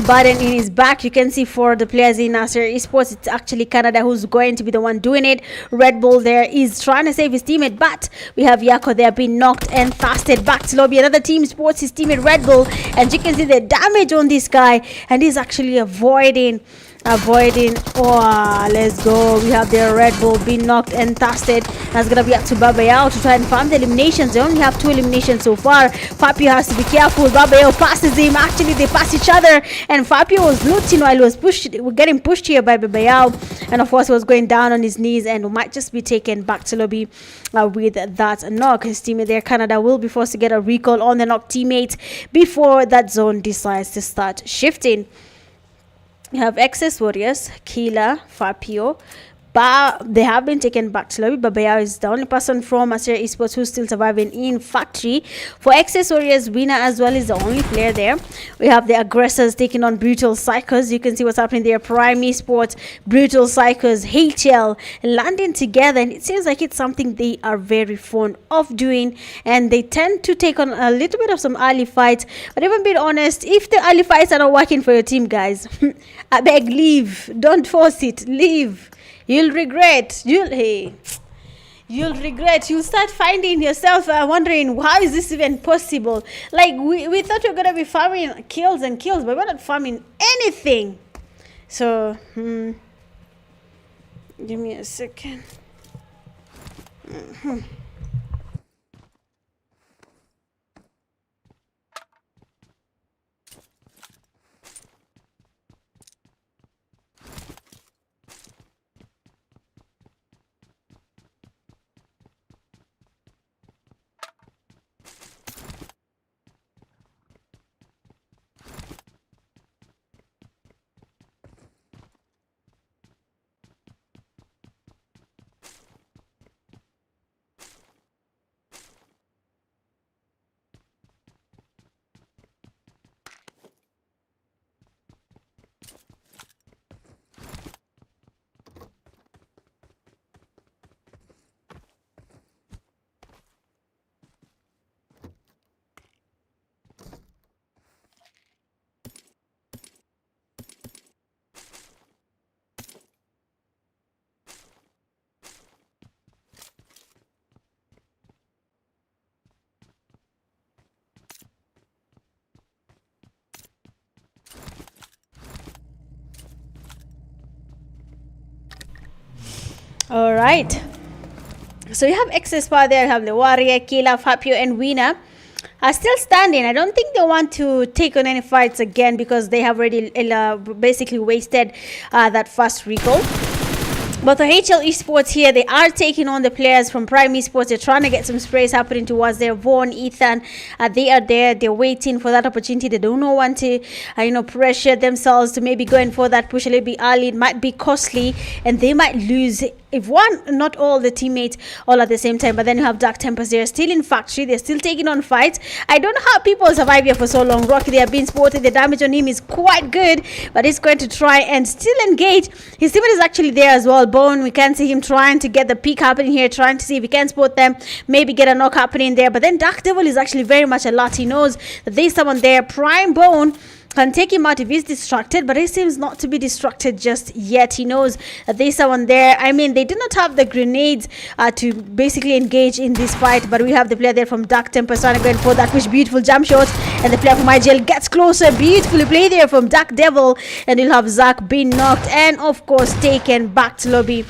button in his back. You can see for the players in Asteria Esports, it's actually Canada who's going to be the one doing it. Red Bull there is trying to save his teammate, but we have Yako there being knocked and fasted back to lobby. Another team sports his teammate Red Bull, and you can see the damage on this guy, and he's actually avoiding. Oh, let's go. We have their Red Bull being knocked and fasted. That's gonna be up to Babayao to try and farm the eliminations. They only have 2 eliminations so far. Fabio has to be careful. Babayao passes him. Actually, they pass each other, and Fabio was looting while he was getting pushed here by Babayao, and of course he was going down on his knees and might just be taken back to lobby with that knock. His teammate there, Canada, will be forced to get a recall on the knock teammate before that zone decides to start shifting. You have XS Warriors, Kila, Fabio. They have been taken back to lobby. Babaya is the only person from Asteria Esports who's still surviving in factory. For XS Warriors, Winner as well is the only player there. We have the aggressors taking on Brutal Psychos. You can see what's happening there. Prime Esports, Brutal Psychos, HL landing together, and it seems like it's something they are very fond of doing, and they tend to take on a little bit of some early fights. But even being honest, if the early fights are not working for your team, guys, I beg, leave. Don't force it. Leave. You'll regret. You'll regret. You'll start finding yourself wondering, how is this even possible? Like, we thought we were going to be farming kills and kills, but we're not farming anything. So, give me a second. All right. So you have XS Power there. You have the Warrior, Killer, Fabio, and Winner are still standing. I don't think they want to take on any fights again because they have already basically wasted that first recall. But the HL Esports here, they are taking on the players from Prime Esports. They're trying to get some sprays happening towards their Vaughn, Ethan. They are there. They're waiting for that opportunity. They don't want to, pressure themselves to maybe going for that push a little bit early. It might be costly, and they might lose if one, not all the teammates all at the same time. But then you have Dark Tempers. They're still in factory. They're still taking on fights. I don't know how people survive here for so long. Rocky, they have been spotted. The damage on him is quite good, but he's going to try and still engage. His teammate is actually there as well. Bone, we can see him trying to get the peak happening here, trying to see if he can spot them, maybe get a knock happening there. But then Dark Devil is actually very much alert. He knows that there's someone there. Prime Bone can take him out if he's distracted, but he seems not to be distracted just yet. He knows that there's someone there. I mean, they do not have the grenades to basically engage in this fight, but we have the player there from Dark Temper trying to go for that push. Beautiful jump shot, and the player from IGL gets closer. Beautifully played there from Dark Devil, and you'll have Zach being knocked and of course taken back to lobby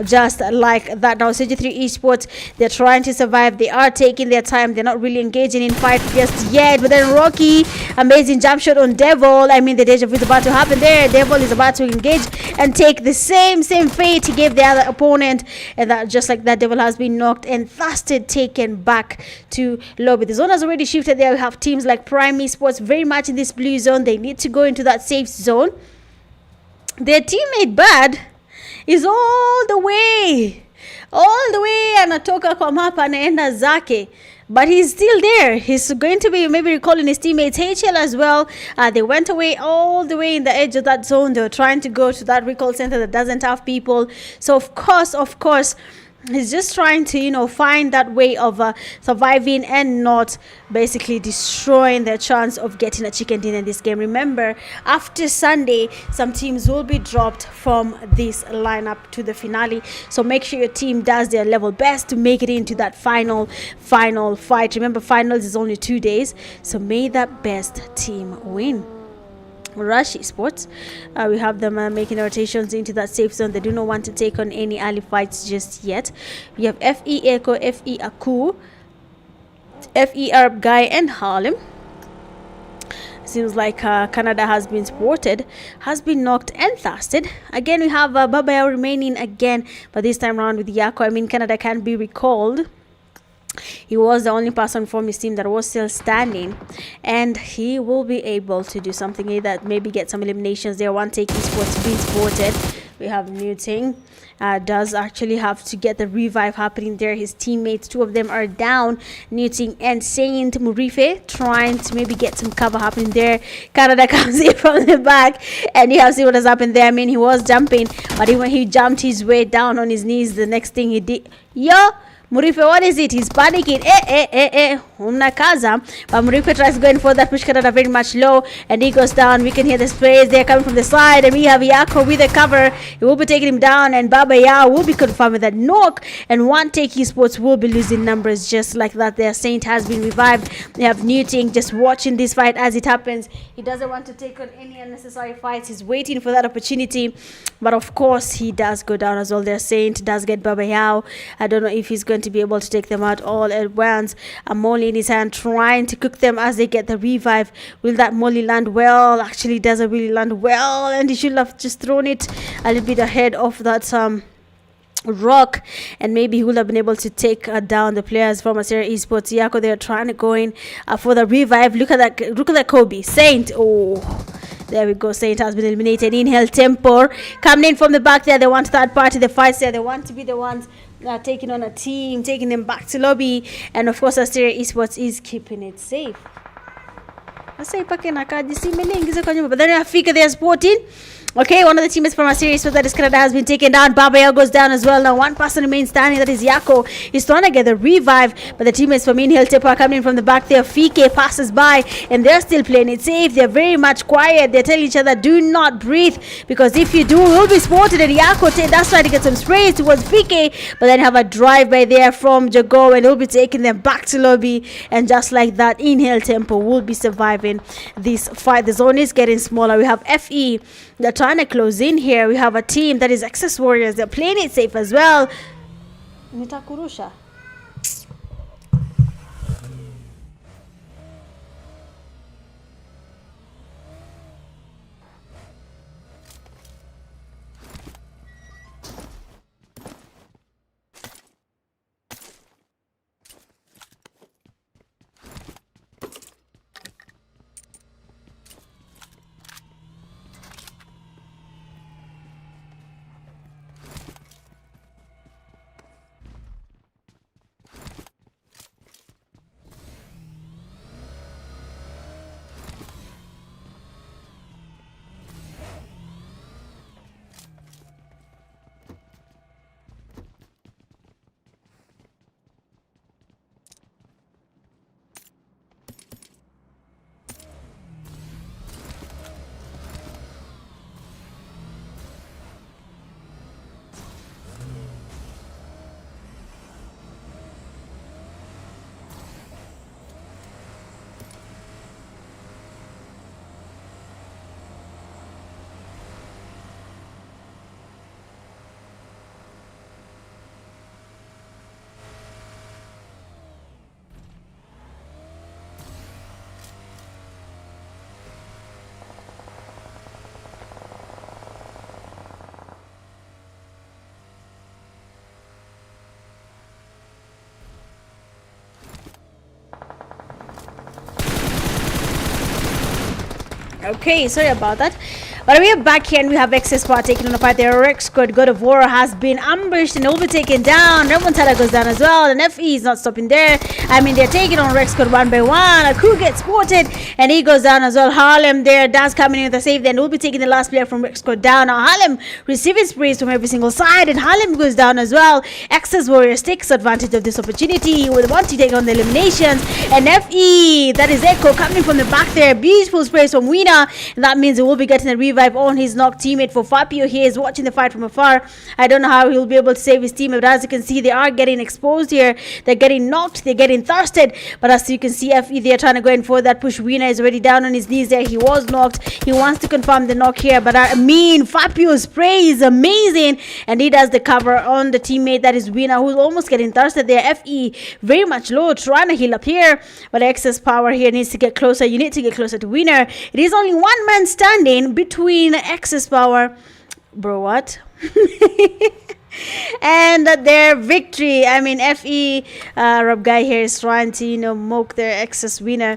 just like that. Now Take Esports, they're trying to survive. They are taking their time. They're not really engaging in fight just yet. But then Rocky, amazing jump shot on Devil. I mean, the deja vu is about to happen there. Devil is about to engage and take the same fate he gave the other opponent, and that just like that, Devil has been knocked and thusted taken back to lobby. The zone has already shifted there. We have teams like Prime Esports very much in this blue zone. They need to go into that safe zone. Their teammate Bad is all the way anatoka kwa mapa anaenda zake, but he's still there. He's going to be maybe recalling his teammates. HL as well, they went away all the way in the edge of that zone. They were trying to go to that recall center that doesn't have people, so of course he's just trying to, you know, find that way of surviving and not basically destroying their chance of getting a chicken dinner in this game. Remember, after Sunday, some teams will be dropped from this lineup to the finale, so make sure your team does their level best to make it into that final fight. Remember, finals is only 2 days, so may that best team win. Rush Esports, we have them making rotations into that safe zone. They do not want to take on any early fights just yet. We have FE Echo, FE Aku, FE Arab Guy, and Harlem. Seems like Canada has been spotted, has been knocked and thirsted. Again, we have Babaya remaining again, but this time around with Yako. I mean, Canada can be recalled. He was the only person from his team that was still standing, and he will be able to do something either, maybe get some eliminations there. One Take Esports being sported. We have Newting does actually have to get the revive happening there. His teammates, 2 of them are down, Newting and Saint Murife, trying to maybe get some cover happening there. Canada comes in from the back, and you have to see what has happened there. I mean, he was jumping, but when he jumped his way down on his knees, the next thing he did, Murife, what is it? He's panicking. Kaza. But Murife tries going for that, push Canada very much low, and he goes down. We can hear the sprays there coming from the side, and we have Yako with the cover. He will be taking him down, and Baba Yao will be confirmed with that knock, and One Take Esports will be losing numbers just like that. Their Saint has been revived. They have Newting just watching this fight as it happens. He doesn't want to take on any unnecessary fights. He's waiting for that opportunity, but of course he does go down as well. Their Saint does get Baba Yao. I don't know if he's going to be able to take them out all at once. A Molly in his hand trying to cook them as they get the revive. Will that Molly land well? Actually doesn't really land well, and he should have just thrown it a little bit ahead of that rock, and maybe he would have been able to take down the players from Asteria Esports. Yako, they're trying to go in for the revive. Look at that Kobe Saint. There we go. Saint has been eliminated. Inhale Tempo coming in from the back there. They want third party the fights there. They want to be the ones taking on a team, taking them back to lobby, and of course Asteria Esports is keeping it safe. Sasa ipake nakaji si imeingiza kwa nyumba, but then Africa they're sporting. Okay, one of the teammates from Asteria Esports, that is Canada, has been taken down. Babaya goes down as well. Now one person remains standing, that is Yako. He's trying to get the revive, but the teammates from Inhale Tepa are coming in from the back there. Fike passes by, and they're still playing it safe. They're very much quiet. They're telling each other, do not breathe, because if you do, we'll be spotted. And Yako that's trying to get some sprays towards Fike, but then have a drive by there from Jago, and he'll be taking them back to lobby. And just like that, Inhale Tempo will be surviving this fight. The zone is getting smaller. We have FE. They're trying to close in here. We have a team that is Access Warriors. They're playing it safe as well. Nitakurusha. Okay, sorry about that. But we are back here and we have XS Power taking on a fight there. Rex Squad God of War has been ambushed and overtaken down. Remontada goes down as well. And FE is not stopping there. I mean, they're taking on Rex Squad one by one. A crew gets spotted and he goes down as well. Harlem there. Dance coming in with a save. Then we'll be taking the last player from Rex Squad down. Now Harlem receiving sprays from every single side and Harlem goes down as well. XS Warriors takes advantage of this opportunity with want to take on the eliminations. And FE, that is Echo coming from the back there. Beautiful sprays from Wiener. And that means he will be getting a revive on his knocked teammate. For Fabio, he is watching the fight from afar. I don't know how he'll be able to save his teammate, but as you can see, they are getting exposed here. They're getting knocked, they're getting thirsted, but as you can see, FE, they're trying to go in for that push. Wiener is already down on his knees there. He was knocked. He wants to confirm the knock here, but I mean, Fabio's spray is amazing, and he does the cover on the teammate, that is Wiener, who's almost getting thirsted there. FE very much low, trying to heal up here, but XS Power here needs to get closer. You need to get closer to Wiener. It is only one man standing between XS Power, bro, what? And their victory. I mean, FE Rob guy here is trying to mock their XS Winner.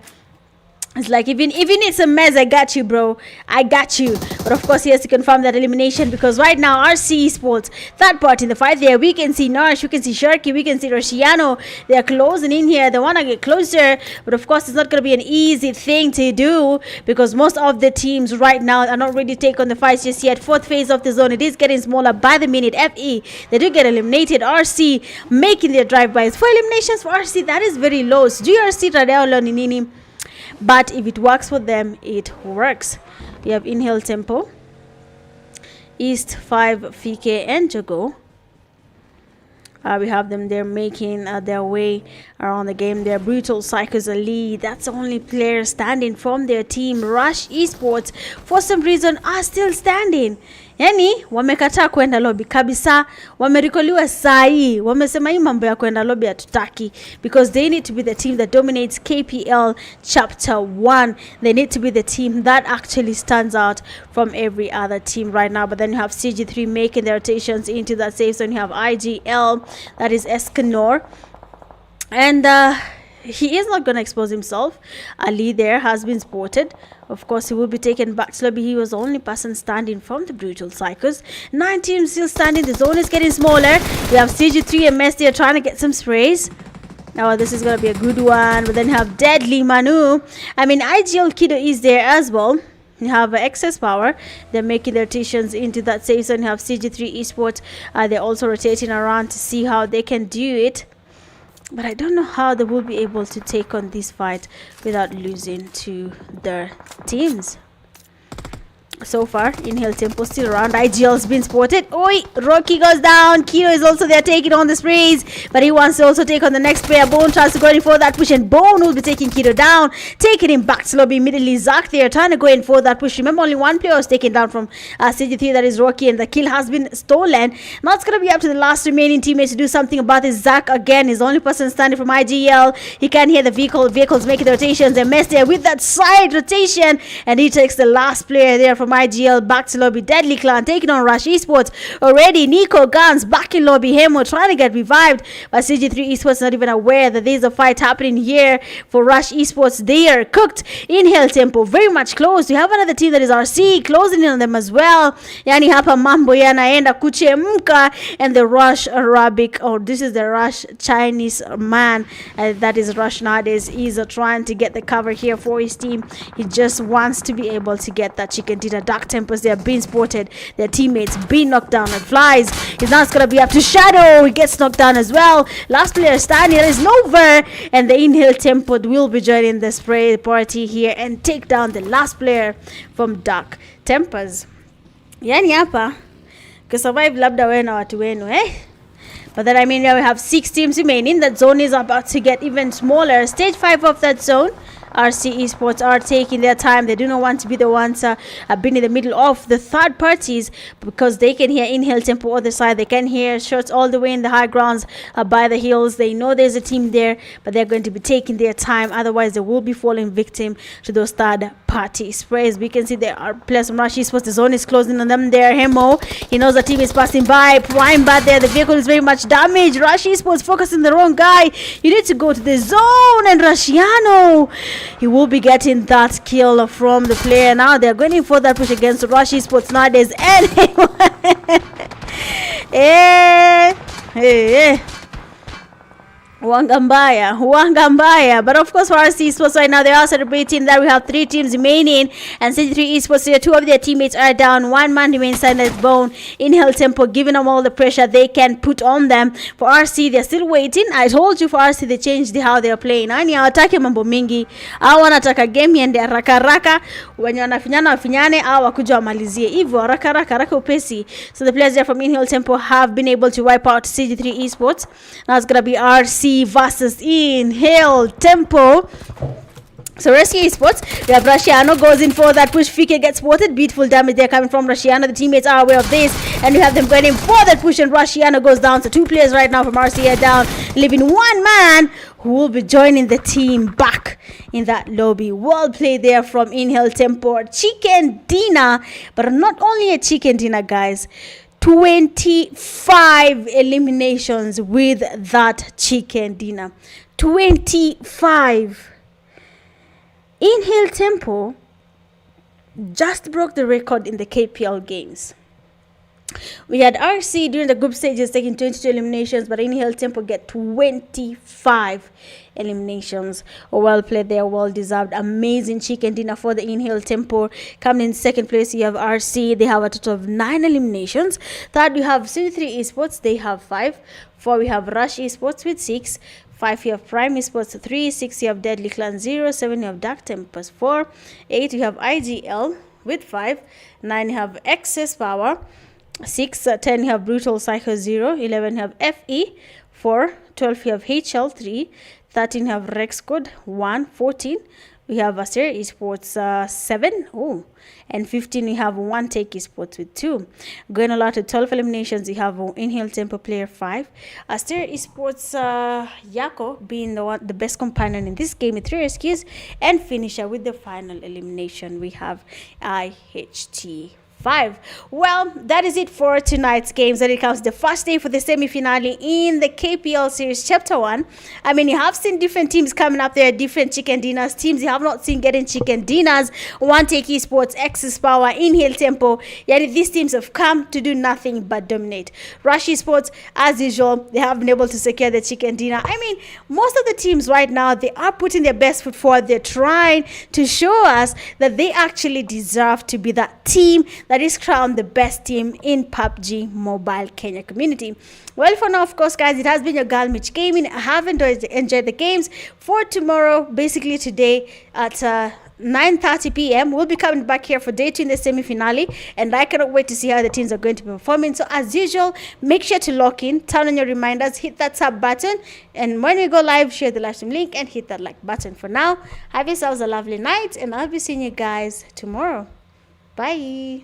It's like, even it's a mess, I got you, bro. I got you. But of course, he has to confirm that elimination, because right now, RC Esports, third part in the fight there, we can see Nash, we can see Sharky, we can see Rosciano. They're closing in here. They want to get closer. But of course, it's not going to be an easy thing to do, because most of the teams right now are not ready to take on the fights just yet. Fourth phase of the zone, it is getting smaller by the minute. FE, they do get eliminated. RC making their drive-bys. For eliminations for RC, that is very low. So GRC Radeo Ninini. But if it works for them, it works. We have Inhale Tempo, East 5, Fike, and Jago. We have them there making their way around the game. Their Brutal Psychos lead. That's the only player standing from their team. Rush Esports, for some reason, are still standing. Yani wamekataa kwenda lobby kabisa, wamerikoliwa sahi, wamesema hii mambo ya kwenda lobby hatutaki, because they need to be the team that dominates KPL chapter 1. They need to be the team that actually stands out from every other team right now. But then you have CG3 making their rotations into that safe zone. You have IGL, that is Escanor, and he is not going to expose himself. Ali there has been spotted. Of course, he will be taken back to lobby. He was the only person standing from the Brutal Psychos. 9 teams still standing. The zone is getting smaller. We have CG3 and Mess there trying to get some sprays. Now, this is going to be a good one. But then you have Deadly Manu. I mean, IGL Kido is there as well. You have XS Power. They're making their rotations into that safe zone. You have CG3 Esports. They're also rotating around to see how they can do it. But I don't know how they will be able to take on this fight without losing to their teams. So far, Inhale Tempo still around. IGL's been spotted. Oi, Rocky goes down. Kiro is also there taking on the sprays, but he wants to also take on the next player. Bone tries to go in for that push, and Bone will be taking Kiro down, taking him back to lobby immediately. Zach there trying to go in for that push. Remember, only one player was taken down from CG3, that is Rocky, and the kill has been stolen. Now it's going to be up to the last remaining teammates to do something about this. Zach again is the only person standing from IGL. He can hear the vehicles making the rotations, and Mess there with that side rotation, and he takes the last player there from IGL back to lobby. Deadly Clan taking on Rush Esports already. Nico Guns back in lobby. Hemo trying to get revived, but CG3 Esports not even aware that there's a fight happening here for Rush Esports. They are cooked. Inhale Tempo very much close. We have another team that is RC closing in on them as well. Yani hapa mambo yanaenda kuchemka, and the Rush Arabic, or this is the Rush Chinese man, that is Rush nowadays, is trying to get the cover here for his team. He just wants to be able to get that chicken dinner. Dark Tempers, they are being spotted. Their teammates being knocked down and flies. It's now going to be up to Shadow. He gets knocked down as well. Last player standing is Nova, and the Inhale Tempered will be joining the spray party here and take down the last player from Dark Tempers. Yani hapa kusurvive labda wewe na watu wenu, But then, I mean, now we have 6 teams remaining. That zone is about to get even smaller. Stage 5 of that zone, RC Esports are taking their time. They do not want to be the ones being in the middle of the third parties, because they can hear Inhale Tempo other side. They can hear shots all the way in the high grounds by the hills. They know there's a team there, but they're going to be taking their time. Otherwise, they will be falling victim to those third party sprays. We can see there are players from Rush Esports. The zone is closing on them there. Hemo, he knows the team is passing by. Prime bad there. The vehicle is very much damaged. Rush Esports focusing the wrong guy. You need to go to the zone, and Rosciano. He will be getting that kill from the player. Now they're going in for that push against Rush Esports nowadays. And hey. Wangambaya. But of course, for RC Esports right now, they are celebrating that we have 3 teams remaining, and CG3 Esports here, 2 of their teammates are down. 1 man remains silent bone. Inhale Tempo giving them all the pressure they can put on them. For RC, they're still waiting. I told you for RC, they changed how they're playing. Ani hawataki mambo mingi, au wanataka game yende haraka wenye wanafinyana wafinyane, au wakuja wamalizie hivyo haraka upesi. So the players there from Inhale Tempo have been able to wipe out CG3 Esports. Now it's gonna be RC versus Inhale Tempo. So Asteria Esports, we have Rushiano goes in for that push. Fike gets spotted. Beautiful damage there coming from Rushiano. The teammates are aware of this, and we have them going in for that push, and Rushiano goes down. So 2 players right now from RC are down, leaving 1 man who will be joining the team back in that lobby. Well played there from Inhale Tempo. Chicken dinner, but not only a chicken dinner, guys. 25 eliminations with that chicken dinner. 25. Inhale Tempo just broke the record in the KPL games. We had RC during the group stages taking 22 eliminations, but Inhale Tempo get 25 eliminations. Well played there, well deserved. Amazing chicken dinner for the Inhale Tempo. Coming in second place, you have RC. They have a total of 9 eliminations. Third, we have CG3 Esports. They have 5. 4, we have Rush Esports with 6. 5, you have Prime Esports 3. 6, you have Deadly Clan 0. 7, you have Dark Tempest 4. 8, you have IGL with 5. 9, you have Excess Power 6. 10, you have Brutal Psycho 0. 11, you have FE 4. 12, you have HL 3. 13, you have Rex Code 1. 14, we have Asteria Esports 7. Oh, and 15, we have 1 Take Esports with 2. Going a lot to 12 eliminations, we have Inhale Tempo player 5. Asteria Esports Yako being the best companion in this game with 3 rescues, and finisher with the final elimination, we have IHT 5. Well, that is it for tonight's games. And it comes the first day for the semi-finale in the KPL series chapter 1. I mean, you have seen different teams coming up there, different chicken dinners. Teams you have not seen getting chicken dinners. 1 Take Esports, Excess Power, Inhale Tempo. Yet these teams have come to do nothing but dominate. Rush Esports, as usual, they have been able to secure the chicken dinner. I mean, most of the teams right now, they are putting their best foot forward. They're trying to show us that they actually deserve to be that team that is crowned the best team in PUBG Mobile Kenya community. Well, for now, of course, guys, it has been your girl Mitch Gaming. I have enjoyed the games. For tomorrow, basically today at 9:30 p.m. we'll be coming back here for day 2 in the semi-finale, and I cannot wait to see how the teams are going to be performing. So as usual, make sure to lock in, turn on your reminders, hit that sub button, and when we go live, share the live stream link and hit that like button. For now, have yourselves a lovely night, and I'll be seeing you guys tomorrow. Bye.